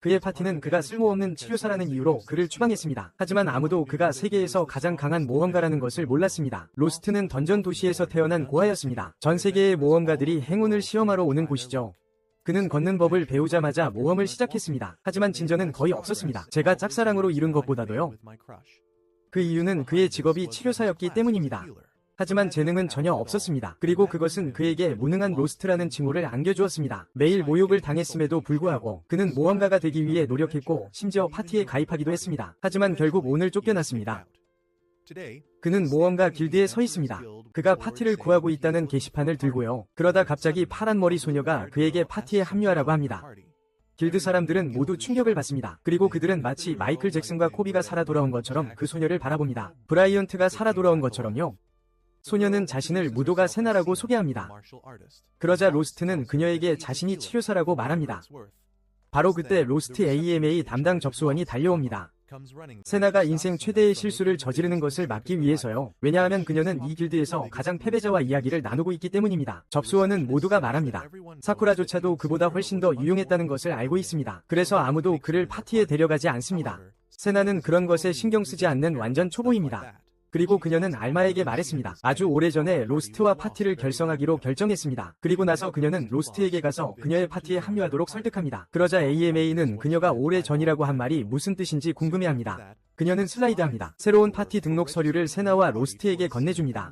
그의 파티는 그가 쓸모없는 치료사라는 이유로 그를 추방했습니다. 하지만 아무도 그가 세계에서 가장 강한 모험가라는 것을 몰랐습니다. 로스트는 던전 도시에서 태어난 고아였습니다. 전 세계의 모험가들이 행운을 시험하러 오는 곳이죠. 그는 걷는 법을 배우자마자 모험을 시작했습니다. 하지만 진전은 거의 없었습니다. 제가 짝사랑으로 이룬 것보다도요. 그 이유는 그의 직업이 치료사였기 때문입니다. 하지만 재능은 전혀 없었습니다. 그리고 그것은 그에게 무능한 로스트라는 칭호를 안겨주었습니다. 매일 모욕을 당했음에도 불구하고 그는 모험가가 되기 위해 노력했고 심지어 파티에 가입하기도 했습니다. 하지만 결국 오늘 쫓겨났습니다. 그는 모험가 길드에 서 있습니다. 그가 파티를 구하고 있다는 게시판을 들고요. 그러다 갑자기 파란 머리 소녀가 그에게 파티에 합류하라고 합니다. 길드 사람들은 모두 충격을 받습니다. 그리고 그들은 마치 마이클 잭슨과 코비가 살아 돌아온 것처럼 그 소녀를 바라봅니다. 브라이언트가 살아 돌아온 것처럼요. 소녀는 자신을 무도가 세나라고 소개합니다. 그러자 로스트는 그녀에게 자신이 치료사라고 말합니다. 바로 그때 로스트 AMA 담당 접수원이 달려옵니다. 세나가 인생 최대의 실수를 저지르는 것을 막기 위해서요. 왜냐하면 그녀는 이 길드에서 가장 패배자와 이야기를 나누고 있기 때문입니다. 접수원은 모두가 말합니다. 사쿠라조차도 그보다 훨씬 더 유용했다는 것을 알고 있습니다. 그래서 아무도 그를 파티에 데려가지 않습니다. 세나는 그런 것에 신경 쓰지 않는 완전 초보입니다. 그리고 그녀는 알마에게 말했습니다. 아주 오래전에 로스트와 파티를 결성하기로 결정했습니다. 그리고 나서 그녀는 로스트에게 가서 그녀의 파티에 합류하도록 설득합니다. 그러자 AMA는 그녀가 오래전이라고 한 말이 무슨 뜻인지 궁금해합니다. 그녀는 슬라이드합니다. 새로운 파티 등록 서류를 세나와 로스트에게 건네줍니다.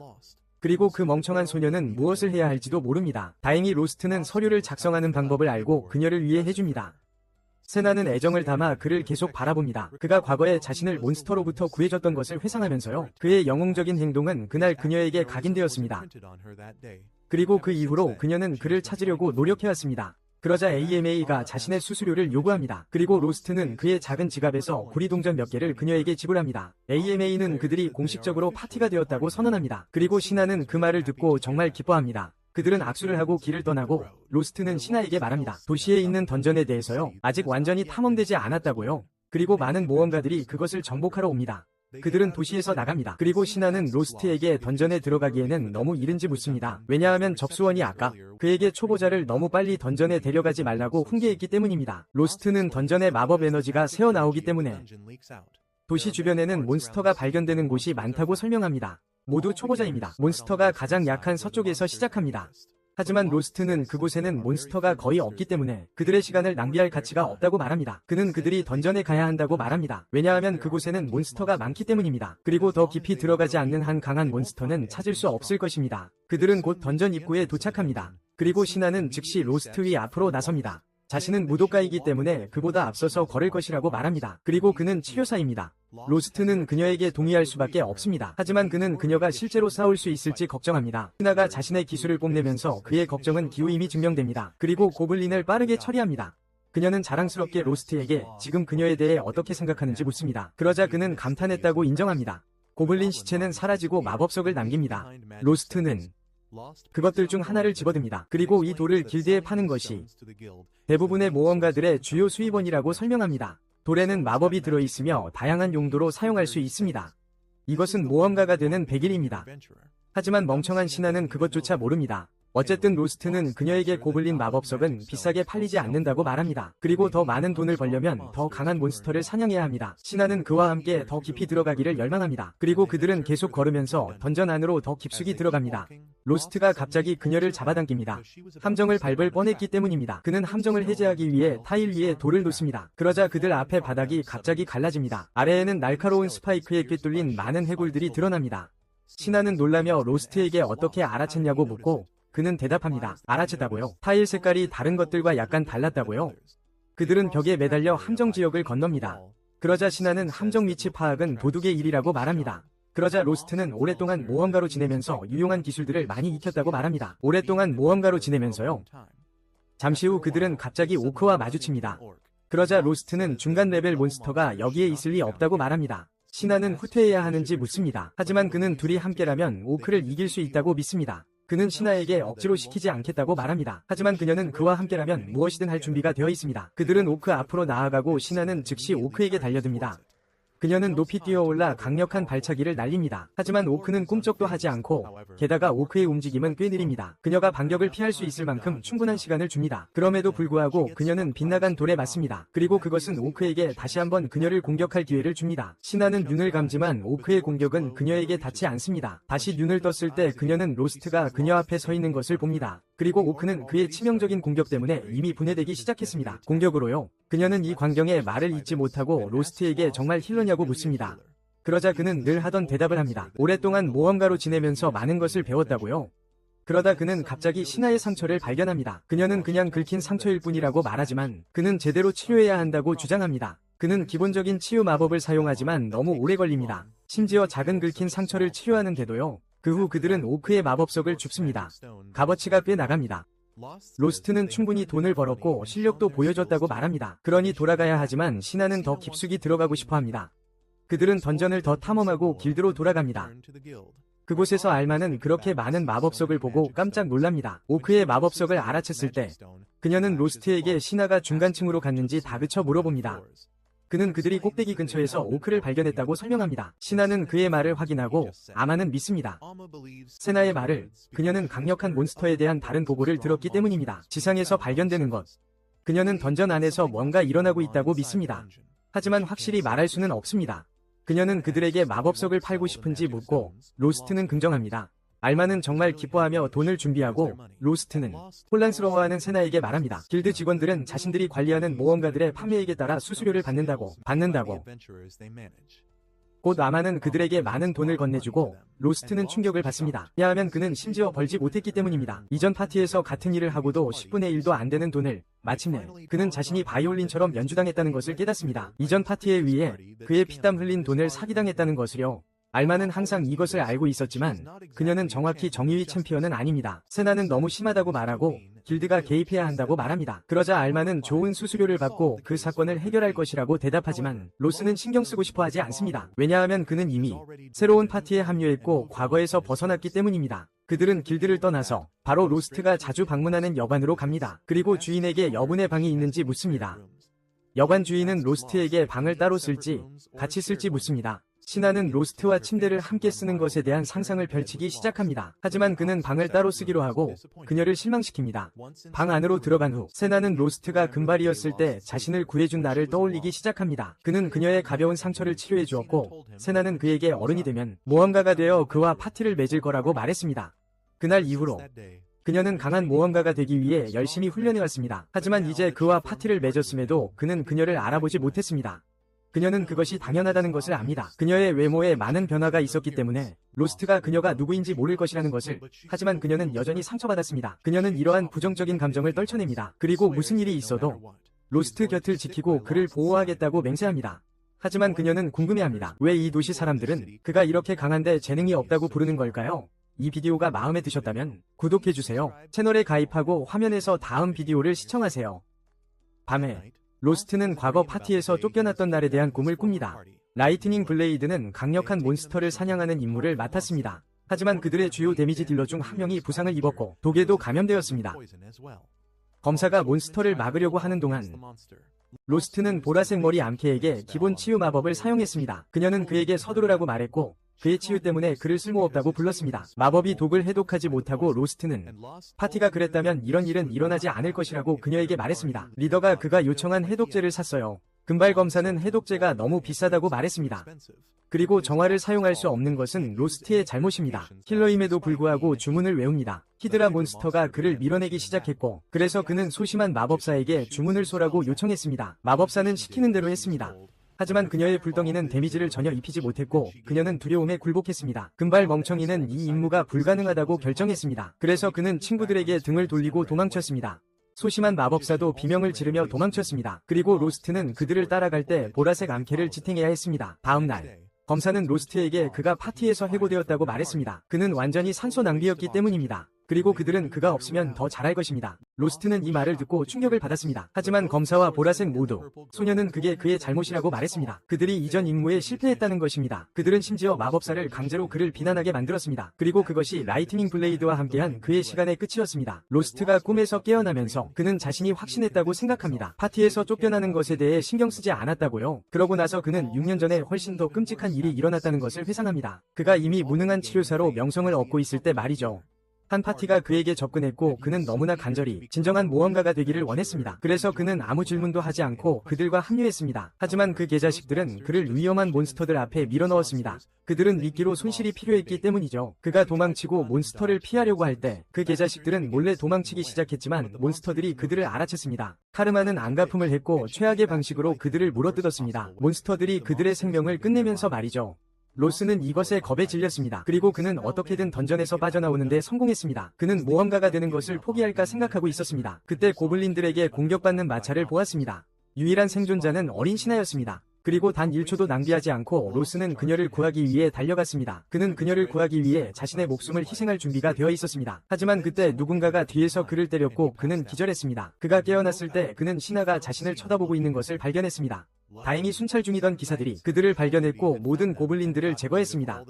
그리고 그 멍청한 소녀는 무엇을 해야 할지도 모릅니다. 다행히 로스트는 서류를 작성하는 방법을 알고 그녀를 위해 해줍니다. 세나는 애정을 담아 그를 계속 바라봅니다. 그가 과거에 자신을 몬스터로부터 구해줬던 것을 회상하면서요. 그의 영웅적인 행동은 그날 그녀에게 각인되었습니다. 그리고 그 이후로 그녀는 그를 찾으려고 노력해왔습니다. 그러자 AMA가 자신의 수수료를 요구합니다. 그리고 로스트는 그의 작은 지갑에서 구리동전 몇 개를 그녀에게 지불합니다. AMA는 그들이 공식적으로 파티가 되었다고 선언합니다. 그리고 신하는 그 말을 듣고 정말 기뻐합니다. 그들은 악수를 하고 길을 떠나고 로스트는 신하에게 말합니다. 도시에 있는 던전에 대해서요. 아직 완전히 탐험되지 않았다고요. 그리고 많은 모험가들이 그것을 정복하러 옵니다. 그들은 도시에서 나갑니다. 그리고 신하는 로스트에게 던전에 들어가기에는 너무 이른지 묻습니다. 왜냐하면 접수원이 아까 그에게 초보자를 너무 빨리 던전에 데려가지 말라고 훈계했기 때문입니다. 로스트는 던전의 마법 에너지가 새어나오기 때문에 도시 주변에는 몬스터가 발견되는 곳이 많다고 설명합니다. 모두 초보자입니다. 몬스터가 가장 약한 서쪽에서 시작합니다. 하지만 로스트는 그곳에는 몬스터가 거의 없기 때문에 그들의 시간을 낭비할 가치가 없다고 말합니다. 그는 그들이 던전에 가야 한다고 말합니다. 왜냐하면 그곳에는 몬스터가 많기 때문입니다. 그리고 더 깊이 들어가지 않는 한 강한 몬스터는 찾을 수 없을 것입니다. 그들은 곧 던전 입구에 도착합니다. 그리고 신하는 즉시 로스트 위 앞으로 나섭니다. 자신은 무도가이기 때문에 그보다 앞서서 걸을 것이라고 말합니다. 그리고 그는 치료사입니다. 로스트는 그녀에게 동의할 수밖에 없습니다. 하지만 그는 그녀가 실제로 싸울 수 있을지 걱정합니다. 신하가 자신의 기술을 뽐내면서 그의 걱정은 기우임이 증명됩니다. 그리고 고블린을 빠르게 처리합니다. 그녀는 자랑스럽게 로스트에게 지금 그녀에 대해 어떻게 생각하는지 묻습니다. 그러자 그는 감탄했다고 인정합니다. 고블린 시체는 사라지고 마법석을 남깁니다. 로스트는 그것들 중 하나를 집어듭니다. 그리고 이 돌을 길드에 파는 것이 대부분의 모험가들의 주요 수입원이라고 설명합니다. 돌에는 마법이 들어있으며 다양한 용도로 사용할 수 있습니다. 이것은 모험가가 되는 백일입니다. 하지만 멍청한 신하는 그것조차 모릅니다. 어쨌든 로스트는 그녀에게 고블린 마법석은 비싸게 팔리지 않는다고 말합니다. 그리고 더 많은 돈을 벌려면 더 강한 몬스터를 사냥해야 합니다. 신하는 그와 함께 더 깊이 들어가기를 열망합니다. 그리고 그들은 계속 걸으면서 던전 안으로 더 깊숙이 들어갑니다. 로스트가 갑자기 그녀를 잡아당깁니다. 함정을 밟을 뻔했기 때문입니다. 그는 함정을 해제하기 위해 타일 위에 돌을 놓습니다. 그러자 그들 앞에 바닥이 갑자기 갈라집니다. 아래에는 날카로운 스파이크에 꿰뚫린 많은 해골들이 드러납니다. 신하는 놀라며 로스트에게 어떻게 알아챘냐고 묻고 그는 대답합니다. 알아챘다고요? 타일 색깔이 다른 것들과 약간 달랐다고요? 그들은 벽에 매달려 함정 지역을 건넙니다. 그러자 신하는 함정 위치 파악은 도둑의 일이라고 말합니다. 그러자 로스트는 오랫동안 모험가로 지내면서 유용한 기술들을 많이 익혔다고 말합니다. 오랫동안 모험가로 지내면서요. 잠시 후 그들은 갑자기 오크와 마주칩니다. 그러자 로스트는 중간 레벨 몬스터가 여기에 있을 리 없다고 말합니다. 신하는 후퇴해야 하는지 묻습니다. 하지만 그는 둘이 함께라면 오크를 이길 수 있다고 믿습니다. 그는 신하에게 억지로 시키지 않겠다고 말합니다. 하지만 그녀는 그와 함께라면 무엇이든 할 준비가 되어 있습니다. 그들은 오크 앞으로 나아가고 신하는 즉시 오크에게 달려듭니다. 그녀는 높이 뛰어올라 강력한 발차기를 날립니다. 하지만 오크는 꿈쩍도 하지 않고 게다가 오크의 움직임은 꽤 느립니다. 그녀가 반격을 피할 수 있을 만큼 충분한 시간을 줍니다. 그럼에도 불구하고 그녀는 빗나간 돌에 맞습니다. 그리고 그것은 오크에게 다시 한번 그녀를 공격할 기회를 줍니다. 신하는 눈을 감지만 오크의 공격은 그녀에게 닿지 않습니다. 다시 눈을 떴을 때 그녀는 로스트가 그녀 앞에 서 있는 것을 봅니다. 그리고 오크는 그의 치명적인 공격 때문에 이미 분해되기 시작했습니다. 공격으로요. 그녀는 이 광경에 말을 잇지 못하고 로스트에게 정말 힐러냐고 묻습니다. 그러자 그는 늘 하던 대답을 합니다. 오랫동안 모험가로 지내면서 많은 것을 배웠다고요. 그러다 그는 갑자기 신하의 상처를 발견합니다. 그녀는 그냥 긁힌 상처일 뿐이라고 말하지만 그는 제대로 치료해야 한다고 주장합니다. 그는 기본적인 치유 마법을 사용하지만 너무 오래 걸립니다. 심지어 작은 긁힌 상처를 치료하는데도요. 그 후 그들은 오크의 마법석을 줍습니다. 값어치가 꽤 나갑니다. 로스트는 충분히 돈을 벌었고 실력도 보여줬다고 말합니다. 그러니 돌아가야 하지만 신하는 더 깊숙이 들어가고 싶어 합니다. 그들은 던전을 더 탐험하고 길드로 돌아갑니다. 그곳에서 알마는 그렇게 많은 마법석을 보고 깜짝 놀랍니다. 오크의 마법석을 알아챘을 때 그녀는 로스트에게 신하가 중간층으로 갔는지 다그쳐 물어봅니다. 그는 그들이 꼭대기 근처에서 오크를 발견했다고 설명합니다. 신하는 그의 말을 확인하고 아마는 믿습니다. 세나의 말을 그녀는 강력한 몬스터에 대한 다른 보고를 들었기 때문입니다. 지상에서 발견되는 것. 그녀는 던전 안에서 뭔가 일어나고 있다고 믿습니다. 하지만 확실히 말할 수는 없습니다. 그녀는 그들에게 마법석을 팔고 싶은지 묻고 로스트는 긍정합니다. 알마는 정말 기뻐하며 돈을 준비하고 로스트는 혼란스러워하는 세나에게 말합니다. 길드 직원들은 자신들이 관리하는 모험가들의 판매액에 따라 수수료를 받는다고. 곧 아마는 그들에게 많은 돈을 건네주고 로스트는 충격을 받습니다. 왜냐하면 그는 심지어 벌지 못했기 때문입니다. 이전 파티에서 같은 일을 하고도 10분의 1도 안 되는 돈을 마침내 그는 자신이 바이올린처럼 연주당했다는 것을 깨닫습니다. 이전 파티에 의해 그의 피땀 흘린 돈을 사기당했다는 것을요. 알마는 항상 이것을 알고 있었지만 그녀는 정확히 정의의 챔피언은 아닙니다. 세나는 너무 심하다고 말하고 길드가 개입해야 한다고 말합니다. 그러자 알마는 좋은 수수료를 받고 그 사건을 해결할 것이라고 대답하지만 로스는 신경 쓰고 싶어 하지 않습니다. 왜냐하면 그는 이미 새로운 파티에 합류했고 과거에서 벗어났기 때문입니다. 그들은 길드를 떠나서 바로 로스트가 자주 방문하는 여관으로 갑니다. 그리고 주인에게 여분의 방이 있는지 묻습니다. 여관 주인은 로스트에게 방을 따로 쓸지 같이 쓸지 묻습니다. 신하는 로스트와 침대를 함께 쓰는 것에 대한 상상을 펼치기 시작합니다. 하지만 그는 방을 따로 쓰기로 하고 그녀를 실망시킵니다. 방 안으로 들어간 후 세나는 로스트가 금발이었을 때 자신을 구해준 날을 떠올리기 시작합니다. 그는 그녀의 가벼운 상처를 치료해 주었고 세나는 그에게 어른이 되면 모험가가 되어 그와 파티를 맺을 거라고 말했습니다. 그날 이후로 그녀는 강한 모험가가 되기 위해 열심히 훈련해왔습니다. 하지만 이제 그와 파티를 맺었음에도 그는 그녀를 알아보지 못했습니다. 그녀는 그것이 당연하다는 것을 압니다. 그녀의 외모에 많은 변화가 있었기 때문에 로스트가 그녀가 누구인지 모를 것이라는 것을. 하지만 그녀는 여전히 상처받았습니다. 그녀는 이러한 부정적인 감정을 떨쳐냅니다. 그리고 무슨 일이 있어도 로스트 곁을 지키고 그를 보호하겠다고 맹세합니다. 하지만 그녀는 궁금해합니다. 왜 이 도시 사람들은 그가 이렇게 강한데 재능이 없다고 부르는 걸까요? 이 비디오가 마음에 드셨다면 구독해주세요. 채널에 가입하고 화면에서 다음 비디오를 시청하세요. 밤에 로스트는 과거 파티에서 쫓겨났던 날에 대한 꿈을 꿉니다. 라이트닝 블레이드는 강력한 몬스터를 사냥하는 임무를 맡았습니다. 하지만 그들의 주요 데미지 딜러 중 한 명이 부상을 입었고 독에도 감염되었습니다. 검사가 몬스터를 막으려고 하는 동안 로스트는 보라색 머리 암캐에게 기본 치유 마법을 사용했습니다. 그녀는 그에게 서두르라고 말했고 그의 치유 때문에 그를 쓸모없다고 불렀습니다. 마법이 독을 해독하지 못하고 로스트는 파티가 그랬다면 이런 일은 일어나지 않을 것이라고 그녀에게 말했습니다. 리더가 그가 요청한 해독제를 샀어요. 금발 검사는 해독제가 너무 비싸다고 말했습니다. 그리고 정화를 사용할 수 없는 것은 로스트의 잘못입니다. 힐러임에도 불구하고 주문을 외웁니다. 히드라 몬스터가 그를 밀어내기 시작했고 그래서 그는 소심한 마법사에게 주문을 쏘라고 요청했습니다. 마법사는 시키는 대로 했습니다. 하지만 그녀의 불덩이는 데미지를 전혀 입히지 못했고 그녀는 두려움에 굴복했습니다. 금발 멍청이는 이 임무가 불가능하다고 결정했습니다. 그래서 그는 친구들에게 등을 돌리고 도망쳤습니다. 소심한 마법사도 비명을 지르며 도망쳤습니다. 그리고 로스트는 그들을 따라갈 때 보라색 암캐를 지탱해야 했습니다. 다음 날 검사는 로스트에게 그가 파티에서 해고되었다고 말했습니다. 그는 완전히 산소 낭비였기 때문입니다. 그리고 그들은 그가 없으면 더 잘할 것입니다. 로스트는 이 말을 듣고 충격을 받았습니다. 하지만 검사와 보라색 모두 소녀는 그게 그의 잘못이라고 말했습니다. 그들이 이전 임무에 실패했다는 것입니다. 그들은 심지어 마법사를 강제로 그를 비난하게 만들었습니다. 그리고 그것이 라이트닝 블레이드와 함께한 그의 시간의 끝이었습니다. 로스트가 꿈에서 깨어나면서 그는 자신이 확신했다고 생각합니다. 파티에서 쫓겨나는 것에 대해 신경 쓰지 않았다고요. 그러고 나서 그는 6년 전에 훨씬 더 끔찍한 일이 일어났다는 것을 회상합니다. 그가 이미 무능한 치료사로 명성을 얻고 있을 때 말이죠. 한 파티가 그에게 접근했고 그는 너무나 간절히 진정한 모험가가 되기를 원했습니다. 그래서 그는 아무 질문도 하지 않고 그들과 합류했습니다. 하지만 그 개자식들은 그를 위험한 몬스터들 앞에 밀어넣었습니다. 그들은 미끼로 손실이 필요했기 때문이죠. 그가 도망치고 몬스터를 피하려고 할 때 그 개자식들은 몰래 도망치기 시작했지만 몬스터들이 그들을 알아챘습니다. 카르마는 안가품을 했고 최악의 방식으로 그들을 물어뜯었습니다. 몬스터들이 그들의 생명을 끝내면서 말이죠. 로스는 이것에 겁에 질렸습니다. 그리고 그는 어떻게든 던전에서 빠져나오는데 성공했습니다. 그는 모험가가 되는 것을 포기할까 생각하고 있었습니다. 그때 고블린들에게 공격받는 마차를 보았습니다. 유일한 생존자는 어린 신하였습니다. 그리고 단 1초도 낭비하지 않고 로스는 그녀를 구하기 위해 달려갔습니다. 그는 그녀를 구하기 위해 자신의 목숨을 희생할 준비가 되어 있었습니다. 하지만 그때 누군가가 뒤에서 그를 때렸고 그는 기절했습니다. 그가 깨어났을 때 그는 신하가 자신을 쳐다보고 있는 것을 발견했습니다. 다행히 순찰 중이던 기사들이 그들을 발견했고 모든 고블린들을 제거했습니다.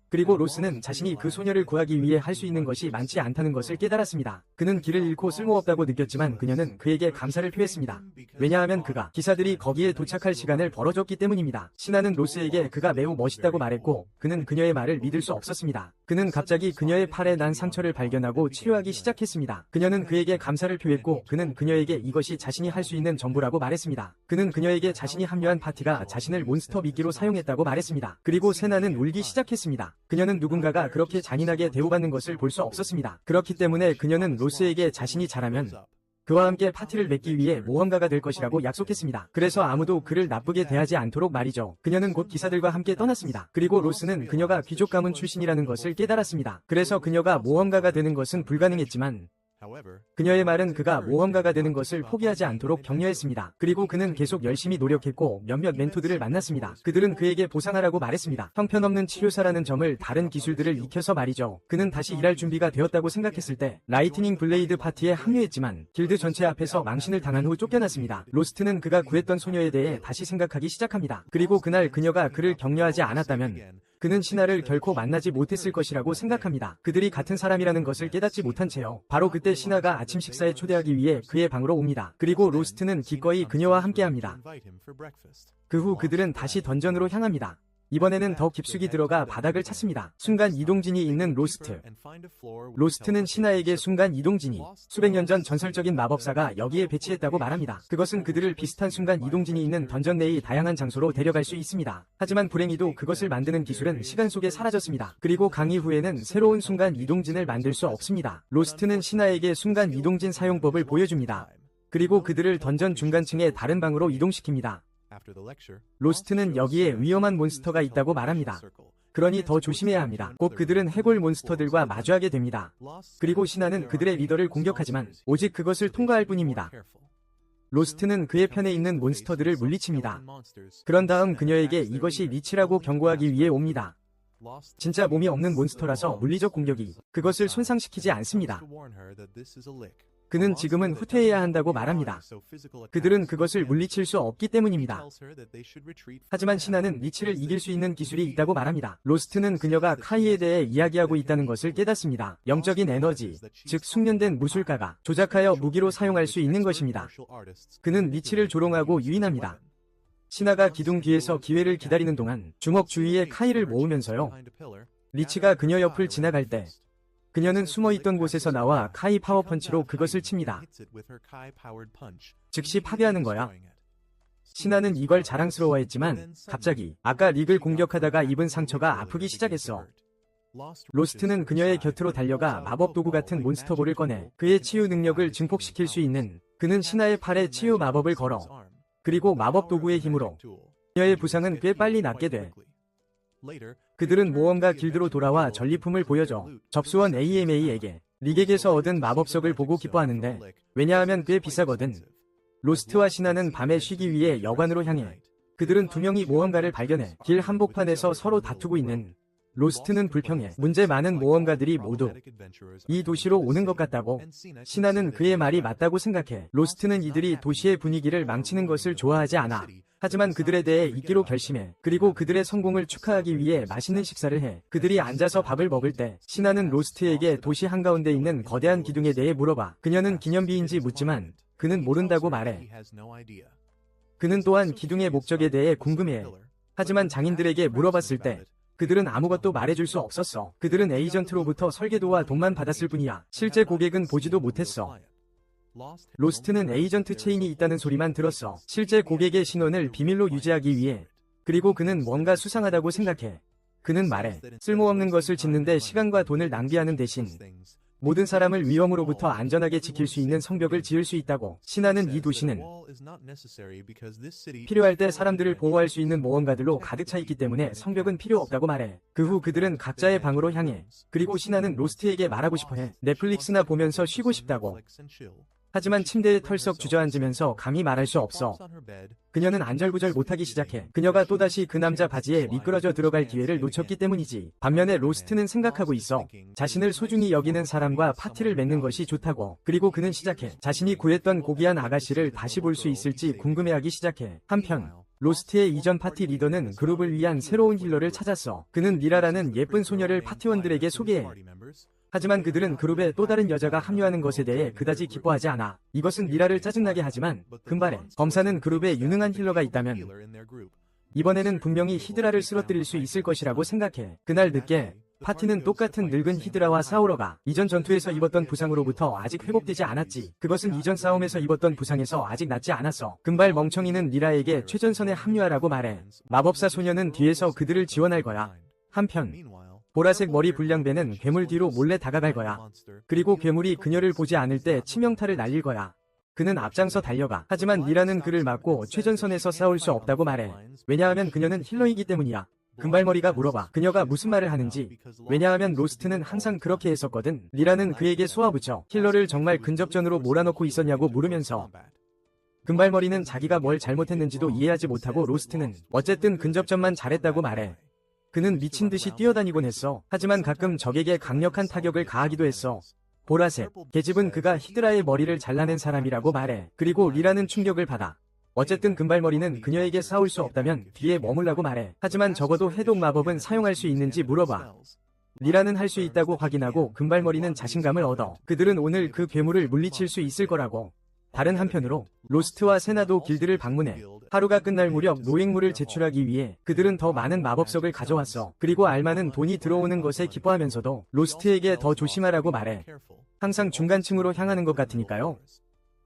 그리고 로스는 자신이 그 소녀를 구하기 위해 할 수 있는 것이 많지 않다는 것을 깨달았습니다. 그는 길을 잃고 쓸모없다고 느꼈지만 그녀는 그에게 감사를 표했습니다. 왜냐하면 그가 기사들이 거기에 도착할 시간을 벌어줬기 때문입니다. 신하는 로스에게 그가 매우 멋있다고 말했고 그는 그녀의 말을 믿을 수 없었습니다. 그는 갑자기 그녀의 팔에 난 상처를 발견하고 치료하기 시작했습니다. 그녀는 그에게 감사를 표했고 그는 그녀에게 이것이 자신이 할 수 있는 전부라고 말했습니다. 그는 그녀에게 자신이 합류한 파티가 자신을 몬스터 미끼로 사용했다고 말했습니다. 그리고 세나는 울기 시작했습니다. 그녀는 누군가가 그렇게 잔인하게 대우받는 것을 볼 수 없었습니다. 그렇기 때문에 그녀는 로스에게 자신이 잘하면 그와 함께 파티를 맺기 위해 모험가가 될 것이라고 약속했습니다. 그래서 아무도 그를 나쁘게 대하지 않도록 말이죠. 그녀는 곧 기사들과 함께 떠났습니다. 그리고 로스는 그녀가 귀족 가문 출신이라는 것을 깨달았습니다. 그래서 그녀가 모험가가 되는 것은 불가능했지만 그녀의 말은 그가 모험가가 되는 것을 포기하지 않도록 격려했습니다. 그리고 그는 계속 열심히 노력했고 몇몇 멘토들을 만났습니다. 그들은 그에게 보상하라고 말했습니다. 형편없는 치료사라는 점을 다른 기술들을 익혀서 말이죠. 그는 다시 일할 준비가 되었다고 생각했을 때 라이트닝 블레이드 파티에 합류했지만 길드 전체 앞에서 망신을 당한 후 쫓겨났습니다. 로스트는 그가 구했던 소녀에 대해 다시 생각하기 시작합니다. 그리고 그날 그녀가 그를 격려하지 않았다면 그는 신하를 결코 만나지 못했을 것이라고 생각합니다. 그들이 같은 사람이라는 것을 깨닫지 못한 채요. 바로 그때 신하가 아침 식사에 초대하기 위해 그의 방으로 옵니다. 그리고 로스트는 기꺼이 그녀와 함께합니다. 그 후 그들은 다시 던전으로 향합니다. 이번에는 더 깊숙이 들어가 바닥을 찾습니다. 순간 이동진이 있는 로스트. 로스트는 신하에게 순간 이동진이 수백 년 전 전설적인 마법사가 여기에 배치했다고 말합니다. 그것은 그들을 비슷한 순간 이동진이 있는 던전 내의 다양한 장소로 데려갈 수 있습니다. 하지만 불행히도 그것을 만드는 기술은 시간 속에 사라졌습니다. 그리고 강의 후에는 새로운 순간 이동진을 만들 수 없습니다. 로스트는 신하에게 순간 이동진 사용법을 보여줍니다. 그리고 그들을 던전 중간층의 다른 방으로 이동시킵니다. 로스트는 여기에 위험한 몬스터가 있다고 말합니다. 그러니 더 조심해야 합니다. 곧 그들은 해골 몬스터들과 마주하게 됩니다. 그리고 신하는 그들의 리더를 공격하지만 오직 그것을 통과할 뿐입니다. 로스트는 그의 편에 있는 몬스터들을 물리칩니다. 그런 다음 그녀에게 이것이 리치라고 경고하기 위해 옵니다. 진짜 몸이 없는 몬스터라서 물리적 공격이 그것을 손상시키지 않습니다. 그는 지금은 후퇴해야 한다고 말합니다. 그들은 그것을 물리칠 수 없기 때문입니다. 하지만 신하는 리치를 이길 수 있는 기술이 있다고 말합니다. 로스트는 그녀가 카이에 대해 이야기하고 있다는 것을 깨닫습니다. 영적인 에너지, 즉 숙련된 무술가가 조작하여 무기로 사용할 수 있는 것입니다. 그는 리치를 조롱하고 유인합니다. 신하가 기둥 뒤에서 기회를 기다리는 동안 주먹 주위에 카이를 모으면서요. 리치가 그녀 옆을 지나갈 때 그녀는 숨어있던 곳에서 나와 카이 파워펀치로 그것을 칩니다. 즉시 파괴하는 거야. 신하는 이걸 자랑스러워했지만 갑자기 아까 릭을 공격하다가 입은 상처가 아프기 시작했어. 로스트는 그녀의 곁으로 달려가 마법 도구 같은 몬스터볼을 꺼내 그의 치유 능력을 증폭시킬 수 있는 그는 신하의 팔에 치유 마법을 걸어 그리고 마법 도구의 힘으로 그녀의 부상은 꽤 빨리 낫게 돼. 그들은 모험가 길드로 돌아와 전리품을 보여줘. 접수원 AMA에게 릭에게서 얻은 마법석을 보고 기뻐하는데 왜냐하면 꽤 비싸거든. 로스트와 신하는 밤에 쉬기 위해 여관으로 향해. 그들은 두 명이 모험가를 발견해 길 한복판에서 서로 다투고 있는 로스트는 불평해 문제 많은 모험가들이 모두 이 도시로 오는 것 같다고. 시나는 그의 말이 맞다고 생각해. 로스트는 이들이 도시의 분위기를 망치는 것을 좋아하지 않아. 하지만 그들에 대해 잊기로 결심해. 그리고 그들의 성공을 축하하기 위해 맛있는 식사를 해. 그들이 앉아서 밥을 먹을 때 시나는 로스트에게 도시 한가운데 있는 거대한 기둥에 대해 물어봐. 그녀는 기념비인지 묻지만 그는 모른다고 말해. 그는 또한 기둥의 목적에 대해 궁금해해. 하지만 장인들에게 물어봤을 때 그들은 아무것도 말해줄 수 없었어. 그들은 에이전트로부터 설계도와 돈만 받았을 뿐이야. 실제 고객은 보지도 못했어. 로스트는 에이전트 체인이 있다는 소리만 들었어. 실제 고객의 신원을 비밀로 유지하기 위해. 그리고 그는 뭔가 수상하다고 생각해. 그는 말해. 쓸모없는 것을 짓는데 시간과 돈을 낭비하는 대신 모든 사람을 위험으로부터 안전하게 지킬 수 있는 성벽을 지을 수 있다고. 시나는 이 도시는 필요할 때 사람들을 보호할 수 있는 모험가들로 가득 차 있기 때문에 성벽은 필요 없다고 말해. 그 후 그들은 각자의 방으로 향해. 그리고 시나는 로스트에게 말하고 싶어해. 넷플릭스나 보면서 쉬고 싶다고. 하지만 침대에 털썩 주저앉으면서 감히 말할 수 없어. 그녀는 안절부절 못하기 시작해. 그녀가 또다시 그 남자 바지에 미끄러져 들어갈 기회를 놓쳤기 때문이지. 반면에 로스트는 생각하고 있어. 자신을 소중히 여기는 사람과 파티를 맺는 것이 좋다고. 그리고 그는 시작해. 자신이 구했던 고귀한 아가씨를 다시 볼 수 있을지 궁금해하기 시작해. 한편 로스트의 이전 파티 리더는 그룹을 위한 새로운 힐러를 찾았어. 그는 미라라는 예쁜 소녀를 파티원들에게 소개해. 하지만 그들은 그룹에 또 다른 여자가 합류하는 것에 대해 그다지 기뻐하지 않아. 이것은 미라를 짜증나게 하지만 금발에 검사는 그룹에 유능한 힐러가 있다면 이번에는 분명히 히드라를 쓰러뜨릴 수 있을 것이라고 생각해. 그날 늦게 파티는 똑같은 늙은 히드라와 싸우러 가. 이전 전투에서 입었던 부상으로부터 아직 회복되지 않았지. 그것은 이전 싸움에서 입었던 부상에서 아직 낫지 않았어. 금발 멍청이는 미라에게 최전선에 합류하라고 말해. 마법사 소녀는 뒤에서 그들을 지원할 거야. 한편 보라색 머리 불량배는 괴물 뒤로 몰래 다가갈 거야. 그리고 괴물이 그녀를 보지 않을 때 치명타를 날릴 거야. 그는 앞장서 달려가. 하지만 미라는 그를 막고 최전선에서 싸울 수 없다고 말해. 왜냐하면 그녀는 힐러이기 때문이야. 금발머리가 물어봐. 그녀가 무슨 말을 하는지. 왜냐하면 로스트는 항상 그렇게 했었거든. 미라는 그에게 쏘아붙여. 힐러를 정말 근접전으로 몰아넣고 있었냐고 물으면서. 금발머리는 자기가 뭘 잘못했는지도 이해하지 못하고 로스트는 어쨌든 근접전만 잘했다고 말해. 그는 미친 듯이 뛰어다니곤 했어. 하지만 가끔 적에게 강력한 타격을 가하기도 했어. 보라색 계집은 그가 히드라의 머리를 잘라낸 사람이라고 말해. 그리고 리라는 충격을 받아. 어쨌든 금발머리는 그녀에게 싸울 수 없다면 뒤에 머물라고 말해. 하지만 적어도 해독 마법은 사용할 수 있는지 물어봐. 리라는 할 수 있다고 확인하고 금발머리는 자신감을 얻어. 그들은 오늘 그 괴물을 물리칠 수 있을 거라고. 다른 한편으로 로스트와 세나도 길드를 방문해. 하루가 끝날 무렵 노획물을 제출하기 위해 그들은 더 많은 마법석을 가져왔어. 그리고 알마는 돈이 들어오는 것에 기뻐하면서도 로스트에게 더 조심하라고 말해. 항상 중간층으로 향하는 것 같으니까요.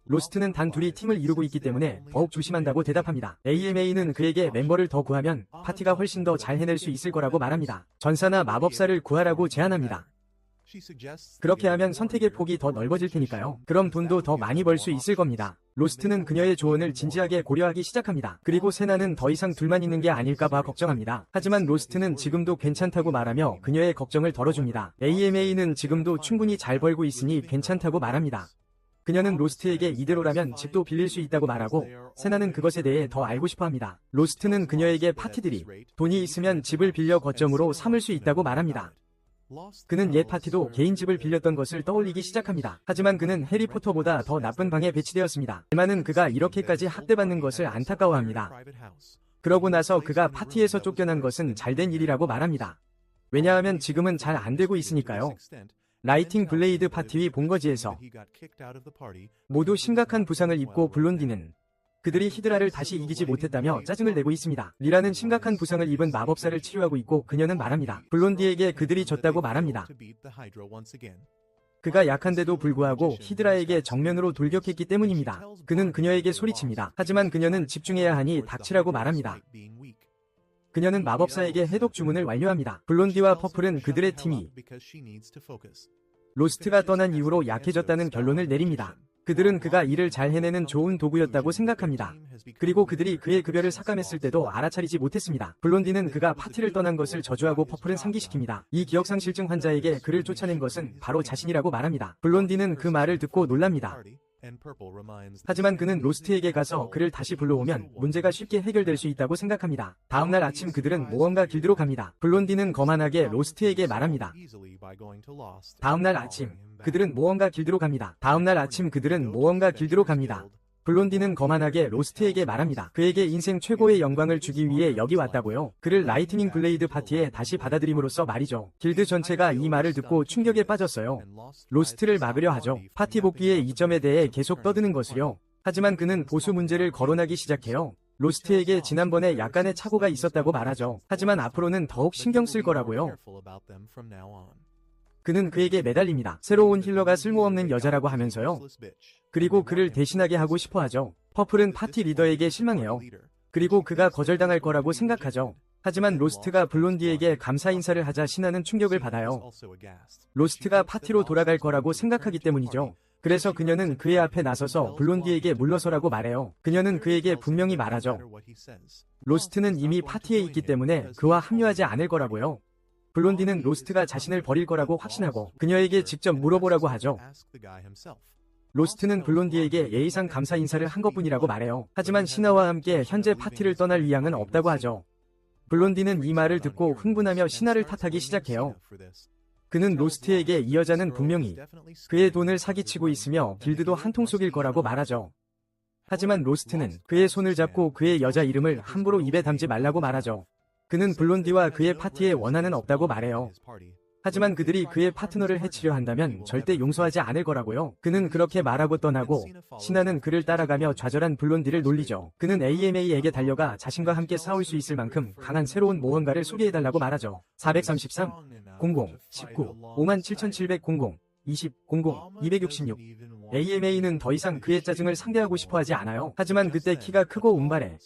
로스트는 단 둘이 팀을 이루고 있기 때문에 더욱 조심한다고 대답합니다. AMA는 그에게 멤버를 더 구하면 파티가 훨씬 더 잘 해낼 수 있을 거라고 말합니다. 전사나 마법사를 구하라고 제안합니다. 그렇게 하면 선택의 폭이 더 넓어질 테니까요. 그럼 돈도 더 많이 벌 수 있을 겁니다. 로스트는 그녀의 조언을 진지하게 고려하기 시작합니다. 그리고 세나는 더 이상 둘만 있는 게 아닐까봐 걱정합니다. 하지만 로스트는 지금도 괜찮다고 말하며 그녀의 걱정을 덜어줍니다. AMA는 지금도 충분히 잘 벌고 있으니 괜찮다고 말합니다. 그녀는 로스트에게 이대로라면 집도 빌릴 수 있다고 말하고 세나는 그것에 대해 더 알고 싶어합니다. 로스트는 그녀에게 파티들이 돈이 있으면 집을 빌려 거점으로 삼을 수 있다고 말합니다. 그는 옛 파티도 개인 집을 빌렸던 것을 떠올리기 시작합니다. 하지만 그는 해리포터보다 더 나쁜 방에 배치되었습니다. 알마는 그가 이렇게까지 학대받는 것을 안타까워합니다. 그러고 나서 그가 파티에서 쫓겨난 것은 잘된 일이라고 말합니다. 왜냐하면 지금은 잘 안되고 있으니까요. 라이팅 블레이드 파티 위 본거지에서 모두 심각한 부상을 입고 블론디는 그들이 히드라를 다시 이기지 못했다며 짜증을 내고 있습니다. 리라는 심각한 부상을 입은 마법사를 치료하고 있고 그녀는 말합니다. 블론디에게 그들이 졌다고 말합니다. 그가 약한데도 불구하고 히드라에게 정면으로 돌격했기 때문입니다. 그는 그녀에게 소리칩니다. 하지만 그녀는 집중해야 하니 닥치라고 말합니다. 그녀는 마법사에게 해독 주문을 완료합니다. 블론디와 퍼플은 그들의 팀이 로스트가 떠난 이후로 약해졌다는 결론을 내립니다. 그들은 그가 일을 잘 해내는 좋은 도구였다고 생각합니다. 그리고 그들이 그의 급여를 삭감했을 때도 알아차리지 못했습니다. 블론디는 그가 파티를 떠난 것을 저주하고 퍼플은 상기시킵니다. 이 기억상실증 환자에게 그를 쫓아낸 것은 바로 자신이라고 말합니다. 블론디는 그 말을 듣고 놀랍니다. 하지만 그는 로스트에게 가서 그를 다시 불러오면 문제가 쉽게 해결될 수 있다고 생각합니다. 다음날 아침 그들은 모험가 길드로 갑니다. 블론디는 거만하게 로스트에게 말합니다. 다음날 아침 그들은 모험가 길드로 갑니다. 블론디는 거만하게 로스트에게 말합니다. 그에게 인생 최고의 영광을 주기 위해 여기 왔다고요. 그를 라이트닝 블레이드 파티에 다시 받아들임으로써 말이죠. 길드 전체가 이 말을 듣고 충격에 빠졌어요. 로스트를 막으려 하죠. 파티 복귀의 이점에 대해 계속 떠드는 것을요. 하지만 그는 보수 문제를 거론하기 시작해요. 로스트에게 지난번에 약간의 착오가 있었다고 말하죠. 하지만 앞으로는 더욱 신경 쓸 거라고요. 그는 그에게 매달립니다. 새로운 힐러가 쓸모없는 여자라고 하면서요. 그리고 그를 대신하게 하고 싶어 하죠. 퍼플은 파티 리더에게 실망해요. 그리고 그가 거절당할 거라고 생각하죠. 하지만 로스트가 블론디에게 감사 인사를 하자 신하는 충격을 받아요. 로스트가 파티로 돌아갈 거라고 생각하기 때문이죠. 그래서 그녀는 그의 앞에 나서서 블론디에게 물러서라고 말해요. 그녀는 그에게 분명히 말하죠. 로스트는 이미 파티에 있기 때문에 그와 합류하지 않을 거라고요. 블론디는 로스트가 자신을 버릴 거라고 확신하고 그녀에게 직접 물어보라고 하죠. 로스트는 블론디에게 예의상 감사 인사를 한 것뿐이라고 말해요. 하지만 신하와 함께 현재 파티를 떠날 의향은 없다고 하죠. 블론디는 이 말을 듣고 흥분하며 신하를 탓하기 시작해요. 그는 로스트에게 이 여자는 분명히 그의 돈을 사기치고 있으며 길드도 한통속일 거라고 말하죠. 하지만 로스트는 그의 손을 잡고 그의 여자 이름을 함부로 입에 담지 말라고 말하죠. 그는 블론디와 그의 파티에 원한은 없다고 말해요. 하지만 그들이 그의 파트너를 해치려 한다면 절대 용서하지 않을 거라고요. 그는 그렇게 말하고 떠나고 신하는 그를 따라가며 좌절한 블론디를 놀리죠. 그는 AMA에게 달려가 자신과 함께 싸울 수 있을 만큼 강한 새로운 모험가를 소개해달라고 말하죠. 433, 00, 19, 57,700, 00, 20, 00, 266. AMA는 더 이상 그의 짜증을 상대하고 싶어하지 않아요. 하지만 그때 키가 크고 운발해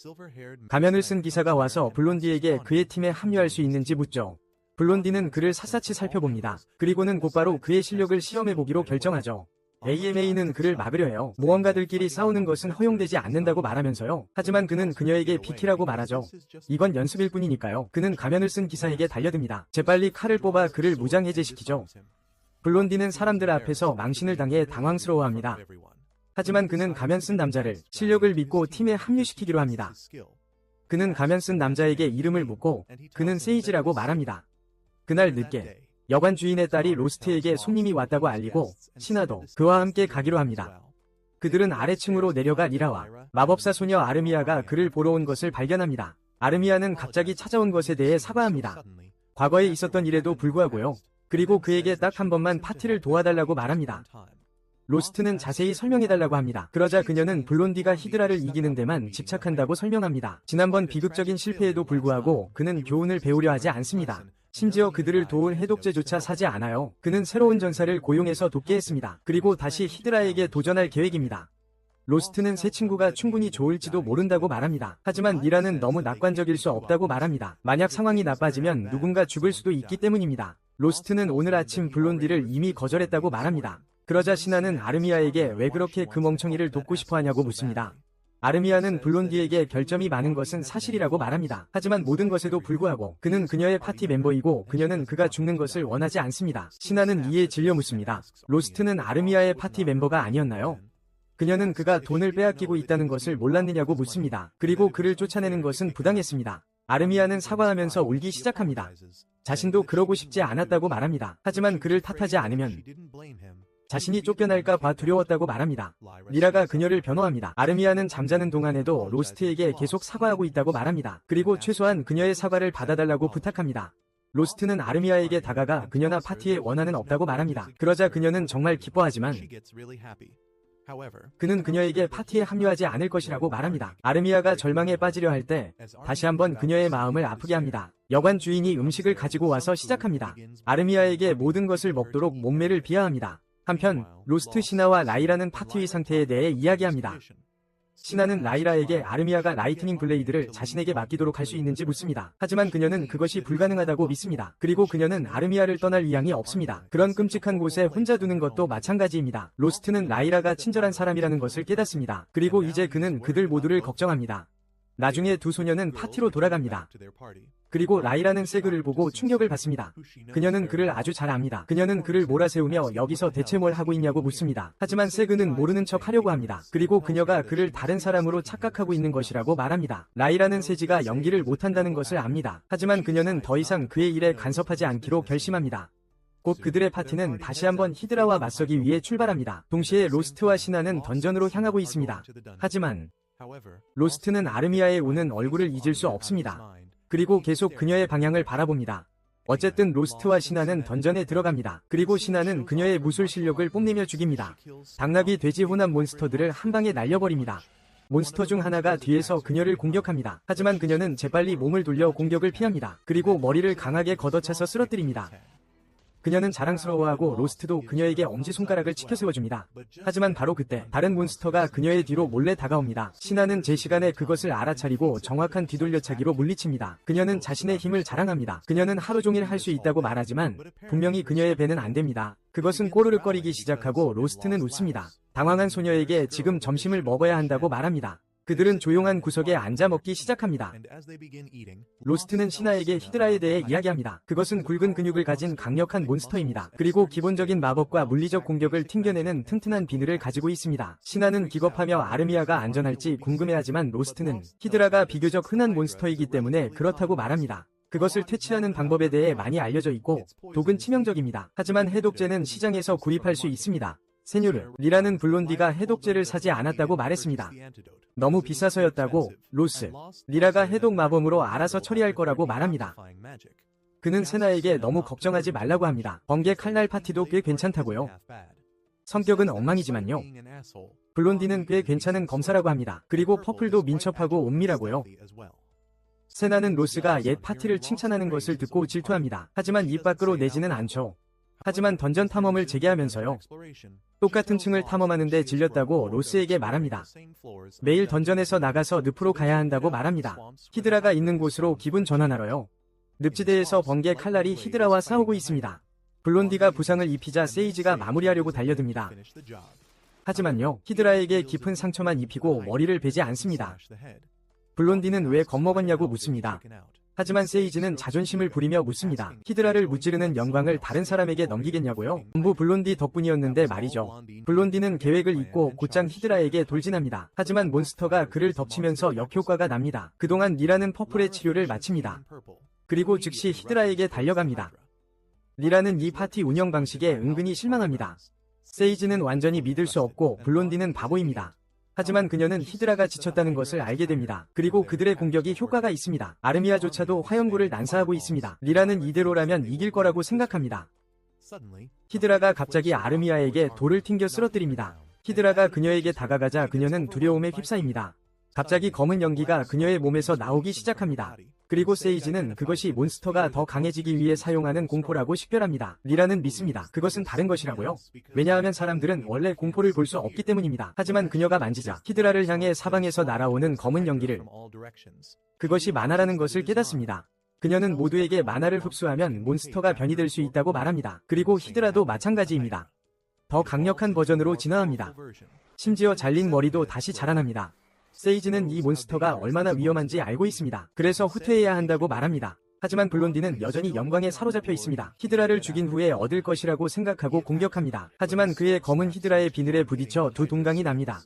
가면을 쓴 기사가 와서 블론디에게 그의 팀에 합류할 수 있는지 묻죠. 블론디는 그를 샅샅이 살펴봅니다. 그리고는 곧바로 그의 실력을 시험해보기로 결정하죠. AMA는 그를 막으려 해요. 모험가들끼리 싸우는 것은 허용되지 않는다고 말하면서요. 하지만 그는 그녀에게 비키라고 말하죠. 이건 연습일 뿐이니까요. 그는 가면을 쓴 기사에게 달려듭니다. 재빨리 칼을 뽑아 그를 무장해제시키죠. 블론디는 사람들 앞에서 망신을 당해 당황스러워합니다. 하지만 그는 가면 쓴 남자를 실력을 믿고 팀에 합류시키기로 합니다. 그는 가면 쓴 남자에게 이름을 묻고 그는 세이지라고 말합니다. 그날 늦게 여관 주인의 딸이 로스트에게 손님이 왔다고 알리고 신하도 그와 함께 가기로 합니다. 그들은 아래층으로 내려가 리라와 마법사 소녀 아르미아가 그를 보러 온 것을 발견합니다. 아르미아는 갑자기 찾아온 것에 대해 사과합니다. 과거에 있었던 일에도 불구하고요. 그리고 그에게 딱 한 번만 파티를 도와달라고 말합니다. 로스트는 자세히 설명해달라고 합니다. 그러자 그녀는 블론디가 히드라를 이기는 데만 집착한다고 설명합니다. 지난번 비극적인 실패에도 불구하고 그는 교훈을 배우려 하지 않습니다. 심지어 그들을 도울 해독제조차 사지 않아요. 그는 새로운 전사를 고용해서 돕게 했습니다. 그리고 다시 히드라에게 도전할 계획입니다. 로스트는 새 친구가 충분히 좋을지도 모른다고 말합니다. 하지만 리라는 너무 낙관적일 수 없다고 말합니다. 만약 상황이 나빠지면 누군가 죽을 수도 있기 때문입니다. 로스트는 오늘 아침 블론디를 이미 거절했다고 말합니다. 그러자 신하는 아르미아에게 왜 그렇게 그 멍청이를 돕고 싶어 하냐고 묻습니다. 아르미아는 블론디에게 결점이 많은 것은 사실이라고 말합니다. 하지만 모든 것에도 불구하고 그는 그녀의 파티 멤버이고 그녀는 그가 죽는 것을 원하지 않습니다. 신하는 이에 질려 묻습니다. 로스트는 아르미아의 파티 멤버가 아니었나요? 그녀는 그가 돈을 빼앗기고 있다는 것을 몰랐느냐고 묻습니다. 그리고 그를 쫓아내는 것은 부당했습니다. 아르미아는 사과하면서 울기 시작합니다. 자신도 그러고 싶지 않았다고 말합니다. 하지만 그를 탓하지 않으면 자신이 쫓겨날까 봐 두려웠다고 말합니다. 리라가 그녀를 변호합니다. 아르미아는 잠자는 동안에도 로스트에게 계속 사과하고 있다고 말합니다. 그리고 최소한 그녀의 사과를 받아달라고 부탁합니다. 로스트는 아르미아에게 다가가 그녀나 파티에 원한은 없다고 말합니다. 그러자 그녀는 정말 기뻐하지만 그는 그녀에게 파티에 합류하지 않을 것이라고 말합니다. 아르미아가 절망에 빠지려 할 때 다시 한번 그녀의 마음을 아프게 합니다. 여관 주인이 음식을 가지고 와서 시작합니다. 아르미아에게 모든 것을 먹도록 몸매를 비하합니다. 한편 로스트 신하와 라이라는 파티의 상태에 대해 이야기합니다. 신하는 라이라에게 아르미아가 라이트닝 블레이드를 자신에게 맡기도록 할 수 있는지 묻습니다. 하지만 그녀는 그것이 불가능하다고 믿습니다. 그리고 그녀는 아르미아를 떠날 의향이 없습니다. 그런 끔찍한 곳에 혼자 두는 것도 마찬가지입니다. 로스트는 라이라가 친절한 사람이라는 것을 깨닫습니다. 그리고 이제 그는 그들 모두를 걱정합니다. 나중에 두 소녀는 파티로 돌아갑니다. 그리고 라이라는 세그를 보고 충격을 받습니다. 그녀는 그를 아주 잘 압니다. 그녀는 그를 몰아세우며 여기서 대체 뭘 하고 있냐고 묻습니다. 하지만 세그는 모르는 척 하려고 합니다. 그리고 그녀가 그를 다른 사람으로 착각하고 있는 것이라고 말합니다. 라이라는 세지가 연기를 못한다는 것을 압니다. 하지만 그녀는 더 이상 그의 일에 간섭하지 않기로 결심합니다. 곧 그들의 파티는 다시 한번 히드라와 맞서기 위해 출발합니다. 동시에 로스트와 시나는 던전으로 향하고 있습니다. 하지만 로스트는 아르미아에 오는 얼굴을 잊을 수 없습니다. 그리고 계속 그녀의 방향을 바라봅니다. 어쨌든 로스트와 시나는 던전에 들어갑니다. 그리고 시나는 그녀의 무술 실력을 뽐내며 죽입니다. 당나귀 돼지 혼합 몬스터들을 한 방에 날려버립니다. 몬스터 중 하나가 뒤에서 그녀를 공격합니다. 하지만 그녀는 재빨리 몸을 돌려 공격을 피합니다. 그리고 머리를 강하게 걷어차서 쓰러뜨립니다. 그녀는 자랑스러워하고 로스트도 그녀에게 엄지손가락을 치켜세워줍니다. 하지만 바로 그때 다른 몬스터가 그녀의 뒤로 몰래 다가옵니다. 시나는 제 시간에 그것을 알아차리고 정확한 뒤돌려차기로 물리칩니다. 그녀는 자신의 힘을 자랑합니다. 그녀는 하루 종일 할 수 있다고 말하지만 분명히 그녀의 배는 안 됩니다. 그것은 꼬르륵거리기 시작하고 로스트는 웃습니다. 당황한 소녀에게 지금 점심을 먹어야 한다고 말합니다. 그들은 조용한 구석에 앉아 먹기 시작합니다. 로스트는 시나에게 히드라에 대해 이야기합니다. 그것은 굵은 근육을 가진 강력한 몬스터입니다. 그리고 기본적인 마법과 물리적 공격을 튕겨내는 튼튼한 비늘을 가지고 있습니다. 시나는 기겁하며 아르미아가 안전할지 궁금해하지만 로스트는 히드라가 비교적 흔한 몬스터이기 때문에 그렇다고 말합니다. 그것을 퇴치하는 방법에 대해 많이 알려져 있고 독은 치명적입니다. 하지만 해독제는 시장에서 구입할 수 있습니다. 세뇨르, 리라는 블론디가 해독제를 사지 않았다고 말했습니다. 너무 비싸서였다고. 로스, 리라가 해독 마법으로 알아서 처리할 거라고 말합니다. 그는 세나에게 너무 걱정하지 말라고 합니다. 번개 칼날 파티도 꽤 괜찮다고요. 성격은 엉망이지만요. 블론디는 꽤 괜찮은 검사라고 합니다. 그리고 퍼플도 민첩하고 은밀하고요. 세나는 로스가 옛 파티를 칭찬하는 것을 듣고 질투합니다. 하지만 입 밖으로 내지는 않죠. 하지만 던전 탐험을 재개하면서요. 똑같은 층을 탐험하는데 질렸다고 로스에게 말합니다. 매일 던전에서 나가서 늪으로 가야 한다고 말합니다. 히드라가 있는 곳으로 기분 전환하러요. 늪지대에서 번개 칼날이 히드라와 싸우고 있습니다. 블론디가 부상을 입히자 세이지가 마무리하려고 달려듭니다. 하지만요, 히드라에게 깊은 상처만 입히고 머리를 베지 않습니다. 블론디는 왜 겁먹었냐고 묻습니다. 하지만 세이지는 자존심을 부리며 묻습니다. 히드라를 무찌르는 영광을 다른 사람에게 넘기겠냐고요? 전부 블론디 덕분이었는데 말이죠. 블론디는 계획을 잊고 곧장 히드라에게 돌진합니다. 하지만 몬스터가 그를 덮치면서 역효과가 납니다. 그동안 리라는 퍼플의 치료를 마칩니다. 그리고 즉시 히드라에게 달려갑니다. 리라는 이 파티 운영 방식에 은근히 실망합니다. 세이지는 완전히 믿을 수 없고 블론디는 바보입니다. 하지만 그녀는 히드라가 지쳤다는 것을 알게 됩니다. 그리고 그들의 공격이 효과가 있습니다. 아르미아조차도 화염구를 난사하고 있습니다. 리라는 이대로라면 이길 거라고 생각합니다. 히드라가 갑자기 아르미아에게 돌을 튕겨 쓰러뜨립니다. 히드라가 그녀에게 다가가자 그녀는 두려움에 휩싸입니다. 갑자기 검은 연기가 그녀의 몸에서 나오기 시작합니다. 그리고 세이지는 그것이 몬스터가 더 강해지기 위해 사용하는 공포라고 식별합니다. 리라는 믿습니다. 그것은 다른 것이라고요. 왜냐하면 사람들은 원래 공포를 볼 수 없기 때문입니다. 하지만 그녀가 만지자 히드라를 향해 사방에서 날아오는 검은 연기를, 그것이 만화라는 것을 깨닫습니다. 그녀는 모두에게 만화를 흡수하면 몬스터가 변이 될 수 있다고 말합니다. 그리고 히드라도 마찬가지입니다. 더 강력한 버전으로 진화합니다. 심지어 잘린 머리도 다시 자라납니다. 세이지는 이 몬스터가 얼마나 위험한지 알고 있습니다. 그래서 후퇴해야 한다고 말합니다. 하지만 블론디는 여전히 영광에 사로잡혀 있습니다. 히드라를 죽인 후에 얻을 것이라고 생각하고 공격합니다. 하지만 그의 검은 히드라의 비늘에 부딪혀 두 동강이 납니다.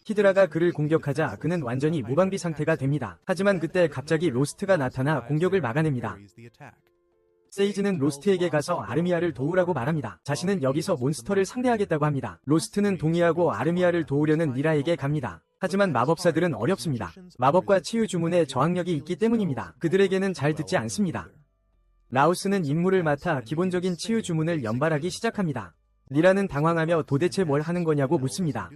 히드라가 그를 공격하자 그는 완전히 무방비 상태가 됩니다. 하지만 그때 갑자기 로스트가 나타나 공격을 막아냅니다. 세이지는 로스트에게 가서 아르미아를 도우라고 말합니다. 자신은 여기서 몬스터를 상대하겠다고 합니다. 로스트는 동의하고 아르미아를 도우려는 리라에게 갑니다. 하지만 마법사들은 어렵습니다. 마법과 치유 주문에 저항력이 있기 때문입니다. 그들에게는 잘 듣지 않습니다. 라우스는 임무를 맡아 기본적인 치유 주문을 연발하기 시작합니다. 리라는 당황하며 도대체 뭘 하는 거냐고 묻습니다.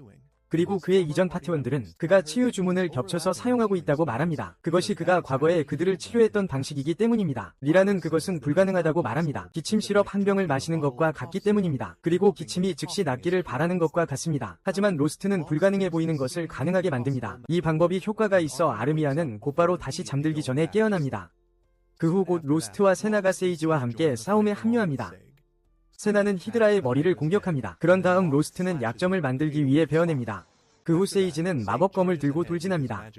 그리고 그의 이전 파티원들은 그가 치유 주문을 겹쳐서 사용하고 있다고 말합니다. 그것이 그가 과거에 그들을 치료했던 방식이기 때문입니다. 리라는 그것은 불가능하다고 말합니다. 기침 시럽 한 병을 마시는 것과 같기 때문입니다. 그리고 기침이 즉시 낫기를 바라는 것과 같습니다. 하지만 로스트는 불가능해 보이는 것을 가능하게 만듭니다. 이 방법이 효과가 있어 아르미아는 곧바로 다시 잠들기 전에 깨어납니다. 그 후 곧 로스트와 세나가 세이지와 함께 싸움에 합류합니다. 세나는 히드라의 머리를 공격합니다. 그런 다음 로스트는 약점을 만들기 위해 베어냅니다. 그 후 세이지는 마법검을 들고 돌진합니다.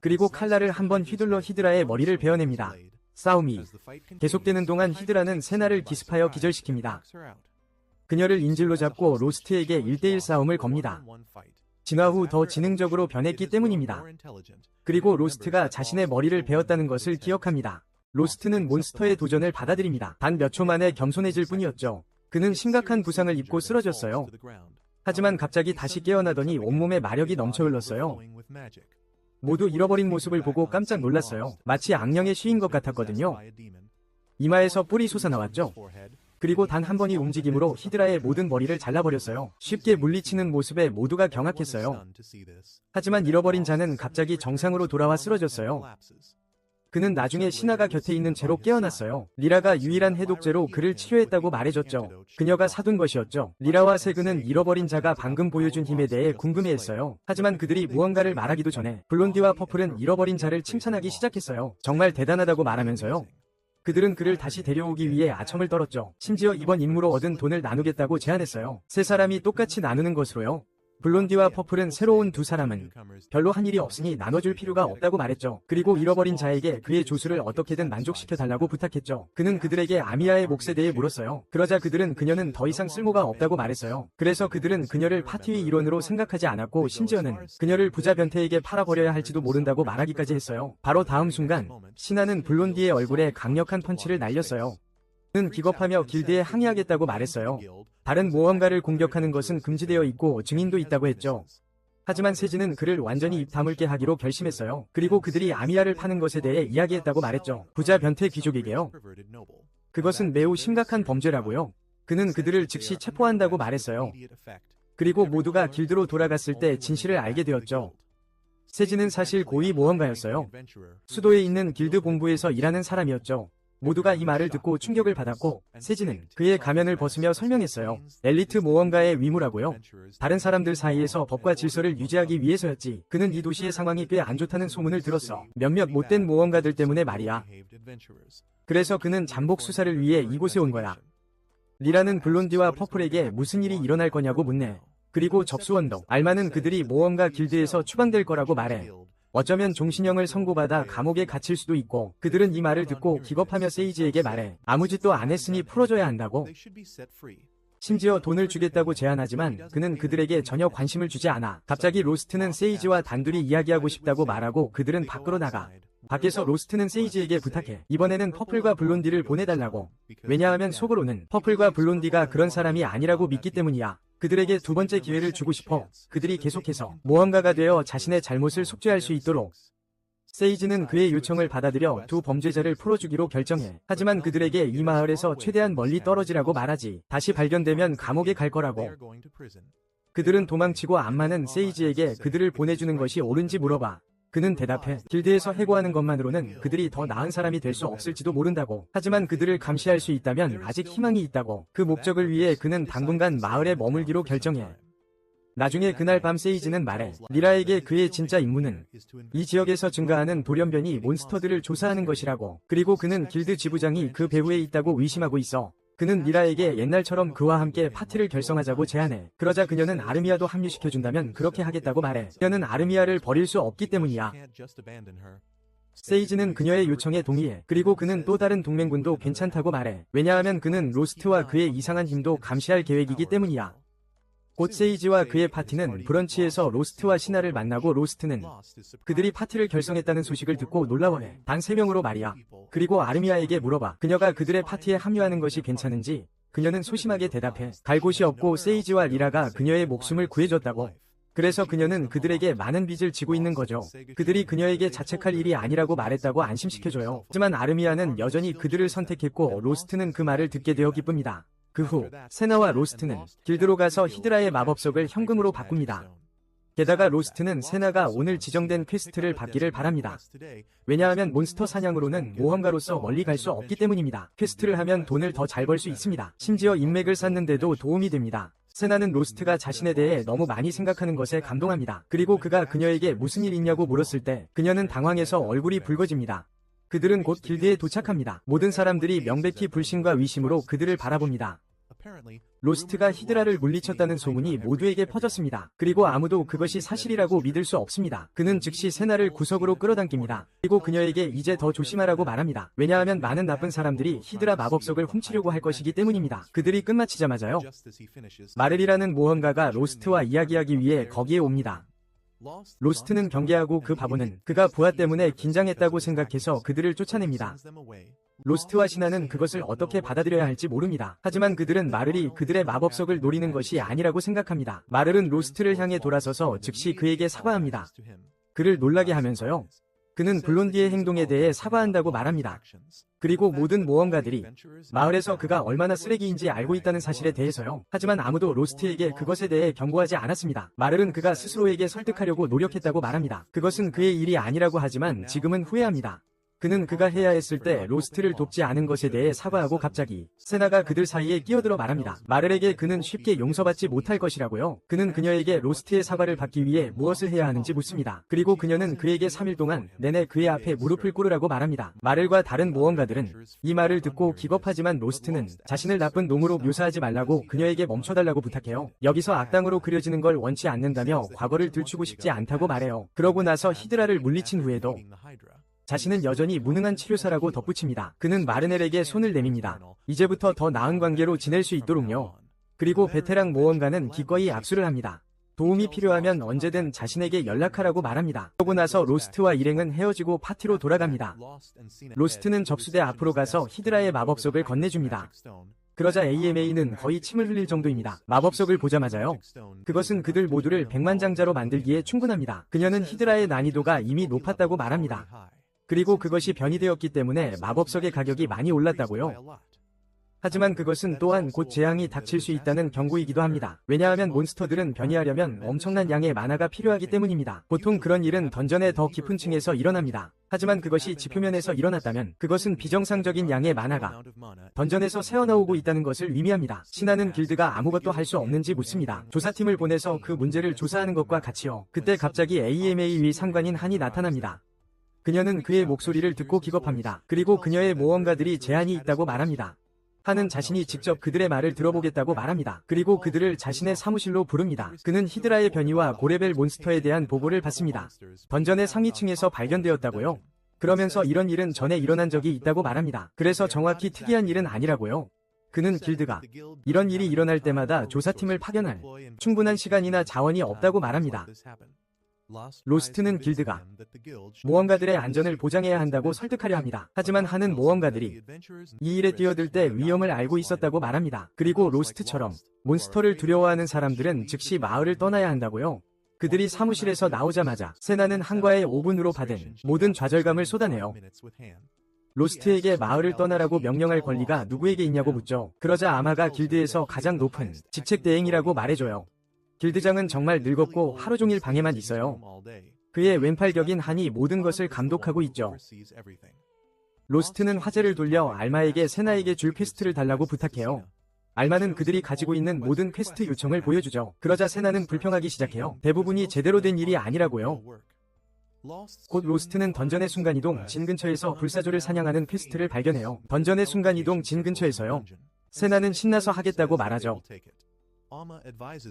그리고 칼날을 한번 휘둘러 히드라의 머리를 베어냅니다. 싸움이 계속되는 동안 히드라는 세나를 기습하여 기절시킵니다. 그녀를 인질로 잡고 로스트에게 1대1 싸움을 겁니다. 진화 후 더 지능적으로 변했기 때문입니다. 그리고 로스트가 자신의 머리를 베었다는 것을 기억합니다. 로스트는 몬스터의 도전을 받아들입니다. 단 몇 초 만에 겸손해질 뿐이었죠. 그는 심각한 부상을 입고 쓰러졌어요. 하지만 갑자기 다시 깨어나더니 온몸에 마력이 넘쳐 흘렀어요. 모두 잃어버린 모습을 보고 깜짝 놀랐어요. 마치 악령에 쉬인 것 같았거든요. 이마에서 뿔이 솟아나왔죠. 그리고 단 한 번의 움직임으로 히드라의 모든 머리를 잘라버렸어요. 쉽게 물리치는 모습에 모두가 경악했어요. 하지만 잃어버린 자는 갑자기 정상으로 돌아와 쓰러졌어요. 그는 나중에 신하가 곁에 있는 채로 깨어났어요. 리라가 유일한 해독제로 그를 치료했다고 말해줬죠. 그녀가 사둔 것이었죠. 리라와 세그는 잃어버린 자가 방금 보여준 힘에 대해 궁금해했어요. 하지만 그들이 무언가를 말하기도 전에 블론디와 퍼플은 잃어버린 자를 칭찬하기 시작했어요. 정말 대단하다고 말하면서요. 그들은 그를 다시 데려오기 위해 아첨을 떨었죠. 심지어 이번 임무로 얻은 돈을 나누겠다고 제안했어요. 세 사람이 똑같이 나누는 것으로요. 블론디와 퍼플은 새로운 두 사람은 별로 한 일이 없으니 나눠줄 필요가 없다고 말했죠. 그리고 잃어버린 자에게 그의 조수를 어떻게든 만족시켜달라고 부탁했죠. 그는 그들에게 아미아의 몫에 대해 물었어요. 그러자 그들은 그녀는 더 이상 쓸모가 없다고 말했어요. 그래서 그들은 그녀를 파티의 일원으로 생각하지 않았고 심지어는 그녀를 부자 변태에게 팔아버려야 할지도 모른다고 말하기까지 했어요. 바로 다음 순간 신하는 블론디의 얼굴에 강력한 펀치를 날렸어요. 그는 기겁하며 길드에 항의하겠다고 말했어요. 다른 모험가를 공격하는 것은 금지되어 있고 증인도 있다고 했죠. 하지만 세진은 그를 완전히 입 다물게 하기로 결심했어요. 그리고 그들이 아미아를 파는 것에 대해 이야기했다고 말했죠. 부자 변태 귀족에게요. 그것은 매우 심각한 범죄라고요. 그는 그들을 즉시 체포한다고 말했어요. 그리고 모두가 길드로 돌아갔을 때 진실을 알게 되었죠. 세진은 사실 고위 모험가였어요. 수도에 있는 길드 본부에서 일하는 사람이었죠. 모두가 이 말을 듣고 충격을 받았고 세진은 그의 가면을 벗으며 설명했어요. 엘리트 모험가의 위무라고요. 다른 사람들 사이에서 법과 질서를 유지하기 위해서였지. 그는 이 도시의 상황이 꽤 안 좋다는 소문을 들었어. 몇몇 못된 모험가들 때문에 말이야. 그래서 그는 잠복 수사를 위해 이곳에 온 거야. 리라는 블론디와 퍼플에게 무슨 일이 일어날 거냐고 묻네. 그리고 접수원도 알마는 그들이 모험가 길드에서 추방될 거라고 말해. 어쩌면 종신형을 선고받아 감옥에 갇힐 수도 있고 그들은 이 말을 듣고 기겁하며 세이지에게 말해. 아무 짓도 안 했으니 풀어줘야 한다고. 심지어 돈을 주겠다고 제안하지만 그는 그들에게 전혀 관심을 주지 않아. 갑자기 로스트는 세이지와 단둘이 이야기하고 싶다고 말하고 그들은 밖으로 나가. 밖에서 로스트는 세이지에게 부탁해. 이번에는 퍼플과 블론디를 보내달라고. 왜냐하면 속으로는 퍼플과 블론디가 그런 사람이 아니라고 믿기 때문이야. 그들에게 두 번째 기회를 주고 싶어. 그들이 계속해서 모험가가 되어 자신의 잘못을 속죄할 수 있도록. 세이지는 그의 요청을 받아들여 두 범죄자를 풀어주기로 결정해. 하지만 그들에게 이 마을에서 최대한 멀리 떨어지라고 말하지. 다시 발견되면 감옥에 갈 거라고. 그들은 도망치고 암마는 세이지에게 그들을 보내주는 것이 옳은지 물어봐. 그는 대답해. 길드에서 해고하는 것만으로는 그들이 더 나은 사람이 될 수 없을지도 모른다고. 하지만 그들을 감시할 수 있다면 아직 희망이 있다고. 그 목적을 위해 그는 당분간 마을에 머물기로 결정해. 나중에 그날 밤 세이지는 말해. 리라에게 그의 진짜 임무는 이 지역에서 증가하는 돌연변이 몬스터들을 조사하는 것이라고. 그리고 그는 길드 지부장이 그 배후에 있다고 의심하고 있어. 그는 리라에게 옛날처럼 그와 함께 파티를 결성하자고 제안해. 그러자 그녀는 아르미아도 합류시켜준다면 그렇게 하겠다고 말해. 그녀는 아르미아를 버릴 수 없기 때문이야. 세이지는 그녀의 요청에 동의해. 그리고 그는 또 다른 동맹군도 괜찮다고 말해. 왜냐하면 그는 로스트와 그의 이상한 힘도 감시할 계획이기 때문이야. 곧 세이지와 그의 파티는 브런치에서 로스트와 신하를 만나고 로스트는 그들이 파티를 결성했다는 소식을 듣고 놀라워해. 단 3명으로 말이야. 그리고 아르미아에게 물어봐. 그녀가 그들의 파티에 합류하는 것이 괜찮은지. 그녀는 소심하게 대답해. 갈 곳이 없고 세이지와 리라가 그녀의 목숨을 구해줬다고. 그래서 그녀는 그들에게 많은 빚을 지고 있는 거죠. 그들이 그녀에게 자책할 일이 아니라고 말했다고 안심시켜줘요. 하지만 아르미아는 여전히 그들을 선택했고 로스트는 그 말을 듣게 되어 기쁩니다. 그 후 세나와 로스트는 길드로 가서 히드라의 마법석을 현금으로 바꿉니다. 게다가 로스트는 세나가 오늘 지정된 퀘스트를 받기를 바랍니다. 왜냐하면 몬스터 사냥으로는 모험가로서 멀리 갈 수 없기 때문입니다. 퀘스트를 하면 돈을 더 잘 벌 수 있습니다. 심지어 인맥을 쌓는데도 도움이 됩니다. 세나는 로스트가 자신에 대해 너무 많이 생각하는 것에 감동합니다. 그리고 그가 그녀에게 무슨 일 있냐고 물었을 때 그녀는 당황해서 얼굴이 붉어집니다. 그들은 곧 길드에 도착합니다. 모든 사람들이 명백히 불신과 의심으로 그들을 바라봅니다. 로스트가 히드라를 물리쳤다는 소문이 모두에게 퍼졌습니다. 그리고 아무도 그것이 사실이라고 믿을 수 없습니다. 그는 즉시 세나를 구석으로 끌어당깁니다. 그리고 그녀에게 이제 더 조심하라고 말합니다. 왜냐하면 많은 나쁜 사람들이 히드라 마법석을 훔치려고 할 것이기 때문입니다. 그들이 끝마치자마자요, 마렐이라는 모험가가 로스트와 이야기하기 위해 거기에 옵니다. 로스트는 경계하고 그 바보는 그가 부하 때문에 긴장했다고 생각해서 그들을 쫓아냅니다. 로스트와 시나는 그것을 어떻게 받아들여야 할지 모릅니다. 하지만 그들은 마를이 그들의 마법석을 노리는 것이 아니라고 생각합니다. 마를은 로스트를 향해 돌아서서 즉시 그에게 사과합니다. 그를 놀라게 하면서요, 그는 블론디의 행동에 대해 사과한다고 말합니다. 그리고 모든 모험가들이 마을에서 그가 얼마나 쓰레기인지 알고 있다는 사실에 대해서요. 하지만 아무도 로스트에게 그것에 대해 경고하지 않았습니다. 마를은 그가 스스로에게 설득하려고 노력했다고 말합니다. 그것은 그의 일이 아니라고 하지만 지금은 후회합니다. 그는 그가 해야 했을 때 로스트를 돕지 않은 것에 대해 사과하고 갑자기 세나가 그들 사이에 끼어들어 말합니다. 마를에게 그는 쉽게 용서받지 못할 것이라고요. 그는 그녀에게 로스트의 사과를 받기 위해 무엇을 해야 하는지 묻습니다. 그리고 그녀는 그에게 3일 동안 내내 그의 앞에 무릎을 꿇으라고 말합니다. 마를과 다른 모험가들은 이 말을 듣고 기겁하지만 로스트는 자신을 나쁜 놈으로 묘사하지 말라고 그녀에게 멈춰달라고 부탁해요. 여기서 악당으로 그려지는 걸 원치 않는다며 과거를 들추고 싶지 않다고 말해요. 그러고 나서 히드라를 물리친 후에도 자신은 여전히 무능한 치료사라고 덧붙입니다. 그는 마르넬에게 손을 내밉니다. 이제부터 더 나은 관계로 지낼 수 있도록요. 그리고 베테랑 모험가는 기꺼이 악수를 합니다. 도움이 필요하면 언제든 자신에게 연락하라고 말합니다. 그러고 나서 로스트와 일행은 헤어지고 파티로 돌아갑니다. 로스트는 접수대 앞으로 가서 히드라의 마법석을 건네줍니다. 그러자 AMA는 거의 침을 흘릴 정도입니다. 마법석을 보자마자요, 그것은 그들 모두를 백만장자로 만들기에 충분합니다. 그녀는 히드라의 난이도가 이미 높았다고 말합니다. 그리고 그것이 변이되었기 때문에 마법석의 가격이 많이 올랐다고요. 하지만 그것은 또한 곧 재앙이 닥칠 수 있다는 경고이기도 합니다. 왜냐하면 몬스터들은 변이하려면 엄청난 양의 마나가 필요하기 때문입니다. 보통 그런 일은 던전의 더 깊은 층에서 일어납니다. 하지만 그것이 지표면에서 일어났다면 그것은 비정상적인 양의 마나가 던전에서 새어나오고 있다는 것을 의미합니다. 신하는 길드가 아무것도 할 수 없는지 묻습니다. 조사팀을 보내서 그 문제를 조사하는 것과 같이요. 그때 갑자기 AMA 위 상관인 한이 나타납니다. 그녀는 그의 목소리를 듣고 기겁합니다. 그리고 그녀의 모험가들이 제한이 있다고 말합니다. 한은 자신이 직접 그들의 말을 들어보겠다고 말합니다. 그리고 그들을 자신의 사무실로 부릅니다. 그는 히드라의 변이와 고레벨 몬스터에 대한 보고를 받습니다. 던전의 상위층에서 발견되었다고요. 그러면서 이런 일은 전에 일어난 적이 있다고 말합니다. 그래서 정확히 특이한 일은 아니라고요. 그는 길드가 이런 일이 일어날 때마다 조사팀을 파견할 충분한 시간이나 자원이 없다고 말합니다. 로스트는 길드가 모험가들의 안전을 보장해야 한다고 설득하려 합니다. 하지만 한은 모험가들이 이 일에 뛰어들 때 위험을 알고 있었다고 말합니다. 그리고 로스트처럼 몬스터를 두려워하는 사람들은 즉시 마을을 떠나야 한다고요. 그들이 사무실에서 나오자마자 세나는 한과의 5분으로 받은 모든 좌절감을 쏟아내요. 로스트에게 마을을 떠나라고 명령할 권리가 누구에게 있냐고 묻죠. 그러자 아마가 길드에서 가장 높은 직책 대행이라고 말해줘요. 길드장은 정말 늙었고 하루 종일 방에만 있어요. 그의 왼팔격인 한이 모든 것을 감독하고 있죠. 로스트는 화제를 돌려 알마에게 세나에게 줄 퀘스트를 달라고 부탁해요. 알마는 그들이 가지고 있는 모든 퀘스트 요청을 보여주죠. 그러자 세나는 불평하기 시작해요. 대부분이 제대로 된 일이 아니라고요. 곧 로스트는 던전의 순간이동 진 근처에서 불사조를 사냥하는 퀘스트를 발견해요. 던전의 순간이동 진 근처에서요. 세나는 신나서 하겠다고 말하죠.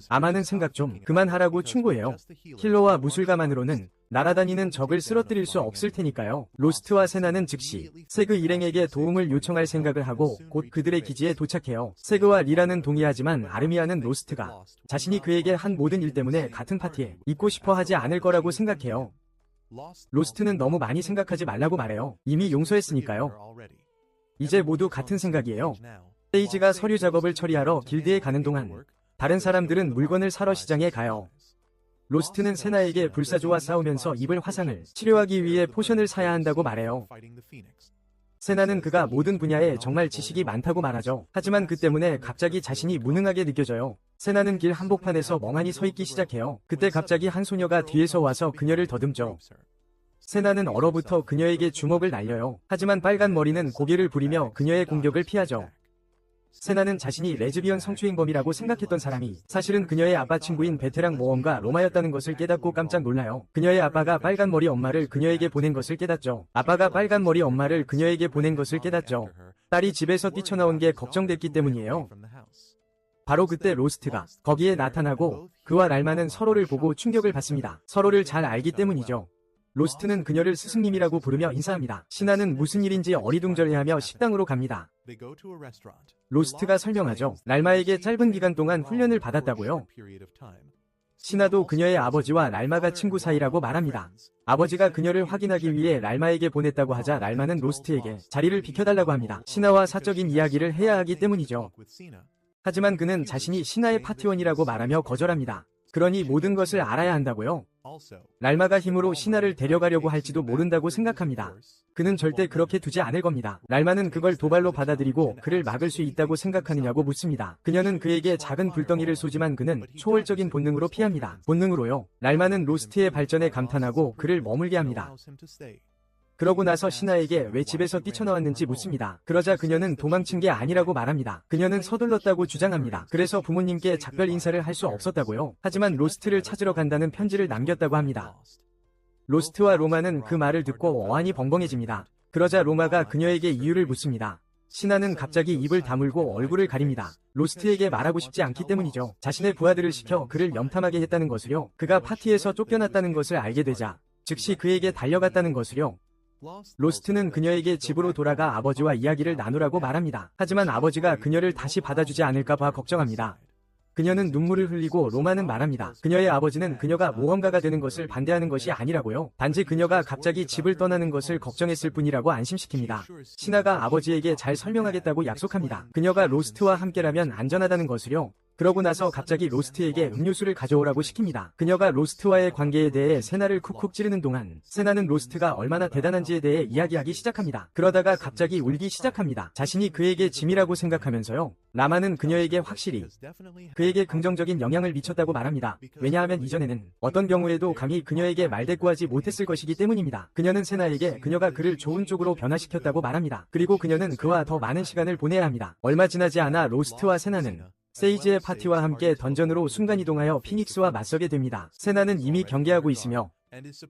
아마는 생각 좀 그만하라고 충고해요. 힐러와 무술가만으로는 날아다니는 적을 쓰러뜨릴 수 없을 테니까요. 로스트와 세나는 즉시 세그 일행에게 도움을 요청할 생각을 하고 곧 그들의 기지에 도착해요. 세그와 리라는 동의하지만 아르미아는 로스트가 자신이 그에게 한 모든 일 때문에 같은 파티에 있고 싶어 하지 않을 거라고 생각해요. 로스트는 너무 많이 생각하지 말라고 말해요. 이미 용서했으니까요. 이제 모두 같은 생각이에요. 세이지가 서류 작업을 처리하러 길드에 가는 동안 다른 사람들은 물건을 사러 시장에 가요. 로스트는 세나에게 불사조와 싸우면서 입을 화상을 치료하기 위해 포션을 사야 한다고 말해요. 세나는 그가 모든 분야에 정말 지식이 많다고 말하죠. 하지만 그 때문에 갑자기 자신이 무능하게 느껴져요. 세나는 길 한복판에서 멍하니 서 있기 시작해요. 그때 갑자기 한 소녀가 뒤에서 와서 그녀를 더듬죠. 세나는 얼어붙어 그녀에게 주먹을 날려요. 하지만 빨간 머리는 고개를 부리며 그녀의 공격을 피하죠. 세나는 자신이 레즈비언 성추행범이라고 생각했던 사람이 사실은 그녀의 아빠 친구인 베테랑 모험가 로마였다는 것을 깨닫고 깜짝 놀라요. 그녀의 아빠가 빨간 머리 엄마를 그녀에게 보낸 것을 깨닫죠. 아빠가 빨간 머리 엄마를 그녀에게 보낸 것을 깨닫죠. 딸이 집에서 뛰쳐나온 게 걱정됐기 때문이에요. 바로 그때 로스트가 거기에 나타나고 그와 랄마는 서로를 보고 충격을 받습니다. 서로를 잘 알기 때문이죠. 로스트는 그녀를 스승님이라고 부르며 인사합니다. 신하는 무슨 일인지 어리둥절해하며 식당으로 갑니다. 로스트가 설명하죠. 랄마에게 짧은 기간 동안 훈련을 받았다고요. 신하도 그녀의 아버지와 랄마가 친구 사이라고 말합니다. 아버지가 그녀를 확인하기 위해 랄마에게 보냈다고 하자 랄마는 로스트에게 자리를 비켜달라고 합니다. 신하와 사적인 이야기를 해야 하기 때문이죠. 하지만 그는 자신이 신하의 파티원이라고 말하며 거절합니다. 그러니 모든 것을 알아야 한다고요. 랄마가 힘으로 신하를 데려가려고 할지도 모른다고 생각합니다. 그는 절대 그렇게 두지 않을 겁니다. 랄마는 그걸 도발로 받아들이고 그를 막을 수 있다고 생각하느냐고 묻습니다. 그녀는 그에게 작은 불덩이를 쏘지만 그는 초월적인 본능으로 피합니다. 본능으로요. 랄마는 로스트의 발전에 감탄하고 그를 머물게 합니다. 그러고 나서 신하에게 왜 집에서 뛰쳐나왔는지 묻습니다. 그러자 그녀는 도망친 게 아니라고 말합니다. 그녀는 서둘렀다고 주장합니다. 그래서 부모님께 작별 인사를 할 수 없었다고요. 하지만 로스트를 찾으러 간다는 편지를 남겼다고 합니다. 로스트와 로마는 그 말을 듣고 어안이 벙벙해집니다. 그러자 로마가 그녀에게 이유를 묻습니다. 신하는 갑자기 입을 다물고 얼굴을 가립니다. 로스트에게 말하고 싶지 않기 때문이죠. 자신의 부하들을 시켜 그를 염탐하게 했다는 것을요. 그가 파티에서 쫓겨났다는 것을 알게 되자 즉시 그에게 달려갔다는 것을요. 로스트는 그녀에게 집으로 돌아가 아버지와 이야기를 나누라고 말합니다. 하지만 아버지가 그녀를 다시 받아주지 않을까 봐 걱정합니다. 그녀는 눈물을 흘리고 로마는 말합니다. 그녀의 아버지는 그녀가 모험가가 되는 것을 반대하는 것이 아니라고요. 단지 그녀가 갑자기 집을 떠나는 것을 걱정했을 뿐이라고 안심시킵니다. 신하가 아버지에게 잘 설명하겠다고 약속합니다. 그녀가 로스트와 함께라면 안전하다는 것을요. 그러고 나서 갑자기 로스트에게 음료수를 가져오라고 시킵니다. 그녀가 로스트와의 관계에 대해 세나를 쿡쿡 찌르는 동안 세나는 로스트가 얼마나 대단한지에 대해 이야기하기 시작합니다. 그러다가 갑자기 울기 시작합니다. 자신이 그에게 짐이라고 생각하면서요. 라마는 그녀에게 확실히 그에게 긍정적인 영향을 미쳤다고 말합니다. 왜냐하면 이전에는 어떤 경우에도 감히 그녀에게 말대꾸하지 못했을 것이기 때문입니다. 그녀는 세나에게 그녀가 그를 좋은 쪽으로 변화시켰다고 말합니다. 그리고 그녀는 그와 더 많은 시간을 보내야 합니다. 얼마 지나지 않아 로스트와 세나는 세이지의 파티와 함께 던전으로 순간이동하여 피닉스와 맞서게 됩니다. 세나는 이미 경계하고 있으며